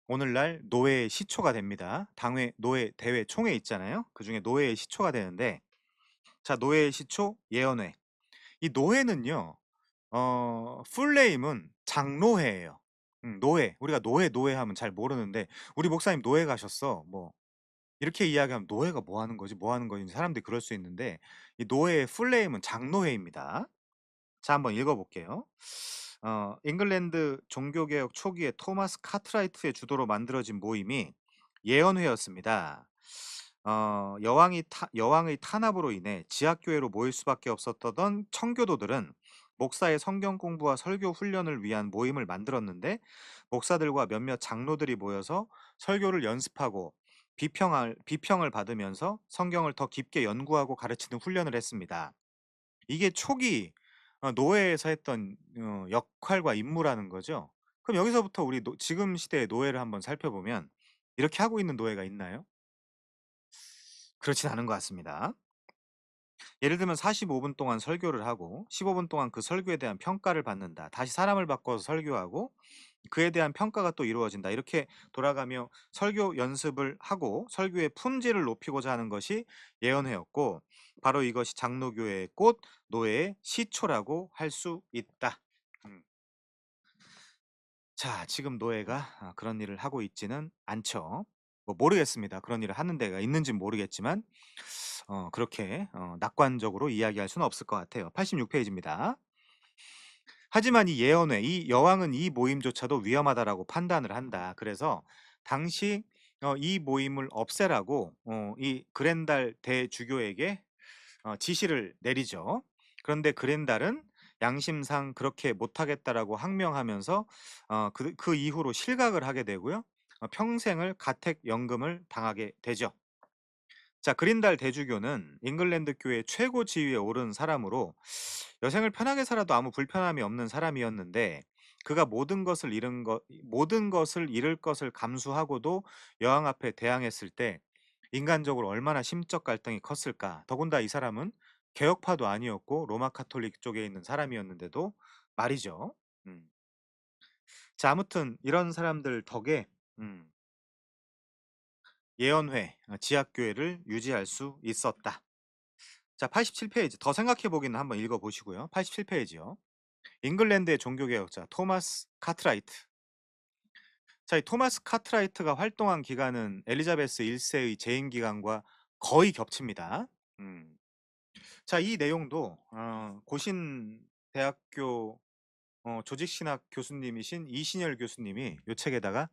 오늘날 노예의 시초가 됩니다. 당회, 노예, 대회, 총회 있잖아요. 그중에 노예의 시초가 되는데, 자, 노예의 시초 예언회. 이 노예는요, 풀네임은 장로회예요. 노예. 우리가 노예 하면 잘 모르는데, 우리 목사님 노예 가셨어. 뭐 이렇게 이야기하면 노예가 뭐 하는 거지? 뭐 하는 거지? 사람들이 그럴 수 있는데, 이 노예의 풀네임은 장로회입니다. 자, 한번 읽어볼게요. 잉글랜드 종교개혁 초기에 토마스 카트라이트의 주도로 만들어진 모임이 예언회였습니다. 여왕의 탄압으로 인해 지하교회로 모일 수밖에 없었던 청교도들은 목사의 성경 공부와 설교 훈련을 위한 모임을 만들었는데 목사들과 몇몇 장로들이 모여서 설교를 연습하고 비평을 받으면서 성경을 더 깊게 연구하고 가르치는 훈련을 했습니다. 이게 초기 노예에서 했던 역할과 임무라는 거죠. 그럼 여기서부터 우리 지금 시대의 노예를 한번 살펴보면 이렇게 하고 있는 노예가 있나요? 그렇진 않은 것 같습니다. 예를 들면 45분 동안 설교를 하고 15분 동안 그 설교에 대한 평가를 받는다. 다시 사람을 바꿔서 설교하고 그에 대한 평가가 또 이루어진다. 이렇게 돌아가며 설교 연습을 하고 설교의 품질을 높이고자 하는 것이 예언회였고 바로 이것이 장로교회의 꽃, 노예의 시초라고 할 수 있다. 음. 자, 지금 노예가 그런 일을 하고 있지는 않죠. 뭐 모르겠습니다. 그런 일을 하는 데가 있는지는 모르겠지만 그렇게 낙관적으로 이야기할 수는 없을 것 같아요. 86 페이지입니다. 하지만 이 예언회, 이 여왕은 이 모임조차도 위험하다라고 판단을 한다. 그래서 당시 이 모임을 없애라고 이 그렌달 대주교에게 지시를 내리죠. 그런데 그랜달은 양심상 그렇게 못하겠다라고 항명하면서 그 이후로 실각을 하게 되고요. 평생을 가택연금을 당하게 되죠. 자, 그린달 대주교는 잉글랜드 교회 최고 지위에 오른 사람으로 여생을 편하게 살아도 아무 불편함이 없는 사람이었는데, 그가 모든 것을 잃을 것을 감수하고도 여왕 앞에 대항했을 때 인간적으로 얼마나 심적 갈등이 컸을까. 더군다나 이 사람은 개혁파도 아니었고 로마 카톨릭 쪽에 있는 사람이었는데도 말이죠. 음. 자, 아무튼 이런 사람들 덕에 음, 예언회, 지하교회를 유지할 수 있었다. 자, 87페이지. 더 생각해 보기는 한번 읽어 보시고요. 87페이지요. 잉글랜드의 종교개혁자 토마스 카트라이트. 자, 이 토마스 카트라이트가 활동한 기간은 엘리자베스 1세의 재임 기간과 거의 겹칩니다. 음. 자, 이 내용도 고신 대학교 조직신학 교수님이신 이신열 교수님이 요 책에다가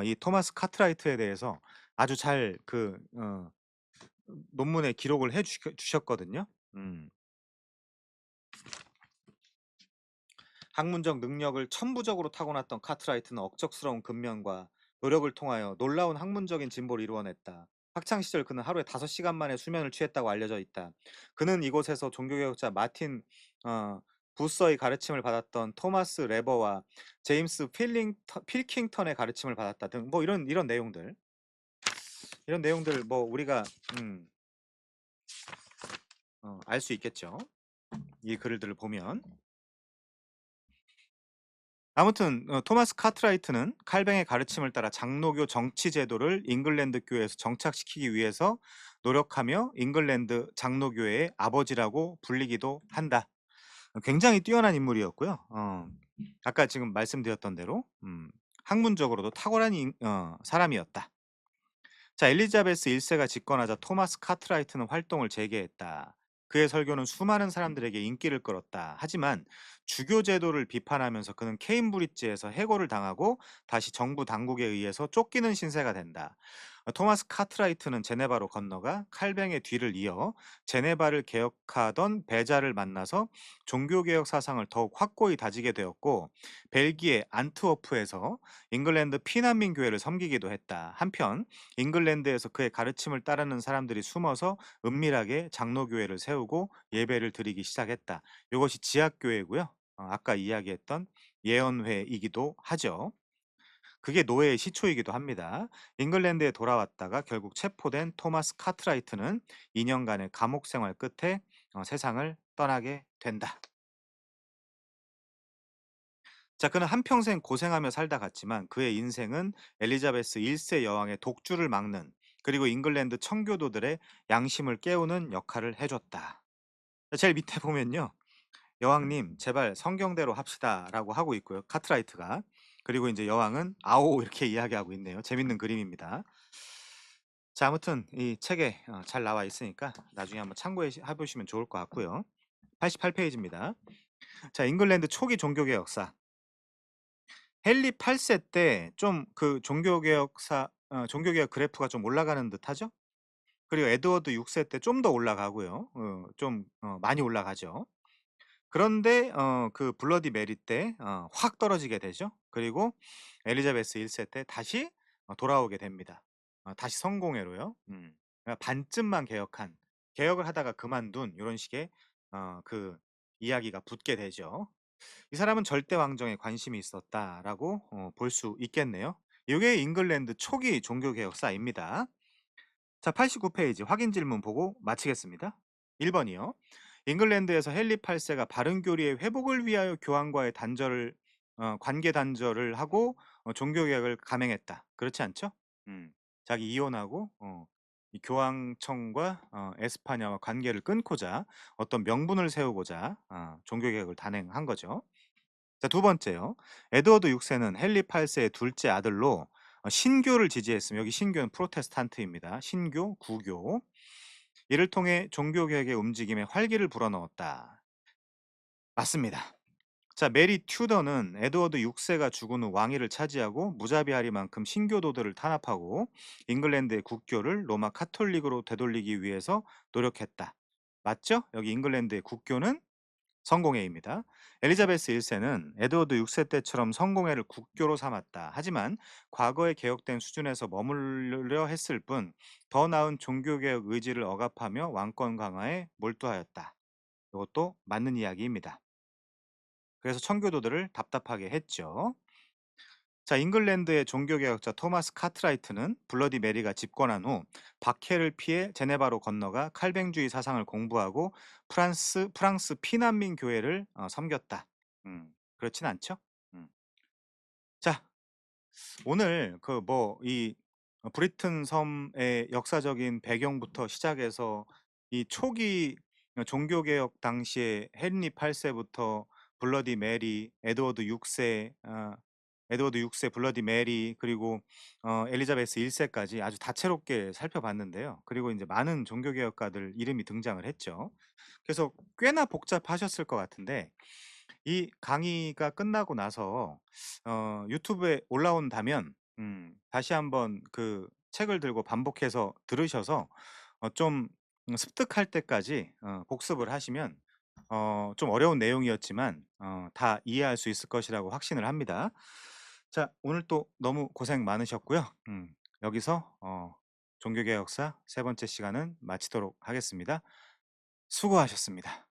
이 토마스 카트라이트에 대해서 아주 잘 논문에 기록을 해 주셨거든요. 음. 학문적 능력을 천부적으로 타고났던 카트라이트는 억척스러운 근면과 노력을 통하여 놀라운 학문적인 진보를 이루어냈다. 학창 시절 그는 하루에 5시간 만에 수면을 취했다고 알려져 있다. 그는 이곳에서 종교개혁자 마틴 어, 부서의 가르침을 받았던 토마스 레버와 제임스 필킹턴의 가르침을 받았다 등 뭐 이런 내용들, 이런 내용들 뭐 우리가 알 수 있겠죠. 이 글들을 보면. 아무튼 토마스 카트라이트는 칼뱅의 가르침을 따라 장로교 정치 제도를 잉글랜드 교회에서 정착시키기 위해서 노력하며 잉글랜드 장로교회의 아버지라고 불리기도 한다. 굉장히 뛰어난 인물이었고요. 아까 지금 말씀드렸던 대로 학문적으로도 탁월한 사람이었다. 자, 엘리자베스 1세가 집권하자 토마스 카트라이트는 활동을 재개했다. 그의 설교는 수많은 사람들에게 인기를 끌었다. 하지만 주교 제도를 비판하면서 그는 케임브리지에서 해고를 당하고 다시 정부 당국에 의해서 쫓기는 신세가 된다. 토마스 카트라이트는 제네바로 건너가 칼뱅의 뒤를 이어 제네바를 개혁하던 베자를 만나서 종교개혁 사상을 더욱 확고히 다지게 되었고, 벨기에 안트워프에서 잉글랜드 피난민 교회를 섬기기도 했다. 한편 잉글랜드에서 그의 가르침을 따르는 사람들이 숨어서 은밀하게 장로교회를 세우고 예배를 드리기 시작했다. 이것이 지하교회고요. 아까 이야기했던 예언회이기도 하죠. 그게 노예의 시초이기도 합니다. 잉글랜드에 돌아왔다가 결국 체포된 토마스 카트라이트는 2년간의 감옥 생활 끝에 세상을 떠나게 된다. 자, 그는 한평생 고생하며 살다 갔지만 그의 인생은 엘리자베스 1세 여왕의 독주를 막는, 그리고 잉글랜드 청교도들의 양심을 깨우는 역할을 해줬다. 제일 밑에 보면요. 여왕님, 제발 성경대로 합시다라고 하고 있고요. 카트라이트가. 그리고 이제 여왕은 아오 이렇게 이야기하고 있네요. 재밌는 그림입니다. 자, 아무튼 이 책에 잘 나와 있으니까 나중에 한번 참고해 보시면 좋을 것 같고요. 88페이지입니다. 자, 잉글랜드 초기 종교개혁 역사. 헨리 8세 때 좀 그 종교개혁 그래프가 좀 올라가는 듯하죠? 그리고 에드워드 6세 때 좀 더 올라가고요. 좀 많이 올라가죠. 그런데 그 블러디 메리 때 확 떨어지게 되죠. 그리고 엘리자베스 1세 때 다시 돌아오게 됩니다. 다시 성공회로요. 그러니까 반쯤만 개혁을 하다가 그만둔 요런 식의 그 이야기가 붙게 되죠. 이 사람은 절대 왕정에 관심이 있었다라고 볼 수 있겠네요. 이게 잉글랜드 초기 종교개혁사입니다. 자, 89페이지 확인 질문 보고 마치겠습니다. 1번이요. 잉글랜드에서 헨리 8세가 바른 교리의 회복을 위하여 교황과의 관계 단절을 하고 종교개혁을 감행했다. 그렇지 않죠? 음, 자기 이혼하고 이 교황청과 에스파냐와 관계를 끊고자 어떤 명분을 세우고자 종교개혁을 단행한 거죠. 자, 두 번째요. 에드워드 6세는 헨리 8세의 둘째 아들로 신교를 지지했으며, 여기 신교는 프로테스탄트입니다. 신교, 구교. 이를 통해 종교개혁의 움직임에 활기를 불어넣었다. 맞습니다. 자, 메리 튜더는 에드워드 6세가 죽은 후 왕위를 차지하고 무자비하리만큼 신교도들을 탄압하고 잉글랜드의 국교를 로마 카톨릭으로 되돌리기 위해서 노력했다. 맞죠? 여기 잉글랜드의 국교는 성공회입니다. 엘리자베스 1세는 에드워드 6세 때처럼 성공회를 국교로 삼았다. 하지만 과거의 개혁된 수준에서 머무르려 했을 뿐 더 나은 종교개혁 의지를 억압하며 왕권 강화에 몰두하였다. 이것도 맞는 이야기입니다. 그래서 청교도들을 답답하게 했죠. 자, 잉글랜드의 종교개혁자 토마스 카트라이트는 블러디 메리가 집권한 후 박해를 피해 제네바로 건너가 칼뱅주의 사상을 공부하고 프랑스 피난민 교회를 섬겼다. 그렇진 않죠? 음. 자, 오늘 그 뭐 이 브리튼 섬의 역사적인 배경부터 시작해서 이 초기 종교개혁 당시에 헨리 8 세부터 블러디 메리, 에드워드 6세 블러디 메리, 그리고 엘리자베스 1 세까지 아주 다채롭게 살펴봤는데요. 그리고 이제 많은 종교개혁가들 이름이 등장을 했죠. 그래서 꽤나 복잡하셨을 것 같은데 이 강의가 끝나고 나서 유튜브에 올라온다면 다시 한번 그 책을 들고 반복해서 들으셔서 좀 습득할 때까지 복습을 하시면 좀 어려운 내용이었지만 다 이해할 수 있을 것이라고 확신을 합니다. 자, 오늘 또 너무 고생 많으셨고요. 여기서 종교개혁사 세 번째 시간은 마치도록 하겠습니다. 수고하셨습니다.